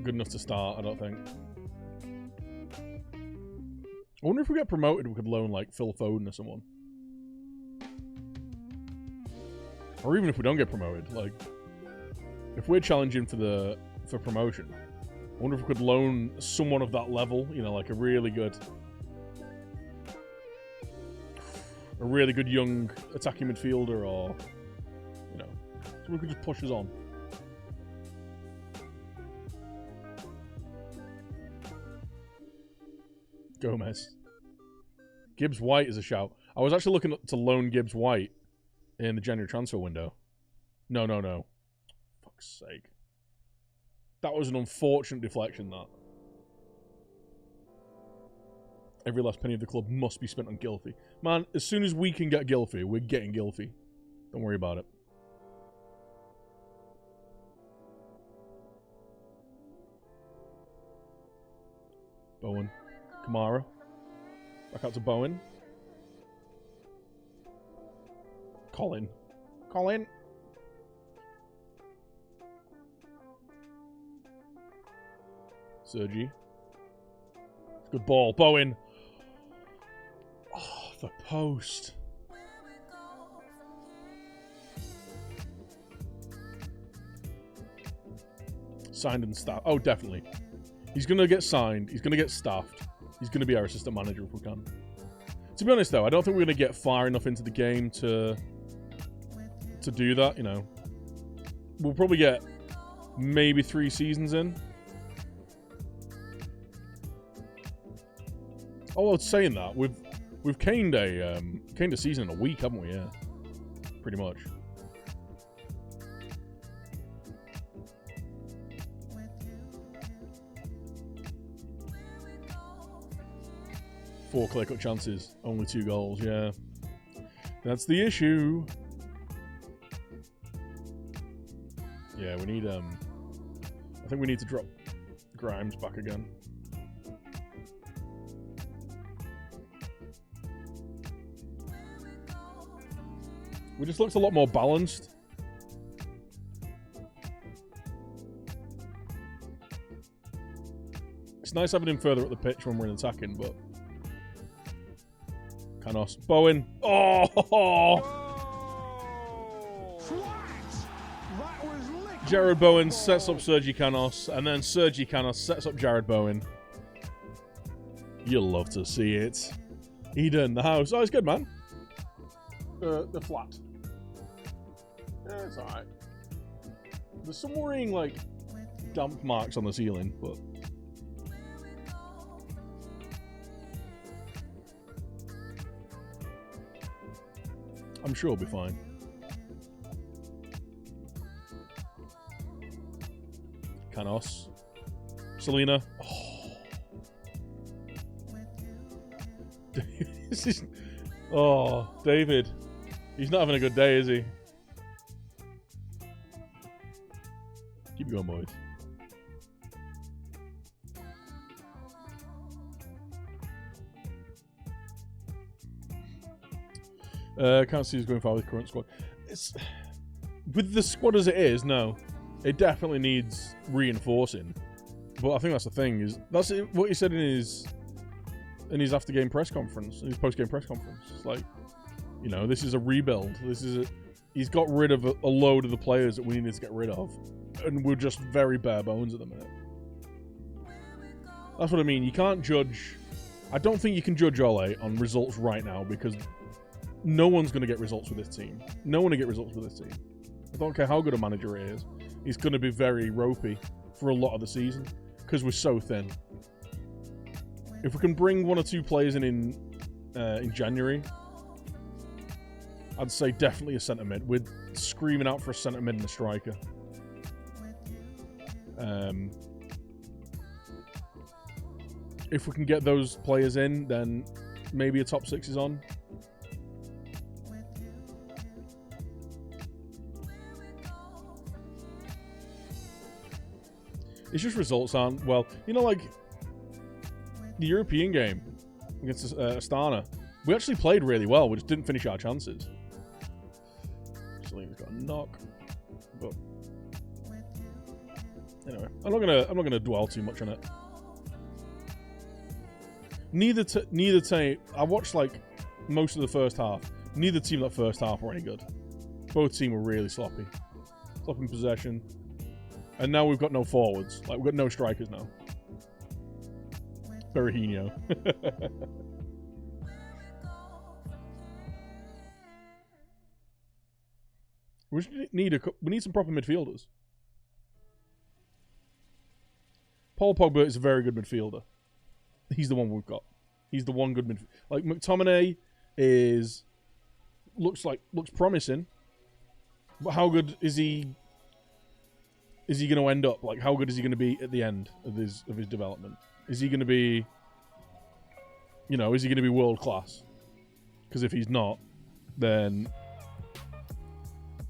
Good enough to start, I don't think. I wonder if we get promoted, we could loan, like, Phil Foden or someone. Or even if we don't get promoted, like... If we're challenging for promotion... I wonder if we could loan someone of that level, you know, like a really good young attacking midfielder, or, you know, someone who could just push us on. Gomez. Gibbs White is a shout. I was actually looking to loan Gibbs White in the January transfer window. No. Fuck's sake. That was an unfortunate deflection, that. Every last penny of the club must be spent on Gylfi. Man, as soon as we can get Gylfi, we're getting Gylfi. Don't worry about it. Bowen. Kamara. Back out to Bowen. Colin. Sergi. Good ball. Bowen. Oh, the post. Signed and staffed. Oh, definitely. He's going to get signed. He's going to get staffed. He's going to be our assistant manager if we can. To be honest, though, I don't think we're going to get far enough into the game to do that, you know. We'll probably get maybe 3 seasons in. Although saying that, we've caned a season in a week, haven't we? Yeah, pretty much. Four clear-cut chances, only 2 goals. Yeah, that's the issue. Yeah, we need. I think we need to drop Grimes back again. We just looked a lot more balanced. It's nice having him further up the pitch when we're attacking, but Canos, Bowen. Oh! Jared Bowen sets up Sergi Canos, and then Sergi Canos sets up Jared Bowen. You'll love to see it. Eden, the house. Oh, it's good, man. The flat. Yeah, it's alright. There's some worrying, like, damp marks on the ceiling, but... I'm sure it'll be fine. Canos. Selena. Oh. This is... Oh, David. He's not having a good day, is he? Keep going, boys. Can't see who's going far with the current squad. It's, with the squad as it is, no. It definitely needs reinforcing. But I think that's the thing. That's what he said in his after-game press conference, in his post-game press conference. It's like, you know, this is a rebuild. He's got rid of a load of the players that we needed to get rid of. And we're just very bare bones at the minute. That's what I mean. You can't judge... I don't think you can judge Ole on results right now because no one's going to get results with this team. No one will get results with this team. I don't care how good a manager he is. He's going to be very ropey for a lot of the season because we're so thin. If we can bring 1 or 2 players in January, I'd say definitely a centre mid. We're screaming out for a centre mid and a striker. If we can get those players in, then maybe a top 6 is on. It's just results aren't... Well, you know, like... The European game against Astana, we actually played really well. We just didn't finish our chances. Selena's got a knock. But... Anyway, I'm not gonna dwell too much on it. Neither team... I watched, like, most of the first half. Neither team that first half were any good. Both teams were really sloppy. Sloppy in possession. And now we've got no forwards. Like, we've got no strikers now. Berahino. We need some proper midfielders. Paul Pogba is a very good midfielder. He's the one we've got. He's the one good midfielder. Like, McTominay looks promising. But how good is he going to end up? Like, how good is he going to be at the end of his development? Is he going to be, you know, is he going to be world class? Because if he's not, then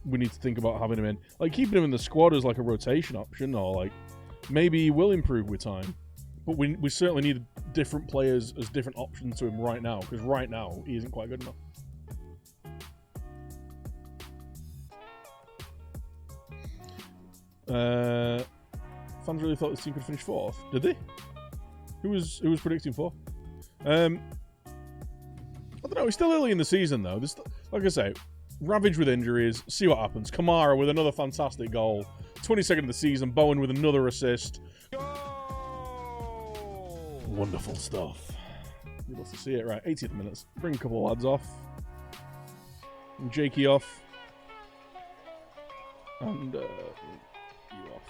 we need to think about having him in. Like, keeping him in the squad as like a rotation option, or like maybe he will improve with time. But we certainly need different players as different options to him right now, because right now he isn't quite good enough. Fans really thought this team could finish 4th. Did they? Who was predicting 4th? I don't know. It's still early in the season, though. Like I say, ravaged with injuries. See what happens. Kamara with another fantastic goal. 22nd of the season. Bowen with another assist. Wonderful stuff. You'd love to see it. Right, 80th minutes. Bring a couple of lads off. And Jakey off. And you off.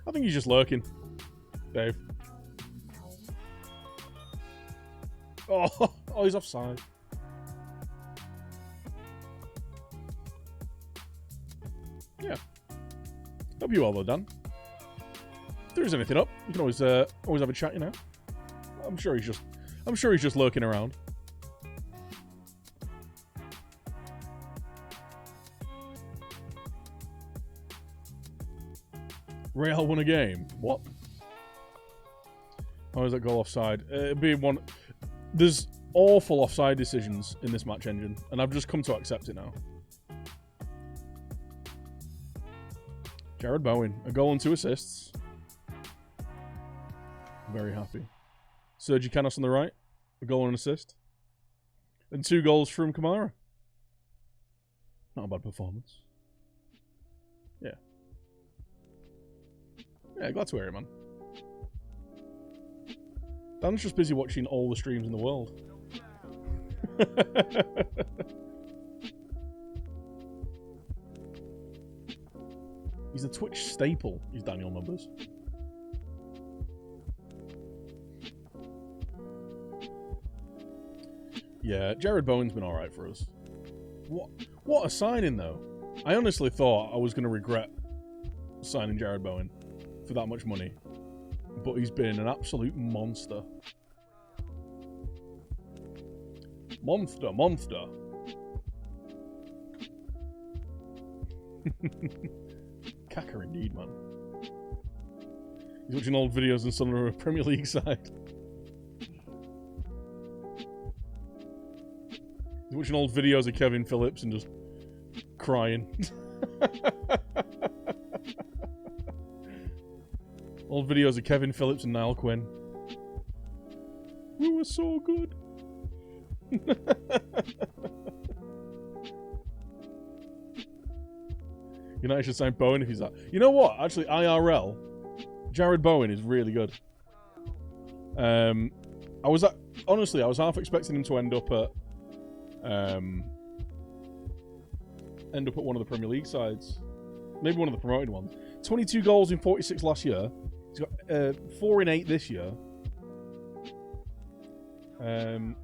I think he's just lurking. Dave. Oh, oh, he's offside. Yeah. Hope you all though, Dan. If there is anything up, you can always have a chat, you know. I'm sure he's just lurking around. Real won a game. What? Oh, is that goal offside? It'd be one. There's awful offside decisions in this match engine, and I've just come to accept it now. Jared Bowen, a goal and 2 assists. Very happy. Sergi Canos on the right, a goal and an assist. And 2 goals from Kamara. Not a bad performance. Yeah. Yeah, glad to hear it, man. Dan's just busy watching all the streams in the world. He's a Twitch staple, is Daniel Numbers. Yeah, Jared Bowen's been alright for us. What a signing, though. I honestly thought I was going to regret signing Jared Bowen for that much money. But he's been an absolute monster. Monster. Cacker indeed, man. He's watching old videos and some of a Premier League side. He's watching old videos of Kevin Phillips and just crying. Old videos of Kevin Phillips and Niall Quinn. We were so good. United should sign Bowen if he's that. You know what? Actually, IRL, Jared Bowen is really good. Honestly, I was half expecting him to end up at one of the Premier League sides, maybe one of the promoted ones. 22 goals in 46 last year. He's got 4 in 8 this year. Got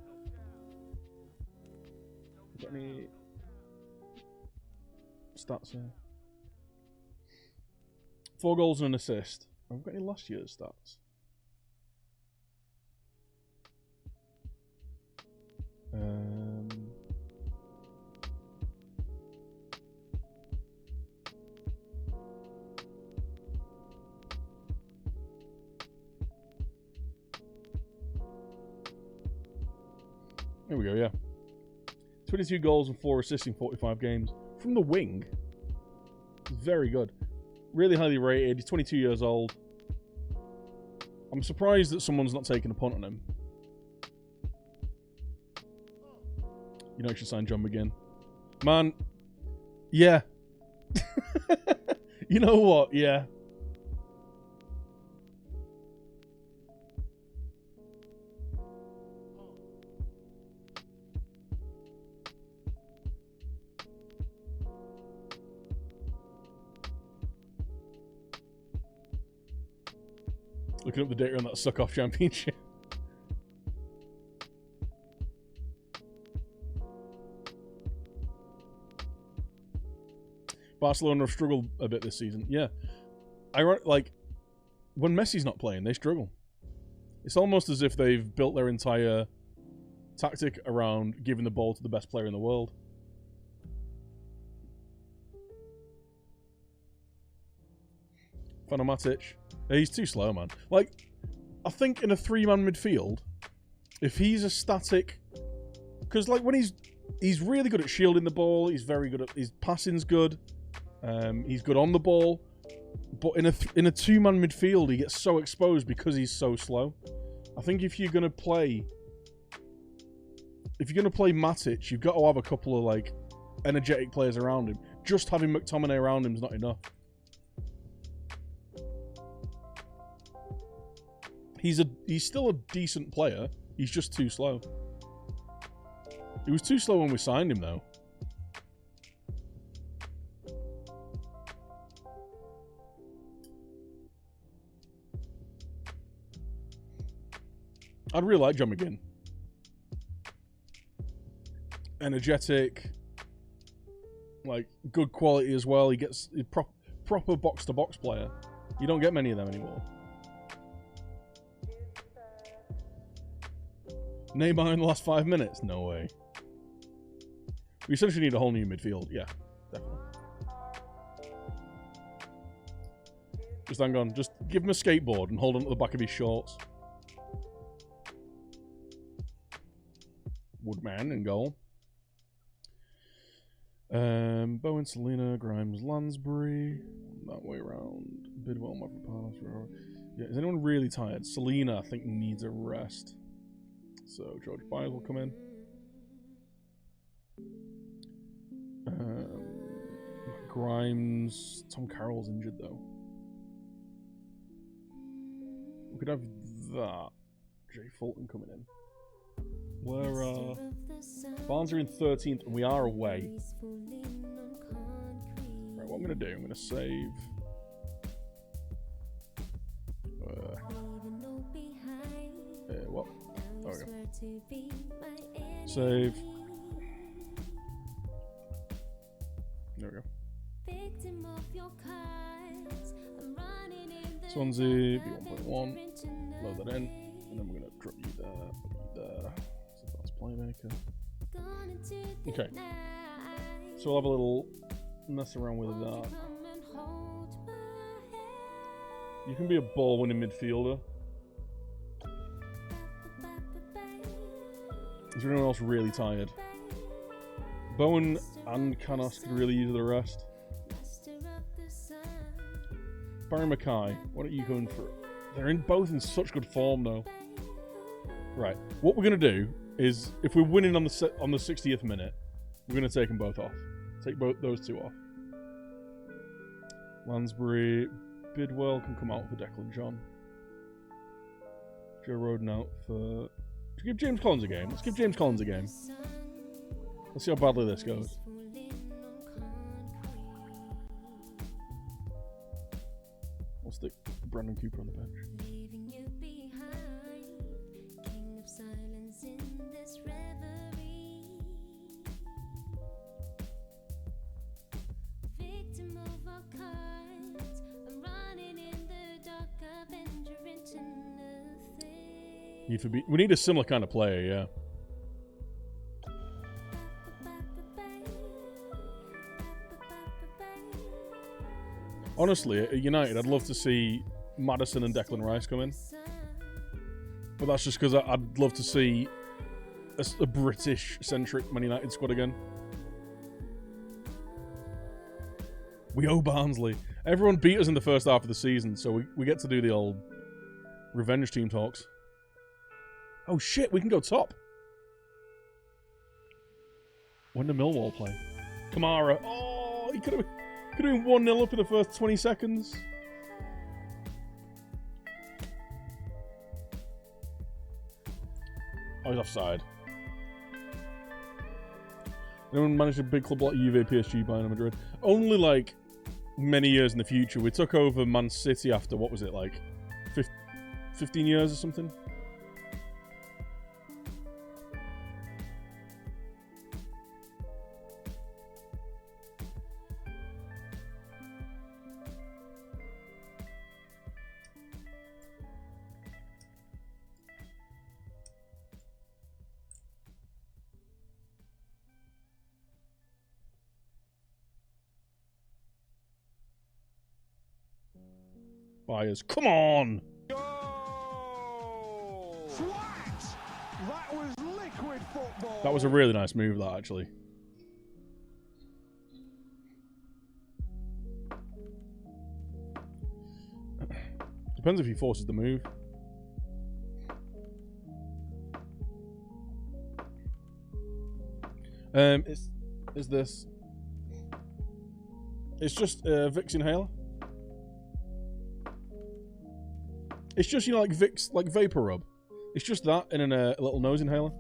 any stats here? 4 goals and an assist. Have we got any last year's stats? Here we go, yeah. 22 goals and 4 assists in 45 games. From the wing. Very good. Really highly rated. He's 22 years old. I'm surprised that someone's not taking a punt on him. You know, you should sign John McGinn. Man. Yeah. You know what? Yeah. Looking up the data on that suck-off championship. Barcelona have struggled a bit this season. Yeah. Like, when Messi's not playing, they struggle. It's almost as if they've built their entire tactic around giving the ball to the best player in the world. Matic. He's too slow, man. Like, I think in a 3-man midfield, if he's a static... Because, like, when he's really good at shielding the ball, he's very good at... His passing's good. He's good on the ball. But in a 2-man midfield, he gets so exposed because he's so slow. I think if you're going to play Matic, you've got to have a couple of, like, energetic players around him. Just having McTominay around him is not enough. He's still a decent player. He's just too slow. He was too slow when we signed him, though. I'd really like John McGinn. Energetic, like good quality as well. He gets a proper box-to-box player. You don't get many of them anymore. Neymar in the last 5 minutes? No way. We essentially need a whole new midfield. Yeah, definitely. Just hang on. Just give him a skateboard and hold on to the back of his shorts. Woodman in goal. Bowen, Selena, Grimes, Lansbury. That way around. Bidwell, Mavropanos. Yeah, is anyone really tired? Selena, I think, needs a rest. So George Byers will come in. Grimes. Tom Carroll's injured though. We could have that. Jay Fulton coming in. We're Barnes are in 13th and we are away. Right, what I'm gonna do, I'm gonna save. What? There we go. Save. There we go. Swansea, B1.1. Load that in. And then we're going to drop you there. So that's playmaker. Okay. So we'll have a little mess around with that. You can be a ball-winning midfielder. Is there anyone else really tired? Bowen and Canos could really use the rest. Barry Mackay, what are you going for? They're both in such good form though. Right, what we're gonna do is if we're winning on the 60th minute, we're gonna take them both off. Take those two off. Lansbury, Bidwell can come out for Declan John. Joe Roden out for. Let's give James Collins a game. Let's give James Collins a game. Let's see how badly this goes. We'll stick Brandon Cooper on the bench. We need a similar kind of player, yeah. Honestly, at United, I'd love to see Maddison and Declan Rice come in. But that's just because I'd love to see a British-centric Man United squad again. We owe Barnsley. Everyone beat us in the first half of the season, so we get to do the old revenge team talks. Oh shit, we can go top. When did Millwall play? Kamara. Oh, he could have been 1-0 up in the first 20 seconds. Oh, he's offside. Anyone managed a big club like Juve, PSG, Bayern Madrid? Only like many years in the future. We took over Man City after, what was it, like 15 years or something? Buyers, come on! Swans! That was liquid football. That was a really nice move, that actually. Depends if he forces the move. Is this? It's just Vicks inhaler. It's just, you know, like Vicks, like vapor rub. It's just that and a little nose inhaler.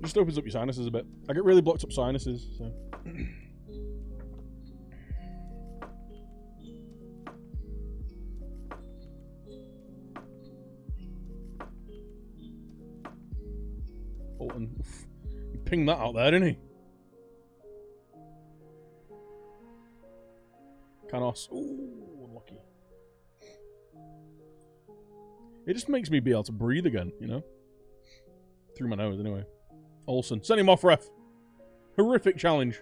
Just opens up your sinuses a bit. I get really blocked up sinuses, so. And he pinged that out there, didn't he? Canos. Ooh, unlucky. It just makes me be able to breathe again, you know? Through my nose, anyway. Olsen. Send him off, ref. Horrific challenge.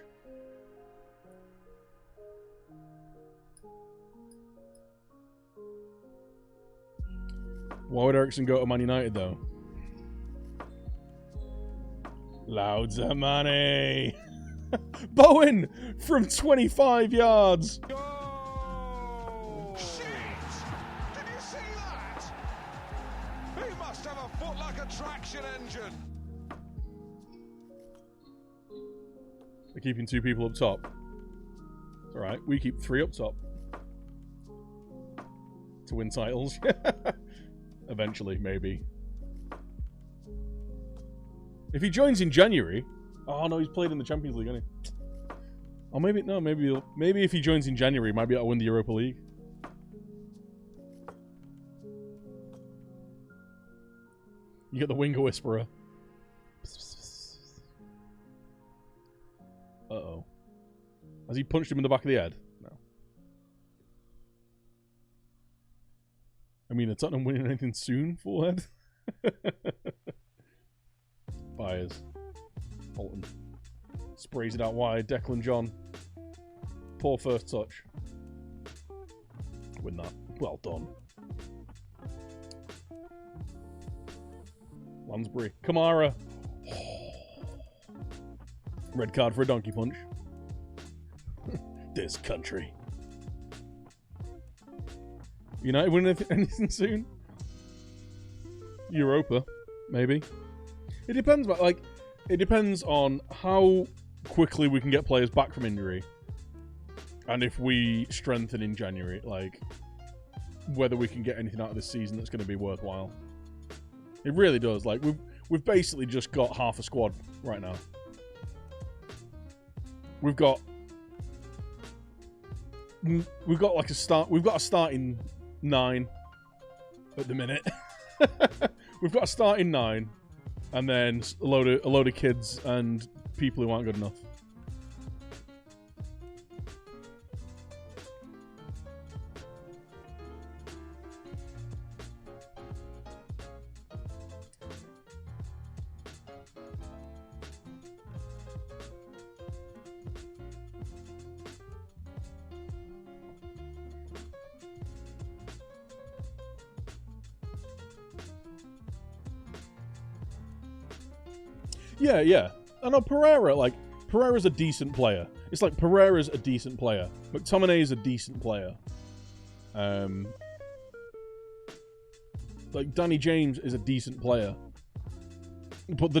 Why would Ericsson go to Man United, though? Loads of money. Bowen from 25 yards. Goal! Shit! Did you see that? He must have a foot like a traction engine. They're keeping 2 people up top. It's alright. We keep 3 up top. To win titles. Eventually, maybe. If he joins in January... Oh, no, he's played in the Champions League, hasn't he? Oh, maybe... No, maybe if he joins in January, he might be able to win the Europa League. You get the Winger Whisperer. Uh-oh. Has he punched him in the back of the head? No. I mean, are Tottenham winning anything soon, forehead? Fires. Bolton. Sprays it out wide. Declan John. Poor first touch. Win that. Well done. Lansbury. Kamara. Red card for a donkey punch. This country. United win anything soon? Europa, maybe. It depends, but like, it depends on how quickly we can get players back from injury, and if we strengthen in January, like whether we can get anything out of this season that's going to be worthwhile. It really does. Like we've basically just got half a squad right now. We've got like a start. We've got a starting 9 at the minute. We've got a starting 9, and then a load of kids and people who aren't good enough. Yeah. I know Pereira's a decent player. It's like Pereira's a decent player. McTominay is a decent player. Like Danny James is a decent player. But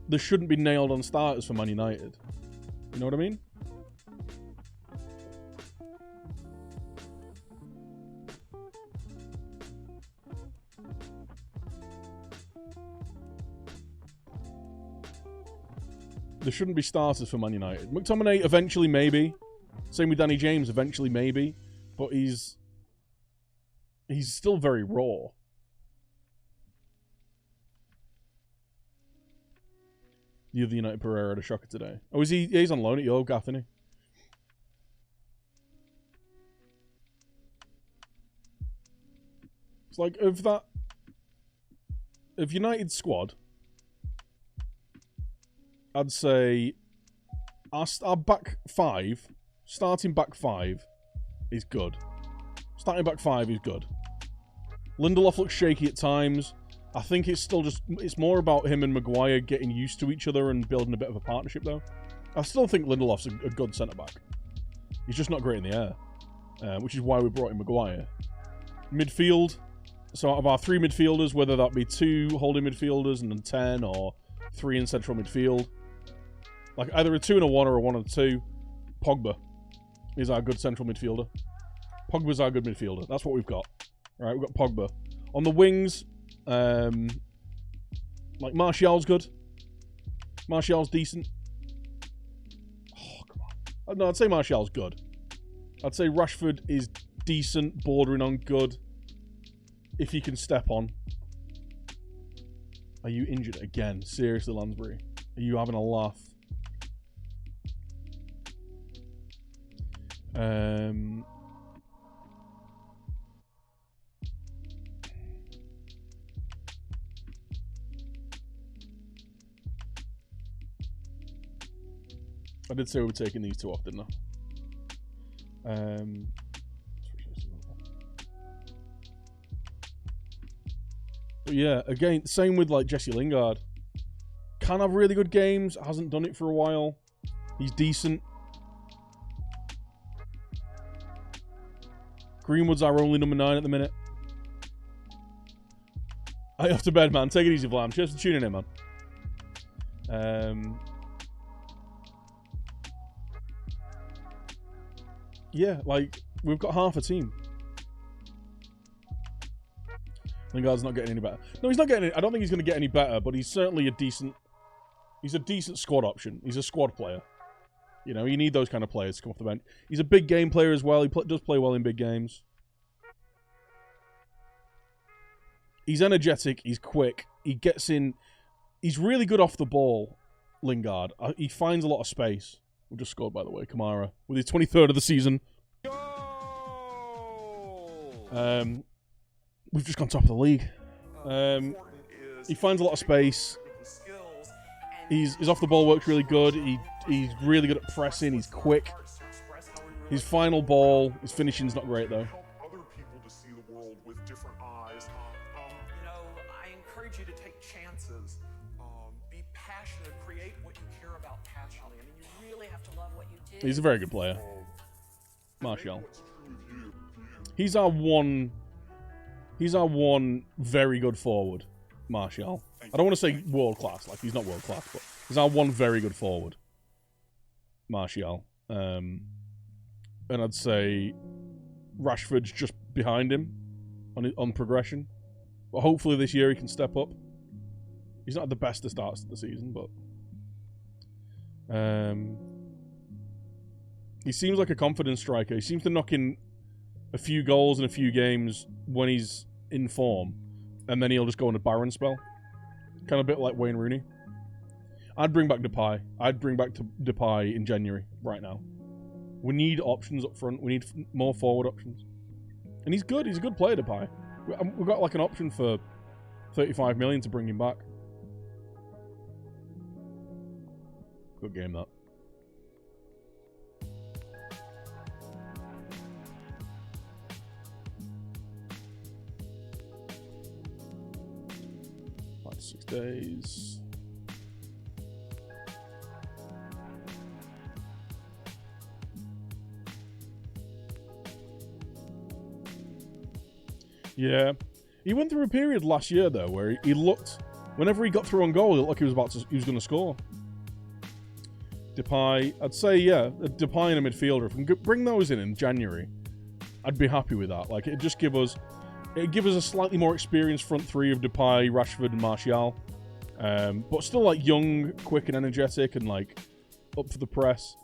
they shouldn't be nailed on starters for Man United. You know what I mean? There shouldn't be starters for Man United. McTominay, eventually, maybe. Same with Danny James, eventually, maybe. But he's still very raw. The other United Pereira had a shocker today. Oh, is he? Yeah, he's on loan at Yo Gaff, isn't he? It's like, of United's squad, I'd say our back 5, starting back 5, is good. Starting back 5 is good. Lindelof looks shaky at times. I think it's more about him and Maguire getting used to each other and building a bit of a partnership, though. I still think Lindelof's a good centre-back. He's just not great in the air, which is why we brought in Maguire. Midfield, so out of our 3 midfielders, whether that be 2 holding midfielders and then 10, or 3 in central midfield, like either a 2 and a 1 or a 1 and a 2, Pogba is our good central midfielder. Pogba's our good midfielder. That's what we've got. All right, we've got Pogba. On the wings, like Martial's good. Martial's decent. Oh, come on. No, I'd say Martial's good. I'd say Rashford is decent, bordering on good, if he can step on. Are you injured again? Seriously, Lansbury? Are you having a laugh? I did say we were taking these two off, didn't I? But yeah, again, same with like Jesse Lingard. Can have really good games. Hasn't done it for a while. He's decent. Greenwood's our only number 9 at the minute. I off to bed, man. Take it easy, Vlam. Cheers for tuning in, man. Yeah, like, we've got half a team. Lingard's not getting any better. No, he's not getting. I don't think he's going to get any better, but he's certainly a decent. He's a decent squad option. He's a squad player. You know, you need those kind of players to come off the bench. He's a big game player as well. He does play well in big games. He's energetic. He's quick. He gets in. He's really good off the ball, Lingard. He finds a lot of space. We just scored, by the way, Kamara, with his 23rd of the season. We've just gone top of the league. He finds a lot of space. His off the ball works really good. He's really good at pressing. He's quick. His final ball, his finishing's not great though. Other people to see the world with different eyes. I encourage you to take chances. Be passionate. Create what you care about passionately. I mean, you really have to love what you do. He's a very good player. Martial. He's our one very good forward, Martial. I don't want to say world class, like he's not world class, but he's our one very good forward, Martial. And I'd say Rashford's just behind him on progression. But hopefully this year he can step up. He's not the best to start the season, but he seems like a confident striker. He seems to knock in a few goals in a few games when he's in form, and then he'll just go on a barren spell. Kind of a bit like Wayne Rooney. I'd bring back Depay. I'd bring back Depay in January, right now. We need options up front. We need more forward options. And he's good. He's a good player, Depay. We've got like an option for 35 million to bring him back. Good game, that. Like 6 days. Yeah. He went through a period last year, though, where he looked... Whenever he got through on goal, it looked like he was going to score. Depay... I'd say, yeah, Depay and a midfielder. If we can bring those in January, I'd be happy with that. Like, it'd just give us... It'd give us a slightly more experienced front three of Depay, Rashford, and Martial. But still, like, young, quick, and energetic, and, like, up for the press.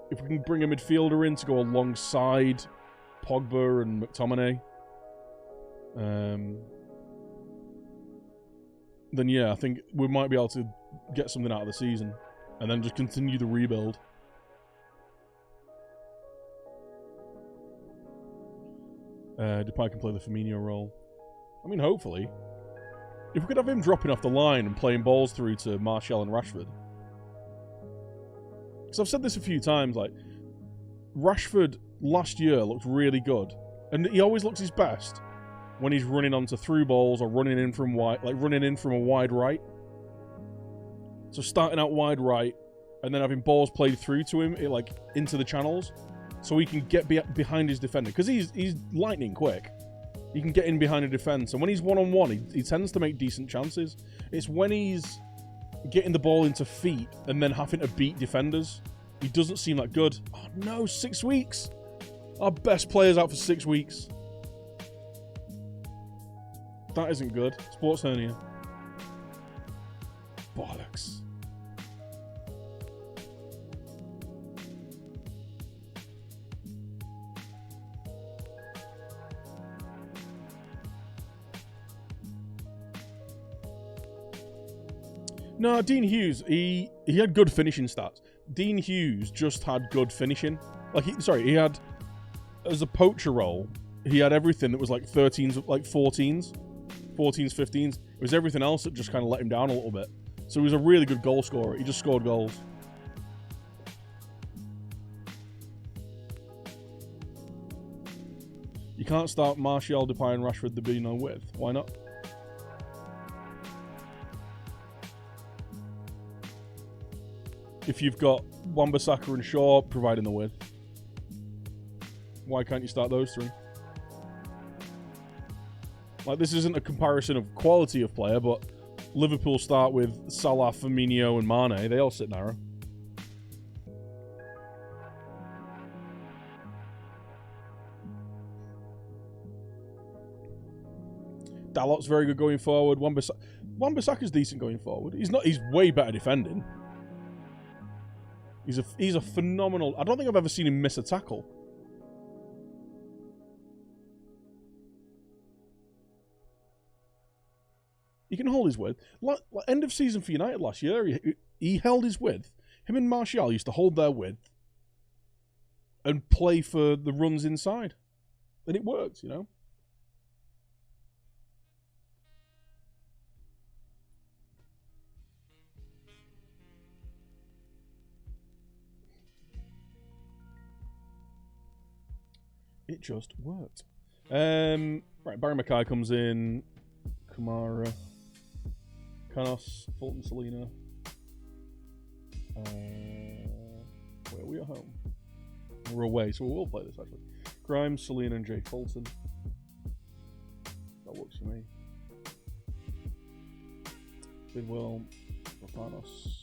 If we can bring a midfielder in to go alongside Pogba and McTominay... then yeah, I think we might be able to get something out of the season and then just continue the rebuild. Depay can play the Firmino role. I mean, hopefully. If we could have him dropping off the line and playing balls through to Martial and Rashford. Because I've said this a few times, like, Rashford last year looked really good. And he always looks his best when he's running onto through balls or running in from wide, like running in from a wide right. So starting out wide right and then having balls played through to him, like into the channels, so he can get behind his defender because he's lightning quick. He can get in behind a defense, and when he's one-on-one, he tends to make decent chances. It's when he's getting the ball into feet and then having to beat defenders, he doesn't seem that good. Oh no, 6 weeks. Our best player's out for 6 weeks. That isn't good. Sports hernia. Bollocks. No, Dean Hughes, he had good finishing stats. Dean Hughes just had good finishing. Like, he had, as a poacher role, he had everything that was like 13s, like 14s, 15s. It was everything else that just kind of let him down a little bit. So he was a really good goal scorer. He just scored goals. You can't start Martial, Depay and Rashford, there be no width. Why not? If you've got Wan-Bissaka and Shaw providing the width, why can't you start those three? Like, this isn't a comparison of quality of player, but Liverpool start with Salah, Firmino and Mane. They all sit narrow. Dalot's very good going forward. Wan-Bissaka's decent going forward. He's way better defending. He's a phenomenal... I don't think I've ever seen him miss a tackle. He can hold his width. Like, end of season for United last year, he held his width. Him and Martial used to hold their width and play for the runs inside. And it works, you know? It just worked. Right, Barry Mackay comes in. Kamara. Canos. Fulton Selena. Wait, are we at home? We're away, so we will play this actually. Grimes, Selena, and Jay Fulton. That works for me. Bidwell. Rapanos.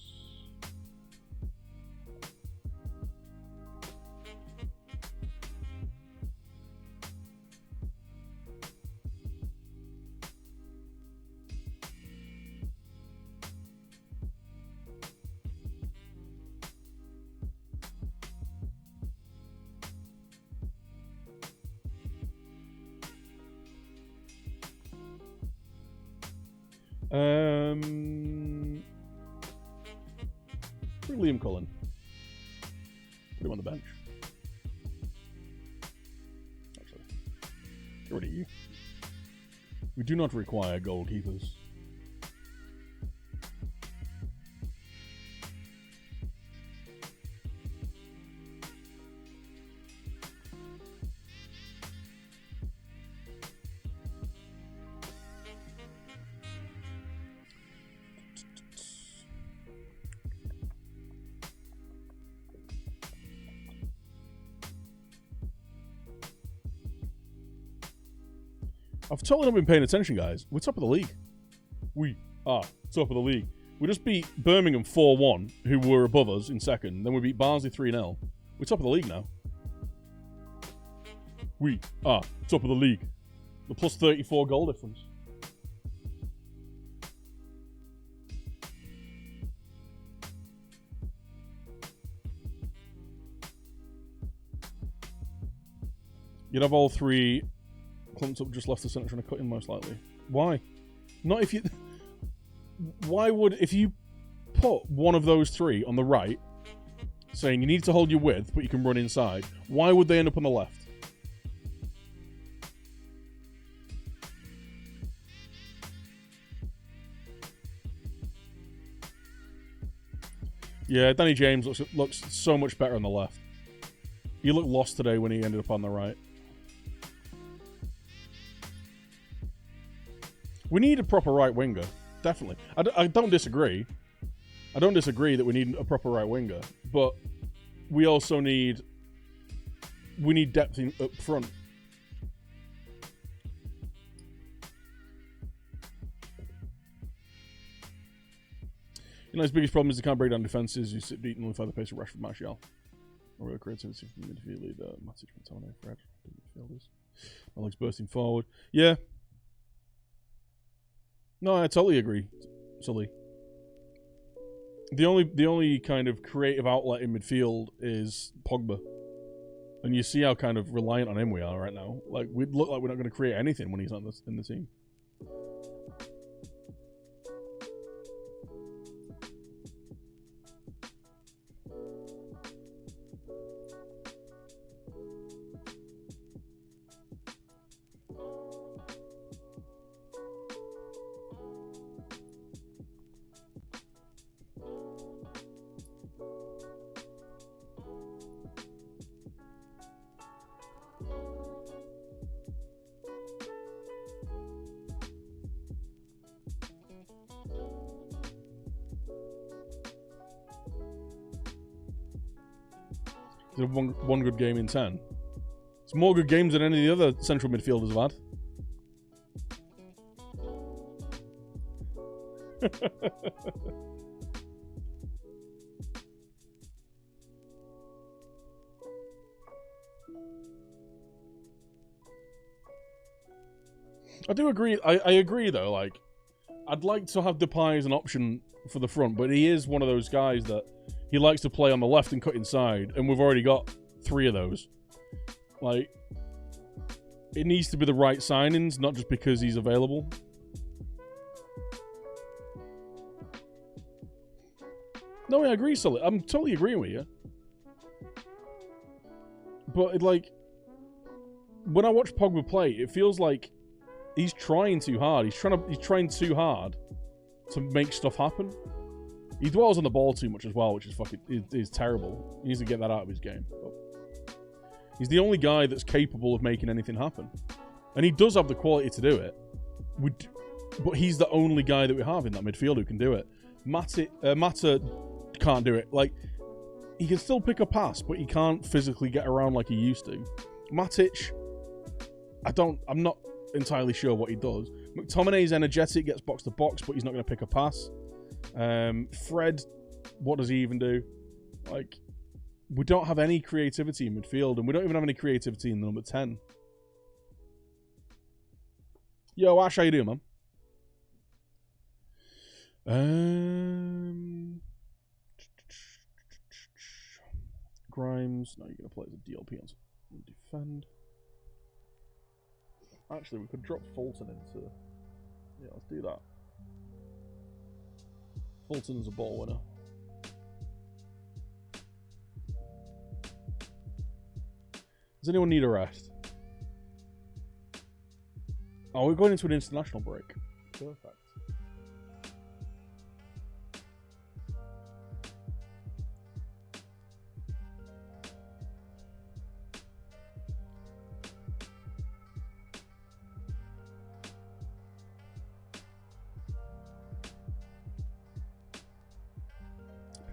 Liam Cullen. Put him on the bench. Actually, get rid of you. We do not require goalkeepers. I've totally not been paying attention, guys. We're top of the league. We are top of the league. We just beat Birmingham 4-1, who were above us in second. Then we beat Barnsley 3-0. We're top of the league now. We are top of the league. The plus 34 goal difference. You'd have all three clumped up just left the centre trying to cut in, most likely. Why? Not if you... Why would... If you put one of those three on the right, saying you need to hold your width, but you can run inside, why would they end up on the left? Yeah, Danny James looks so much better on the left. He looked lost today when he ended up on the right. We need a proper right winger, definitely. I don't disagree. I don't disagree that we need a proper right winger, but we also need depth up front. You know, his biggest problem is he can't break down defences. You sit beaten with the pace of Rashford, Martial. Or real creativity from the midfield leader, Matic, Matone, Fred, midfielders. My legs bursting forward. Yeah. No, I totally agree, Sully. The only kind of creative outlet in midfield is Pogba. And you see how kind of reliant on him we are right now. Like, we look like we're not going to create anything when he's not in the team. He's had one good game in 10. It's more good games than any of the other central midfielders have had. I do agree. I agree, though. Like, I'd like to have Depay as an option for the front, but he is one of those guys that he likes to play on the left and cut inside, and we've already got 3 of those. Like, it needs to be the right signings, not just because he's available. No, I agree, Sully. I'm totally agreeing with you. But, like, when I watch Pogba play, it feels like he's trying too hard. He's trying too hard to make stuff happen. He dwells on the ball too much as well, which is is terrible. He needs to get that out of his game. But he's the only guy that's capable of making anything happen, and he does have the quality to do it. But he's the only guy that we have in that midfield who can do it. Mata can't do it. Like, he can still pick a pass, but he can't physically get around like he used to. Matic, I'm not entirely sure what he does. McTominay's energetic, gets box to box, but he's not going to pick a pass. Fred, what does he even do? Like, we don't have any creativity in midfield, and we don't even have any creativity in the number 10. Yo, Ash, how you doing, man? Grimes, no, you're going to play as a DLP and defend. Actually, we could drop Fulton into... Yeah, let's do that. Fulton's a ball winner. Does anyone need a rest? Oh, we're going into an international break. Perfect.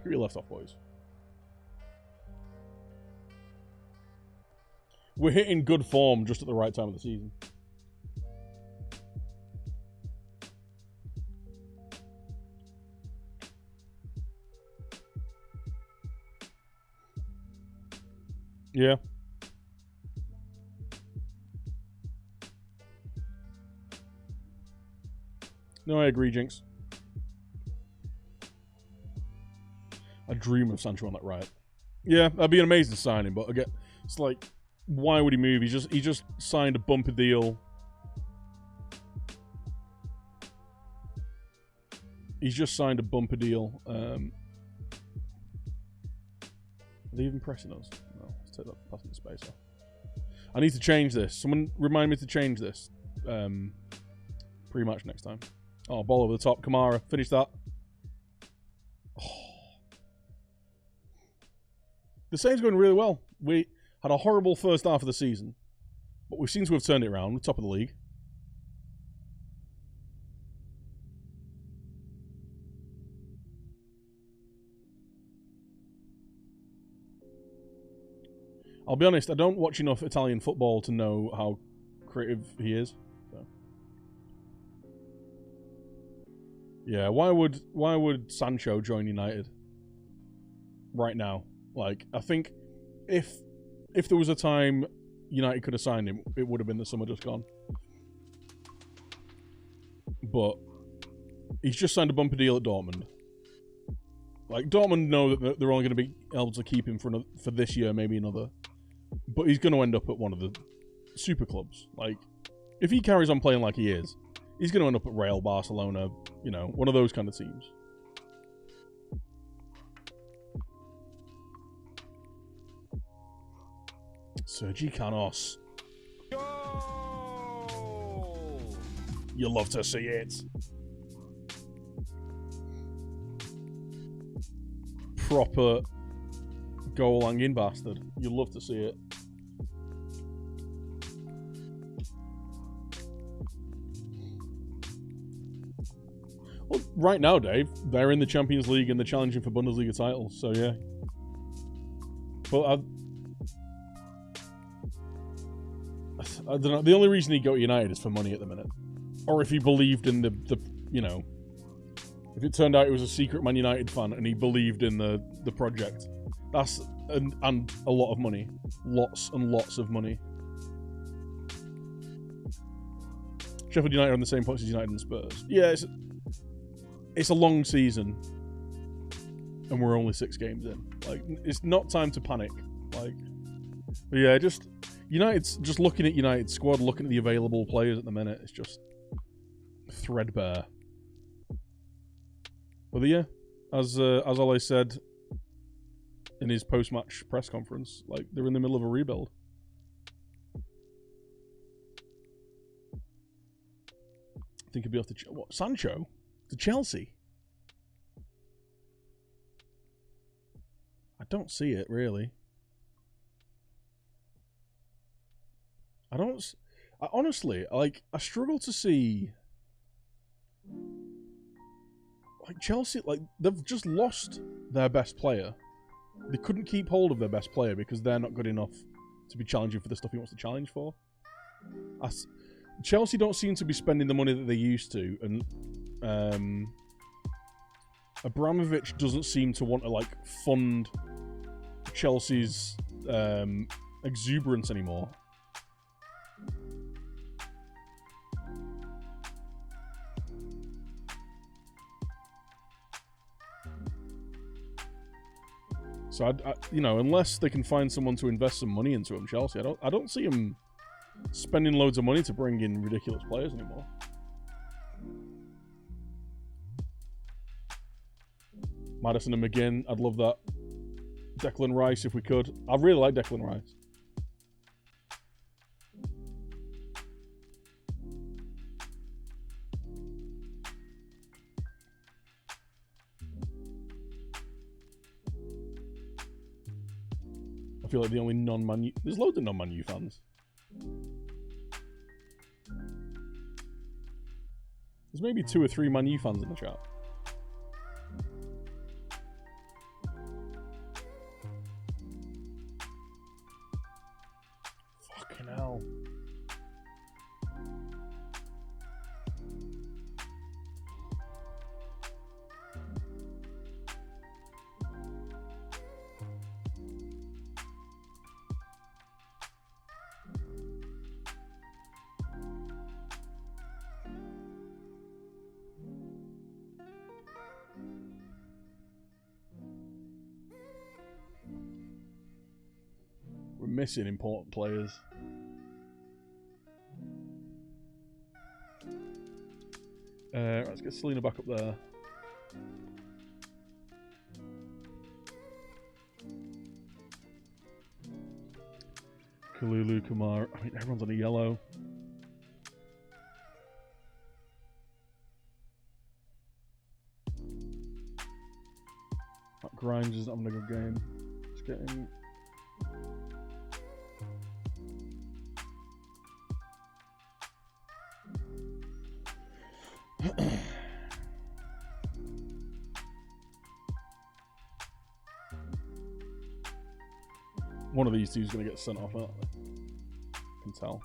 Who you left off, boys? We're hitting good form just at the right time of the season. Yeah. No, I agree, Jinx. I dream of Sancho on that right. Yeah, that'd be an amazing signing, but again, it's like, why would he move? He just signed a bumper deal. He's just signed a bumper deal. Are they even pressing us? No, let's take that passing the spacer. I need to change this. Someone remind me to change this. Pre-match next time. Oh, ball over the top. Kamara, finish that. Oh. The Saints going really well. We had a horrible first half of the season, but we seem to have turned it around. We're top of the league. I'll be honest, I don't watch enough Italian football to know how creative he is. So. Yeah, why would Sancho join United right now? Like, I think if there was a time United could have signed him, it would have been the summer just gone. But he's just signed a bumper deal at Dortmund. Like, Dortmund know that they're only going to be able to keep him for this year, maybe another. But he's going to end up at one of the super clubs. Like, if he carries on playing like he is, he's going to end up at Real, Barcelona, you know, one of those kind of teams. Sergi Canos. You love to see it. Proper goal-hanging bastard. You love to see it. Well, right now, Dave, they're in the Champions League and they're challenging for Bundesliga titles, so yeah. But I don't know. The only reason he got United is for money at the minute, or if he believed in the you know, if it turned out he was a secret Man United fan and he believed in the project. That's and a lot of money, lots and lots of money. Sheffield United are on the same points as United and Spurs. Yeah, it's a long season, and we're only 6 games in. Like, it's not time to panic. Like, but yeah, just looking at United's squad, looking at the available players at the minute, it's just threadbare. But yeah, as Ole said in his post-match press conference, like, they're in the middle of a rebuild. I think he'd be off to Sancho to Chelsea. I don't see it really. I honestly, like, I struggle to see, like, Chelsea, like, they've just lost their best player. They couldn't keep hold of their best player because they're not good enough to be challenging for the stuff he wants to challenge for. Chelsea don't seem to be spending the money that they used to, and Abramovich doesn't seem to want to, like, fund Chelsea's exuberance anymore. So I you know, unless they can find someone to invest some money into him, Chelsea, I don't see him spending loads of money to bring in ridiculous players anymore. Maddison and McGinn, I'd love that. Declan Rice, if we could. I really like Declan Rice. I feel like the only non-Man U... There's loads of non-Man U fans. There's maybe 2 or 3 Man U fans in the chat. Fucking hell. We're missing important players. Let's get Selena back up there. Kalulu, Kamara. I mean, everyone's on a yellow. That Grimes isn't having a good game. Let's get him. One of these two is going to get sent off, aren't they? I can tell.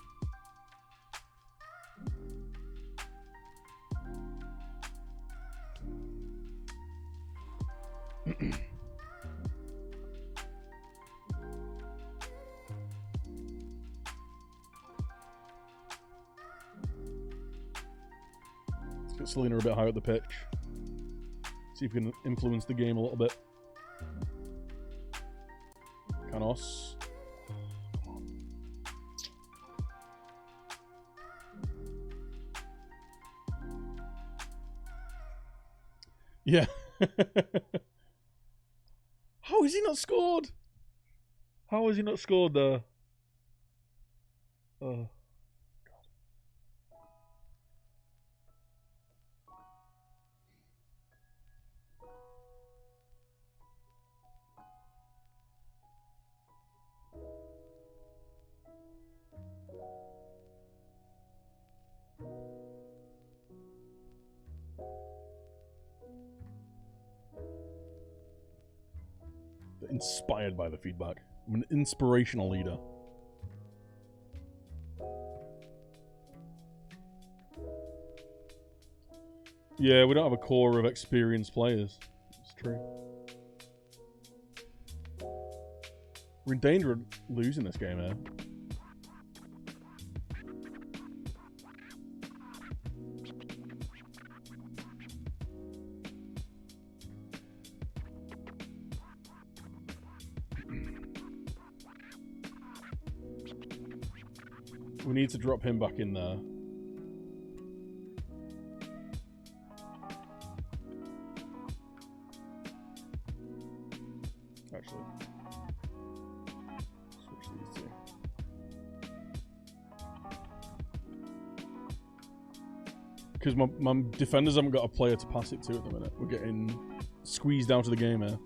Let's get Selena a bit higher at the pitch. See if we can influence the game a little bit. Canos. Come on. Yeah. How has he not scored? How has he not scored there? Oh. Inspired by the feedback. I'm an inspirational leader. Yeah, we don't have a core of experienced players. It's true. We're in danger of losing this game here. We need to drop him back in there. Actually, switch these two. Because my defenders haven't got a player to pass it to at the minute. We're getting squeezed out of the game here.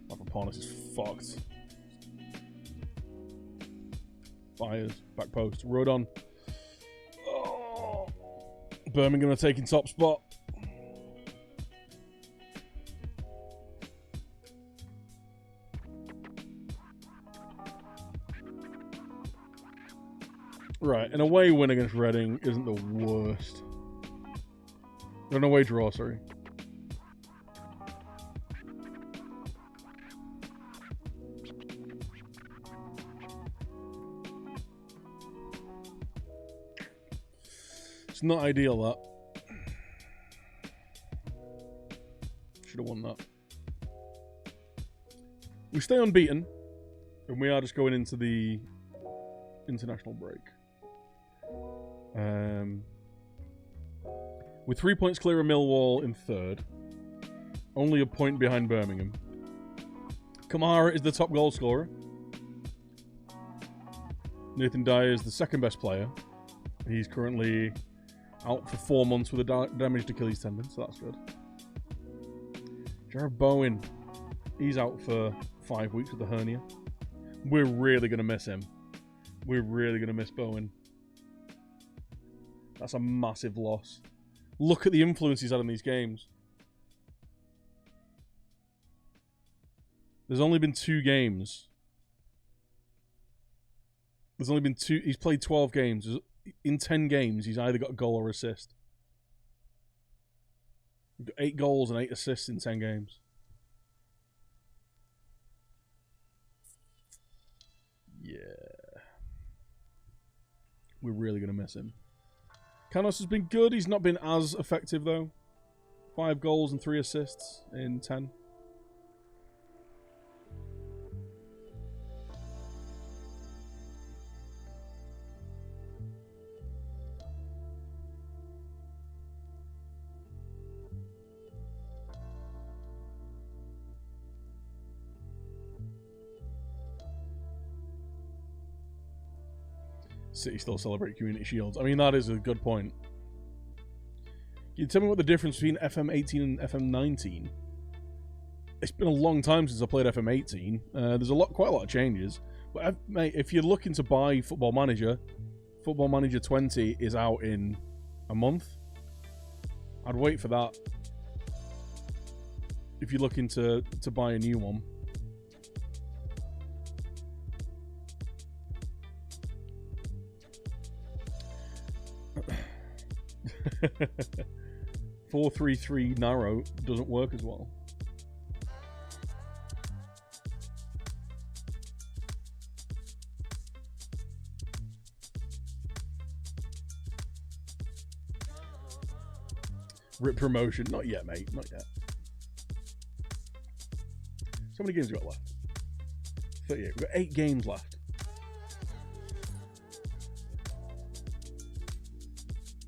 Mavropanos is fucked. Fires, back post, Rodon. Oh. Birmingham are taking top spot. Right, an away win against Reading isn't the worst. An away draw, sorry. It's not ideal, that. Should have won that. We stay unbeaten, and we are just going into the international break. With 3 points clear of Millwall in third, only a point behind Birmingham. Kamara is the top goal scorer. Nathan Dyer is the second best player. He's currently out for 4 months with a damaged Achilles tendon, so that's good. Jared Bowen, he's out for 5 weeks with a hernia. We're really going to miss him. We're really going to miss Bowen. That's a massive loss. Look at the influence he's had in these games. There's only been 2 games. There's only been 2. He's played 12 games. In 10 games, he's either got a goal or assist. He's got 8 goals and 8 assists in 10 games. Yeah. We're really going to miss him. Canos has been good. He's not been as effective, though. 5 goals and 3 assists in 10. City still celebrate Community Shields. I mean, that is a good point. Can you tell me what the difference between FM18 and FM19? It's been a long time since I played FM18. There's quite a lot of changes. But mate, if you're looking to buy Football Manager 20 is out in a month. I'd wait for that. If you're looking to buy a new one. (4-3-3) narrow doesn't work as well. Rip promotion, not yet, mate, not yet. So many games we got left? 38. We've got 8 games left.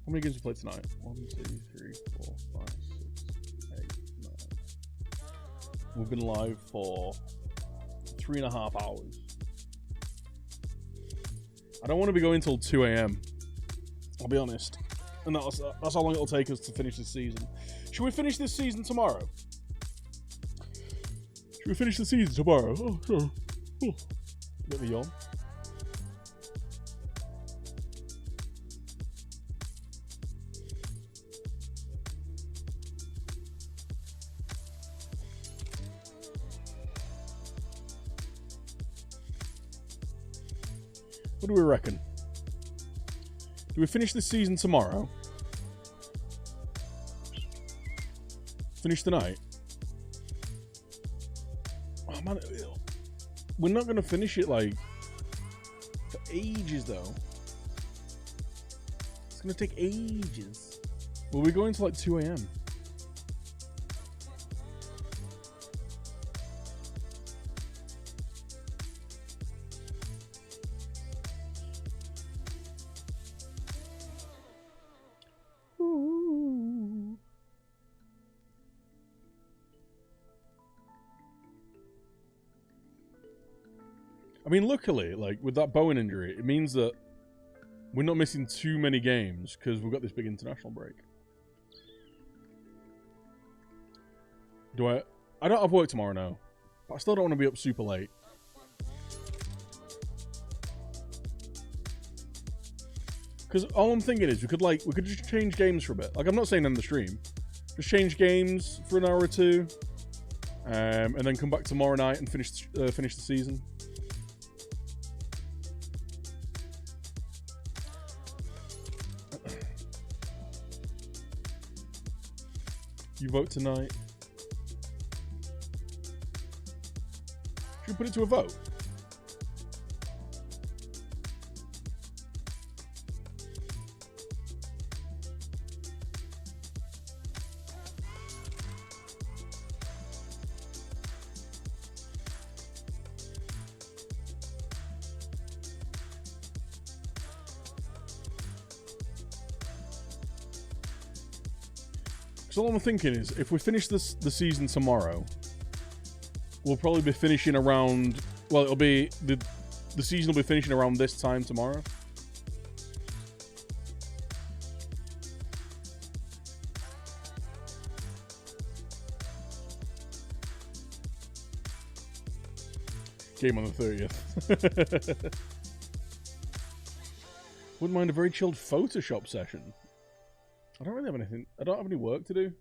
How many games have we played tonight? 1, 2, 3, 4, 5, 6, 8, 9. We've been live for 3.5 hours. I don't want to be going till 2 a.m. I'll be honest. And that's how long it'll take us to finish this season. Should we finish this season tomorrow? Should we finish the season tomorrow? Oh, sure. Oh. Bit of a yawn. What do we reckon? Do we finish this season tomorrow? Finish tonight? Oh man, we're not going to finish it like for ages though. It's going to take ages. Well, we're going to like 2 a.m. I mean, luckily, like, with that Bowen injury, it means that we're not missing too many games because we've got this big international break. I don't have work tomorrow now, but I still don't want to be up super late. Because all I'm thinking is we could just change games for a bit. Like, I'm not saying end the stream. Just change games for an hour or two. And then come back tomorrow night and finish the season. You vote tonight. Should we put it to a vote? So all I'm thinking is, if we finish the season tomorrow, we'll probably be finishing around. Well, it'll be the season will be finishing around this time tomorrow. Game on the 30th. Wouldn't mind a very chilled Photoshop session. I don't really have anything. I don't have any work to do.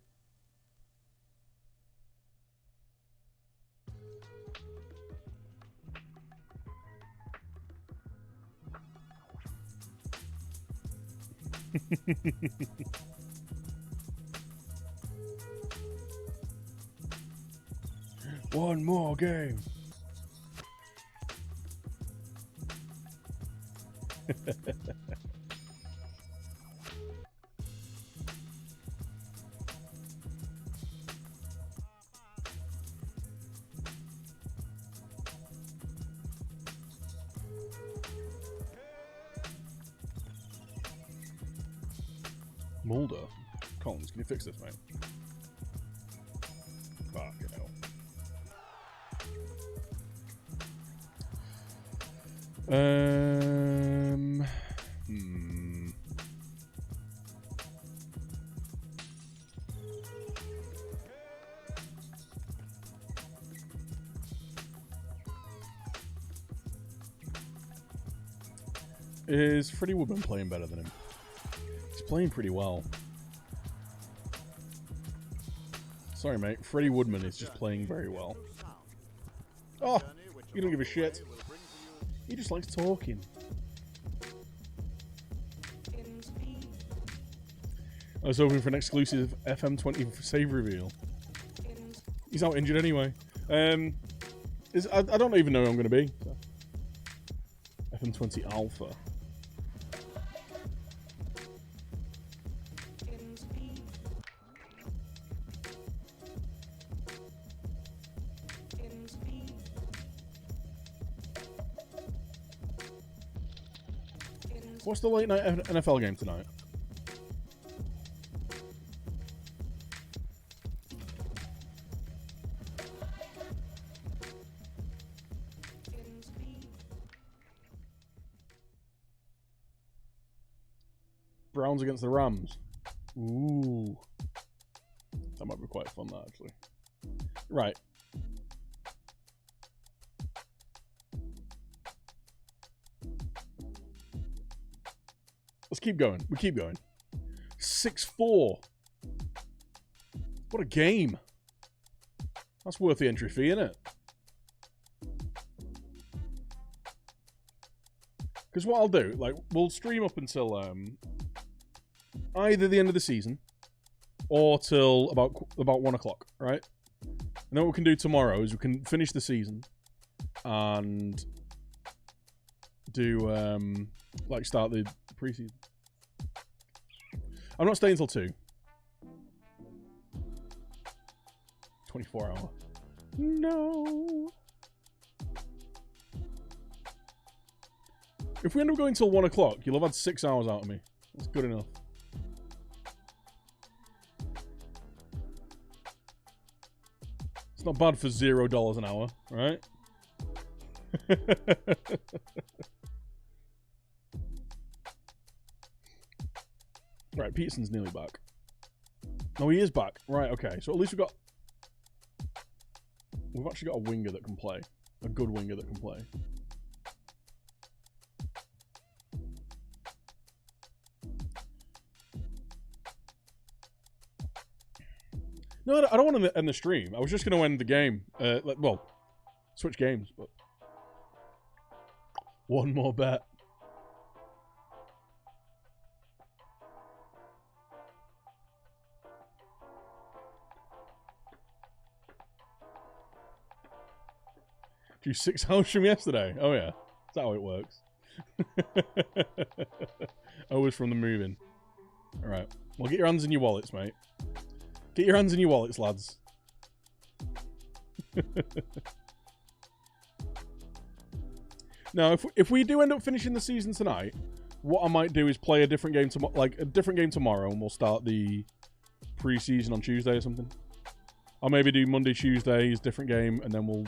One more game. Mulder? Collins, can you fix this, mate? Fuck, you know. Is Freddie Woodman playing better than him? He's playing pretty well. Sorry, mate. Freddie Woodman is just playing very well. Oh, you don't give a shit. He just likes talking. I was hoping for an exclusive FM20 save reveal. He's out injured anyway. I don't even know who I'm going to be. So. FM20 Alpha. What's the late night NFL game tonight? Browns against the Rams. Ooh. That might be quite fun, that, actually. Right. Let's keep going. We keep going. 6-4. What a game. That's worth the entry fee, isn't it? Because what I'll do, like, we'll stream up until either the end of the season or till about 1 o'clock, right? And then what we can do tomorrow is we can finish the season and do like start the preseason. I'm not staying till 2. 24 hour. No. If we end up going till 1 o'clock, you'll have had 6 hours out of me. That's good enough. It's not bad for $0 an hour, right? Right, Peterson's nearly back. No, he is back. Right, okay. So at least we've actually got a winger that can play. A good winger that can play. No, I don't want to end the stream. I was just going to end the game. Well, switch games, but... One more bet. Do 6 hours from yesterday? Oh yeah. Is that how it works? Always from the moving. Alright. Well, get your hands in your wallets, mate. Get your hands in your wallets, lads. Now, if we do end up finishing the season tonight, what I might do is play a different game tomorrow, and we'll start the pre-season on Tuesday or something. I'll maybe do Monday, Tuesday's different game, and then we'll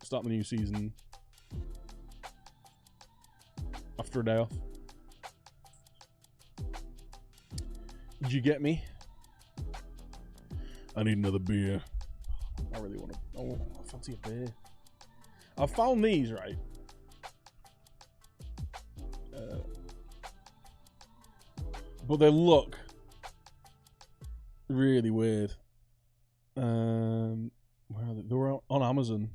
start the new season after a day off. Did you get me? I need another beer. I really want to... Oh, I fancy a beer. I found these, right? But they look really weird. Where are they? They were on Amazon.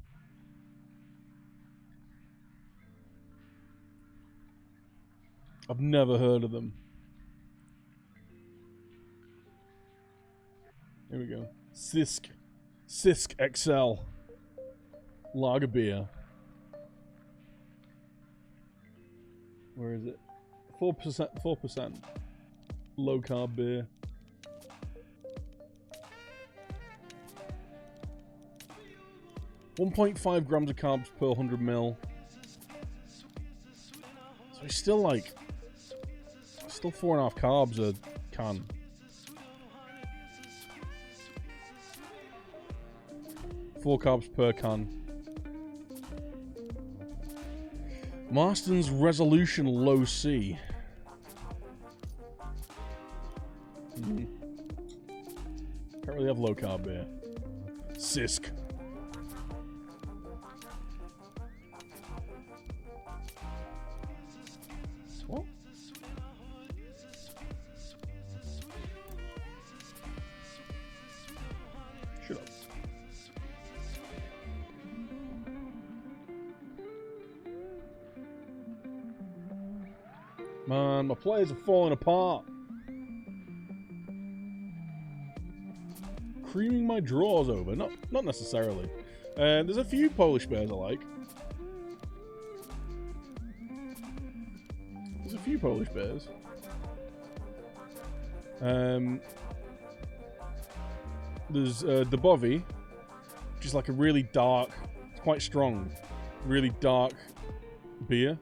I've never heard of them. Here we go. Sisk XL Lager beer. Where is it? 4%. Low carb beer. .5 grams of carbs per 100 ml. So it's still like... Still 4.5 carbs a can. Four carbs per can. Marston's Resolution Low C. Can't really have low carb beer. Sisk. What? Shut up. Man, my players are falling apart. Creaming my drawers over. Not necessarily. There's a few Polish bears I like. There's a few Polish bears. There's the Bovy, which is like a really dark, it's quite strong, really dark beer.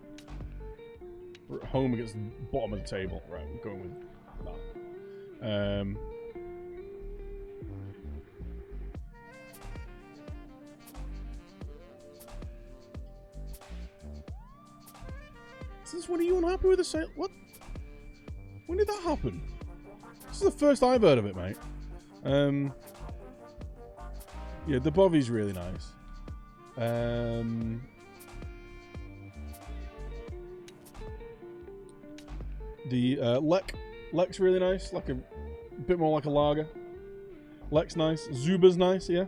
We're at home against the bottom of the table. Right, I'm going with that. Since when are you unhappy with the sale? What? When did that happen? This is the first I've heard of it, mate. Yeah, the Bovy's really nice. The Lek's really nice, like a bit more like a lager. Lek's nice. Zuba's nice, yeah.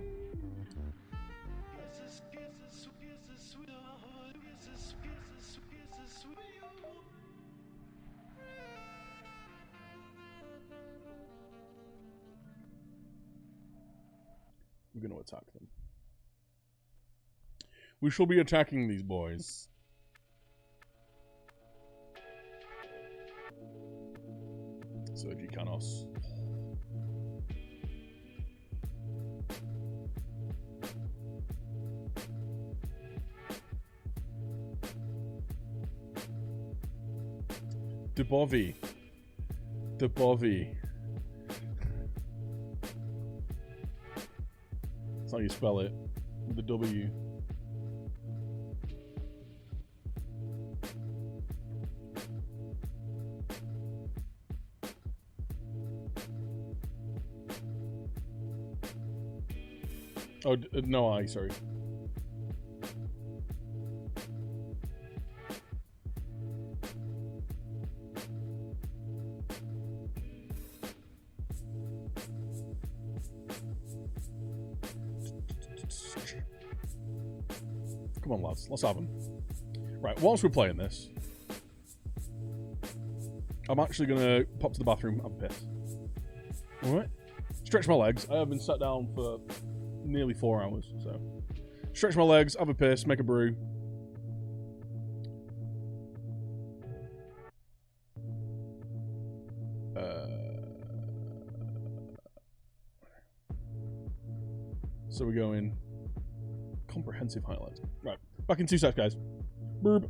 We're going to attack them. We shall be attacking these boys. Sergi Canos. Dubovy. Dubovy. That's how you spell it. The W. Oh, no I, sorry. Come on, lads. Let's have them. Right, whilst we're playing this, I'm actually going to pop to the bathroom and piss. Alright? Stretch my legs. I have been sat down for nearly 4 hours, so... Stretch my legs, have a piss, make a brew. So we're going... Comprehensive highlights. Right, back in 2 secs, guys. Burp.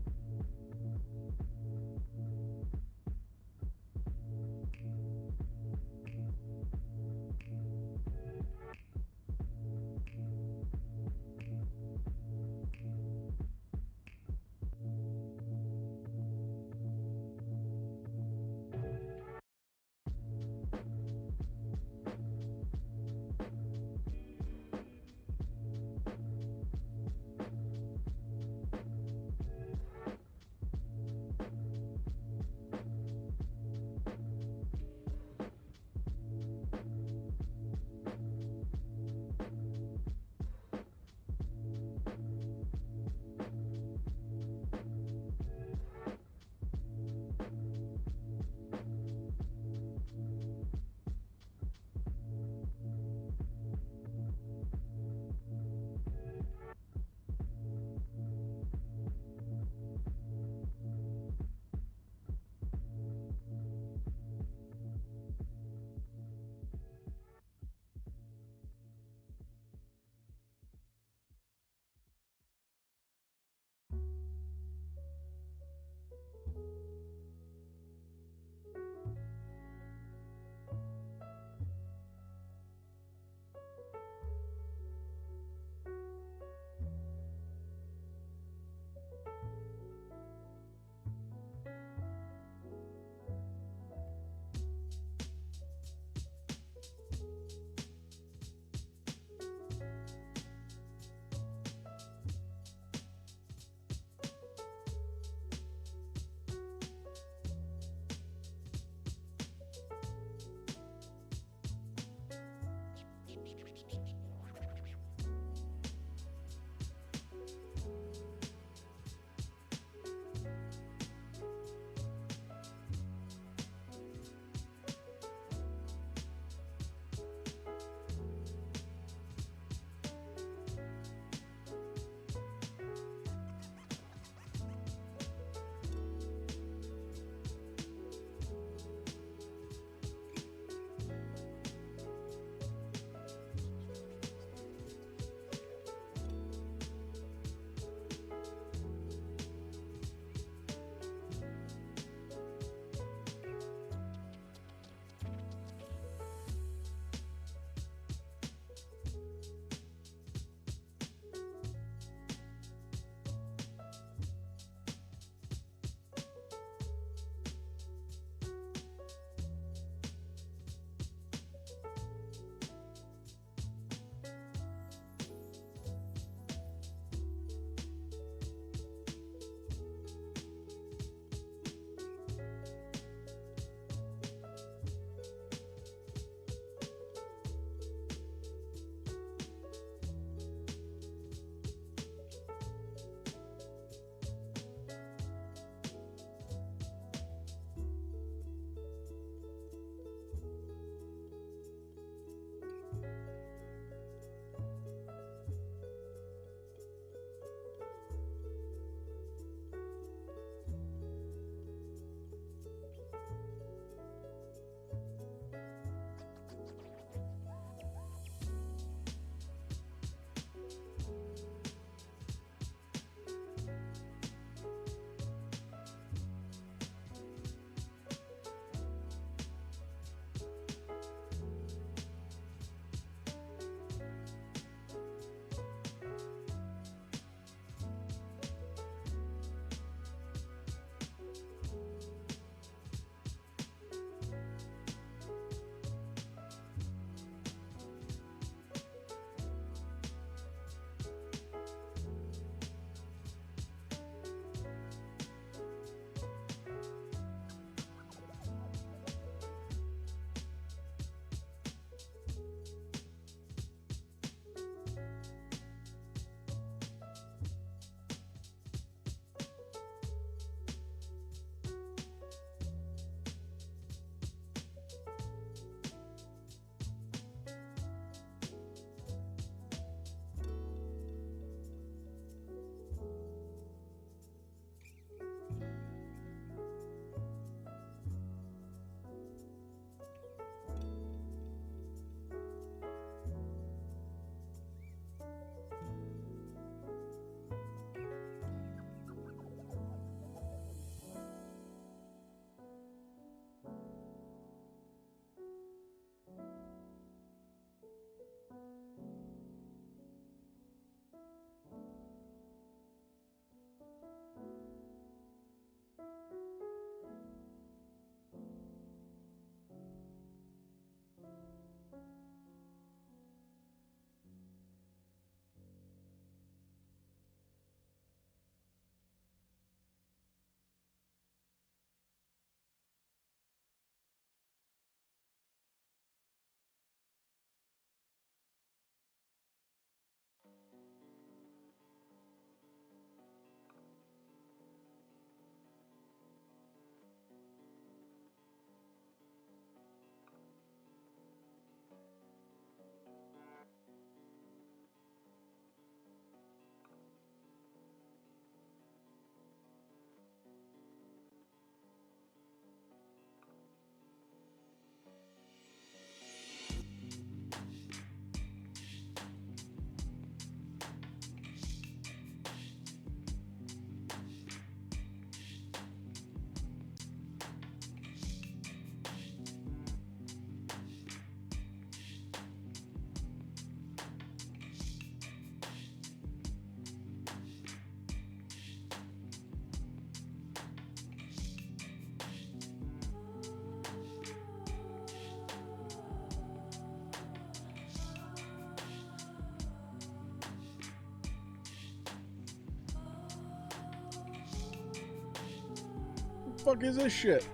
fuck is this shit?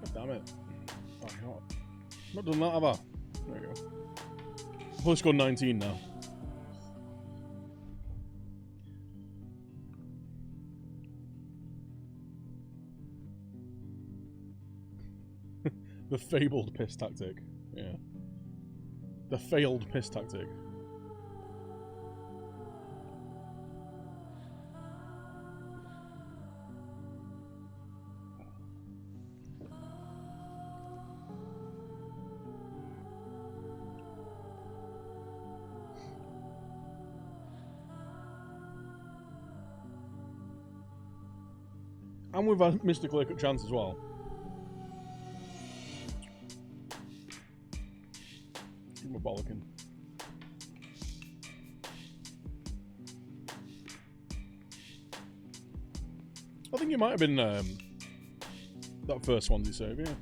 God damn it. Oh, you know what? I'm not done that, have I? There you go. I've only scored 19 now. The fabled piss tactic. Yeah. The failed piss tactic. And we've had missed a clear-cut chance as well. Give him a bollocking. I think it might have been that first Swansea save, yeah.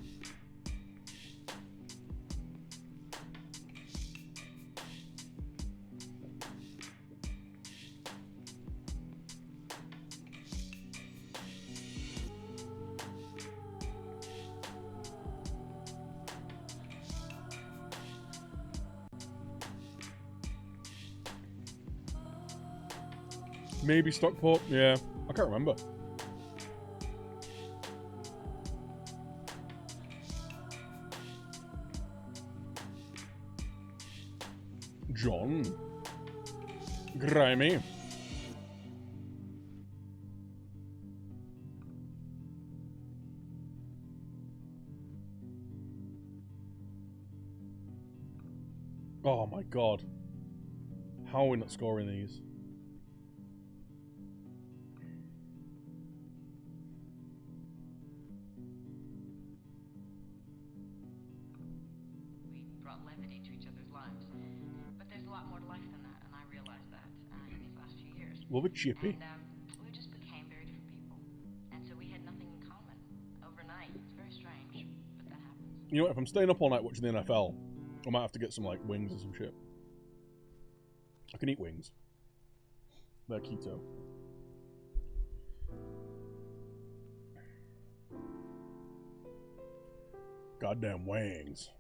Maybe Stockport, yeah. I can't remember. John. Grimy. Oh my god. How are we not scoring these? Love a chippy. We just became very different people. And so we had nothing in common overnight. It's very strange, but that happens. You know what, if I'm staying up all night watching the NFL, I might have to get some, like, wings or some shit. I can eat wings. They're keto. Goddamn wings.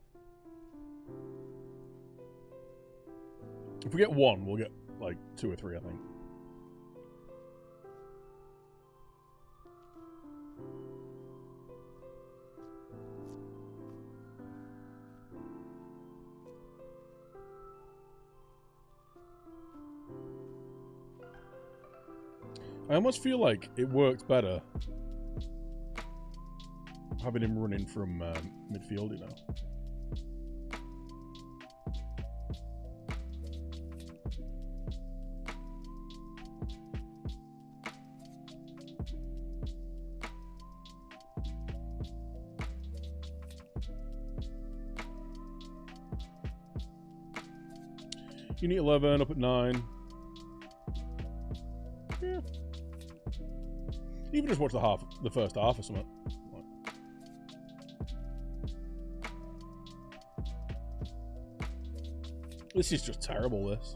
If we get one, we'll get, like, 2 or 3, I think. I almost feel like it worked better having him running from midfield, you know. Unit 11 up at 9. Yeah. Even just watch the first half or something. This is just terrible, this.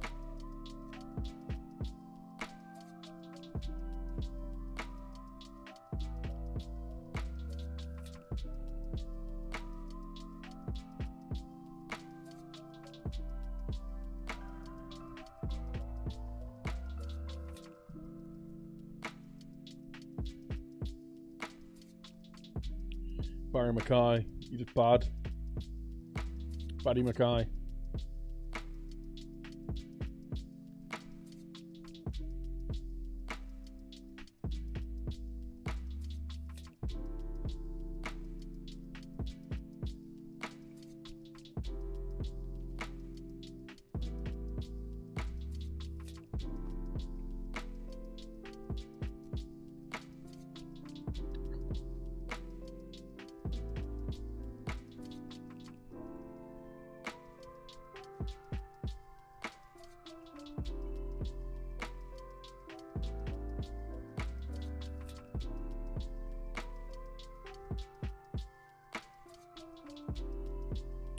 Barry Mackay, you just bad. Baddy Mackay.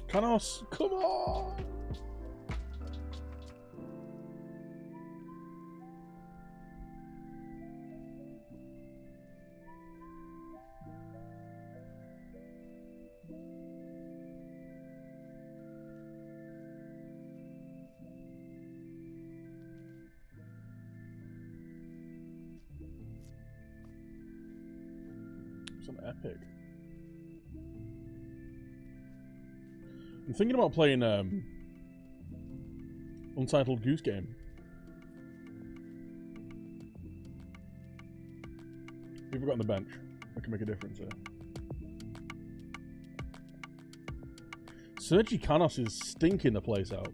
Canos, come on! on Epic. I'm thinking about playing Untitled Goose Game. Who've we got on the bench? I can make a difference here. Sergi Canos is stinking the place out.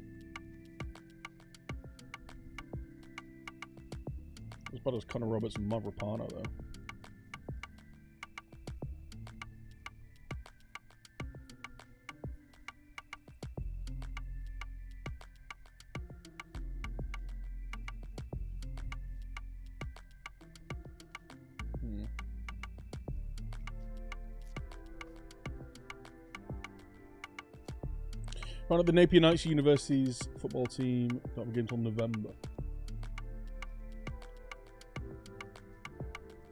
As bad as Connor Roberts and Mavropano, though. Right at the Napier Knights University's football team don't begin until November.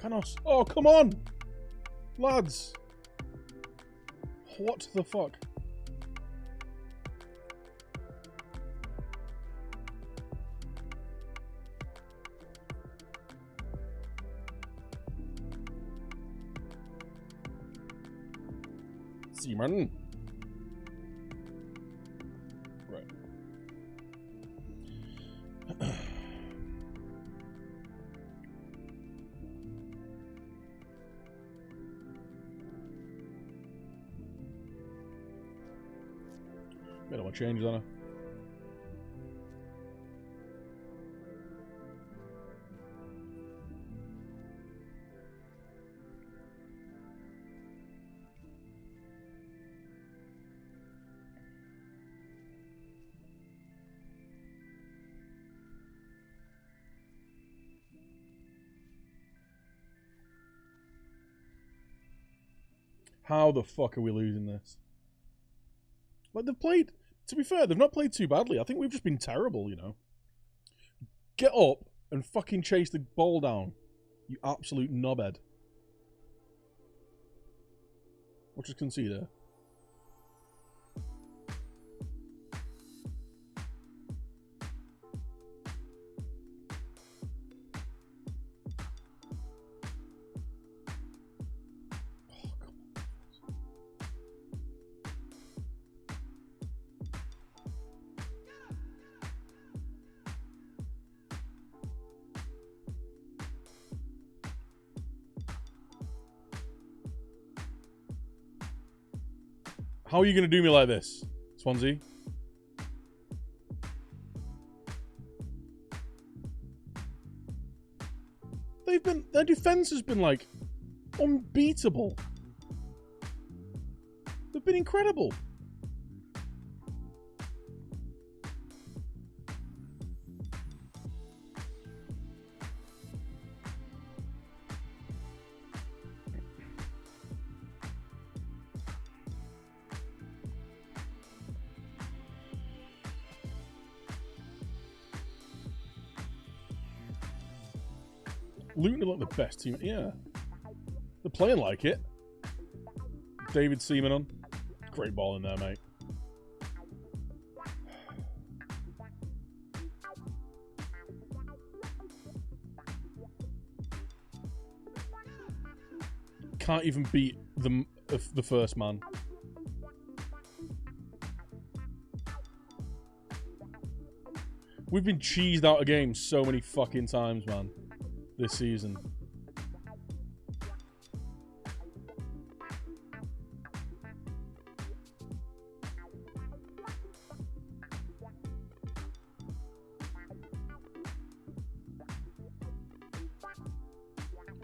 Canos. Oh, come on! Lads! What the fuck? Seaman. Right. Made all my changes on her. How the fuck are we losing this? Like, they've played... To be fair, they've not played too badly. I think we've just been terrible, you know. Get up and fucking chase the ball down. You absolute knobhead. Watch us concede here. How are you going to do me like this, Swansea? Their defense has been, like, unbeatable. They've been incredible. Luton are like the best team. Yeah. They're playing like it. David Seaman on. Great ball in there, mate. Can't even beat the first man. We've been cheesed out of games so many fucking times, man. This season.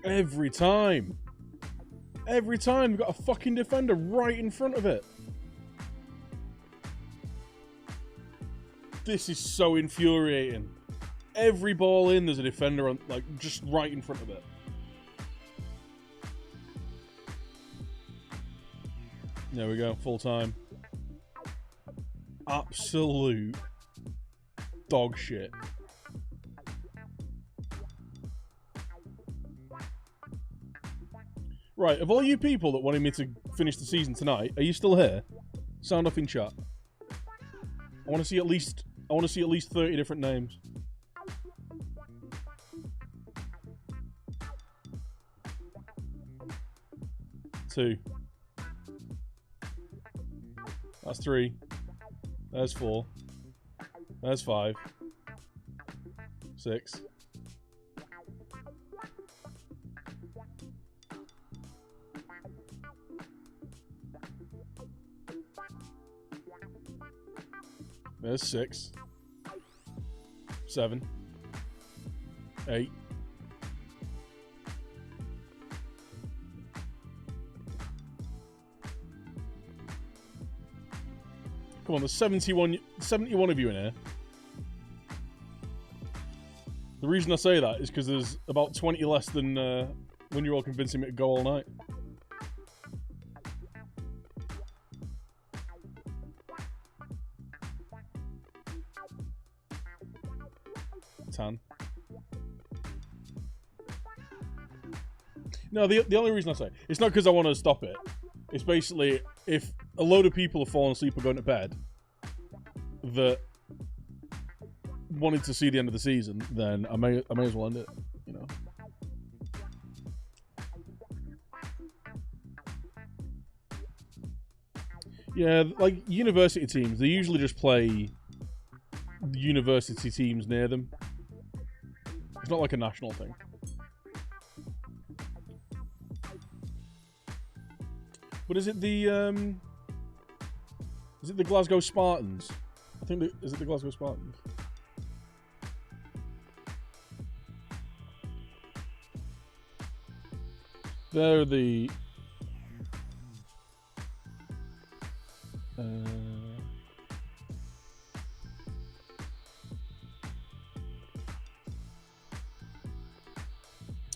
Every time. Every time we've got a fucking defender right in front of it. This is so infuriating. Every ball in, there's a defender on, like, just right in front of it. There we go, full time. Absolute dog shit. Right, of all you people that wanted me to finish the season tonight, are you still here? Sound off in chat. I want to see at least 30 different names. 2. That's 3. There's 4. There's 5. 6. There's 6. 7. 8. Come on, there's 71 of you in here. The reason I say that is because there's about 20 less than when you're all convincing me to go all night. No, the only reason I say it's not because I want to stop it. It's basically if a load of people have fallen asleep or going to bed that wanted to see the end of the season, then I may as well end it. You know. Yeah, like university teams, they usually just play university teams near them. It's not like a national thing. But is it the Glasgow Spartans? I think is it the Glasgow Spartans? They're the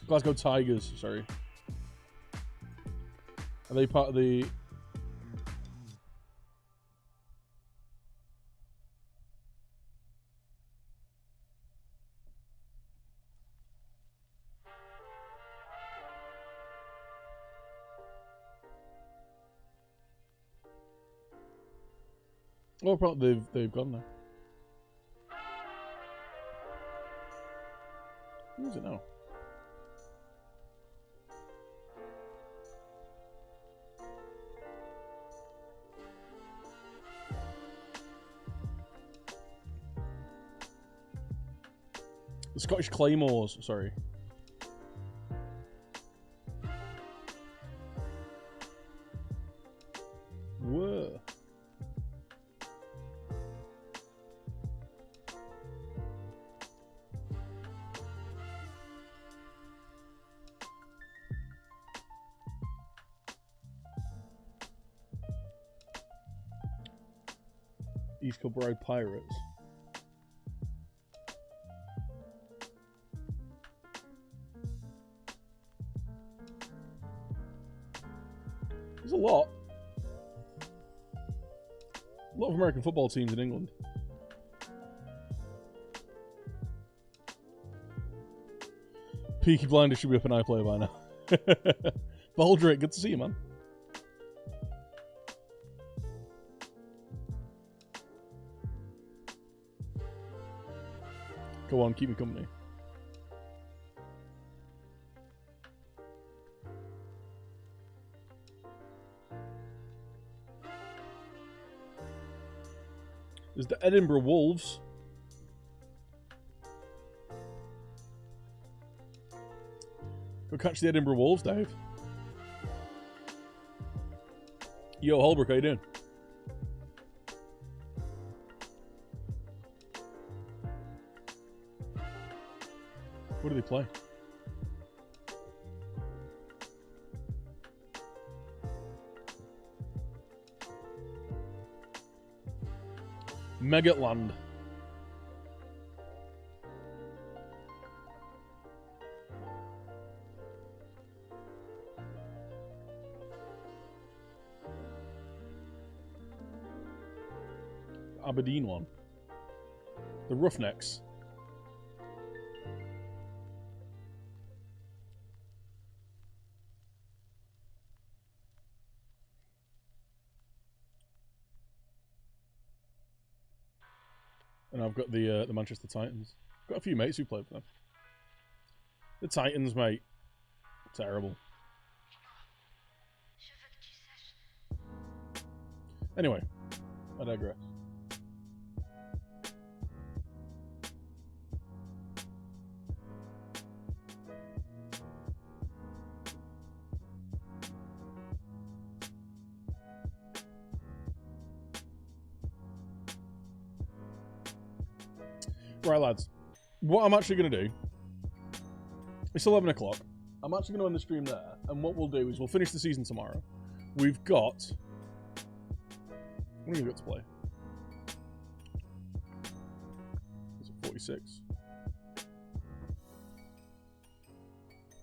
Glasgow Tigers, sorry. Are they part of the... Well, probably they've gone now. Who is it now? The Scottish Claymores, sorry. Whoa. East Kilbride Pirates. There's a lot. A lot of American football teams in England. Peaky Blinders should be up an iPlayer by now. Baldrick, good to see you, man. Go on, keep me company. There's the Edinburgh Wolves. Go catch the Edinburgh Wolves, Dave. Yo, Holbrook, how you doing? What do they play? Megatland. Aberdeen one. The Roughnecks. And I've got the Manchester Titans. Got a few mates who played for them. The Titans, mate. Terrible. Anyway, I digress. Right, lads. What I'm actually going to do, it's 11 o'clock. I'm actually going to end the stream there, and what we'll do is we'll finish the season tomorrow. We've got... What have we got to play? Is it 46?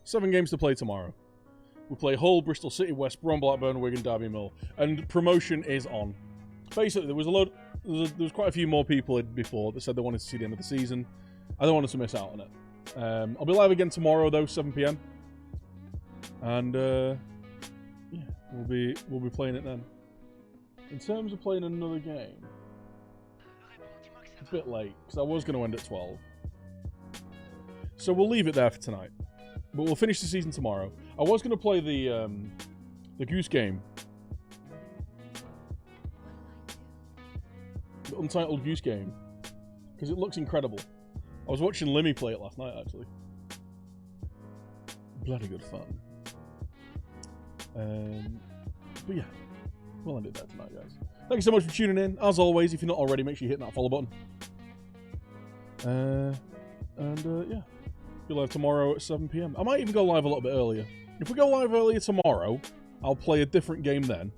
7 games to play tomorrow. We play Hull, Bristol City, West Brom, Blackburn, Wigan, Derby Mill. And promotion is on. Basically, there was quite a few more people in before that said they wanted to see the end of the season. I don't want us to miss out on it. I'll be live again tomorrow though, 7 PM. And yeah, we'll be playing it then. In terms of playing another game, it's a bit late because I was going to end at 12. So we'll leave it there for tonight. But we'll finish the season tomorrow. I was going to play the Goose Game. The Untitled Goose Game. Because it looks incredible. I was watching Limmy play it last night, actually. Bloody good fun. But yeah, we'll end it there tonight, guys. Thank you so much for tuning in. As always, if you're not already, make sure you hit that follow button. Yeah. Be live tomorrow at 7 PM. I might even go live a little bit earlier. If we go live earlier tomorrow, I'll play a different game then.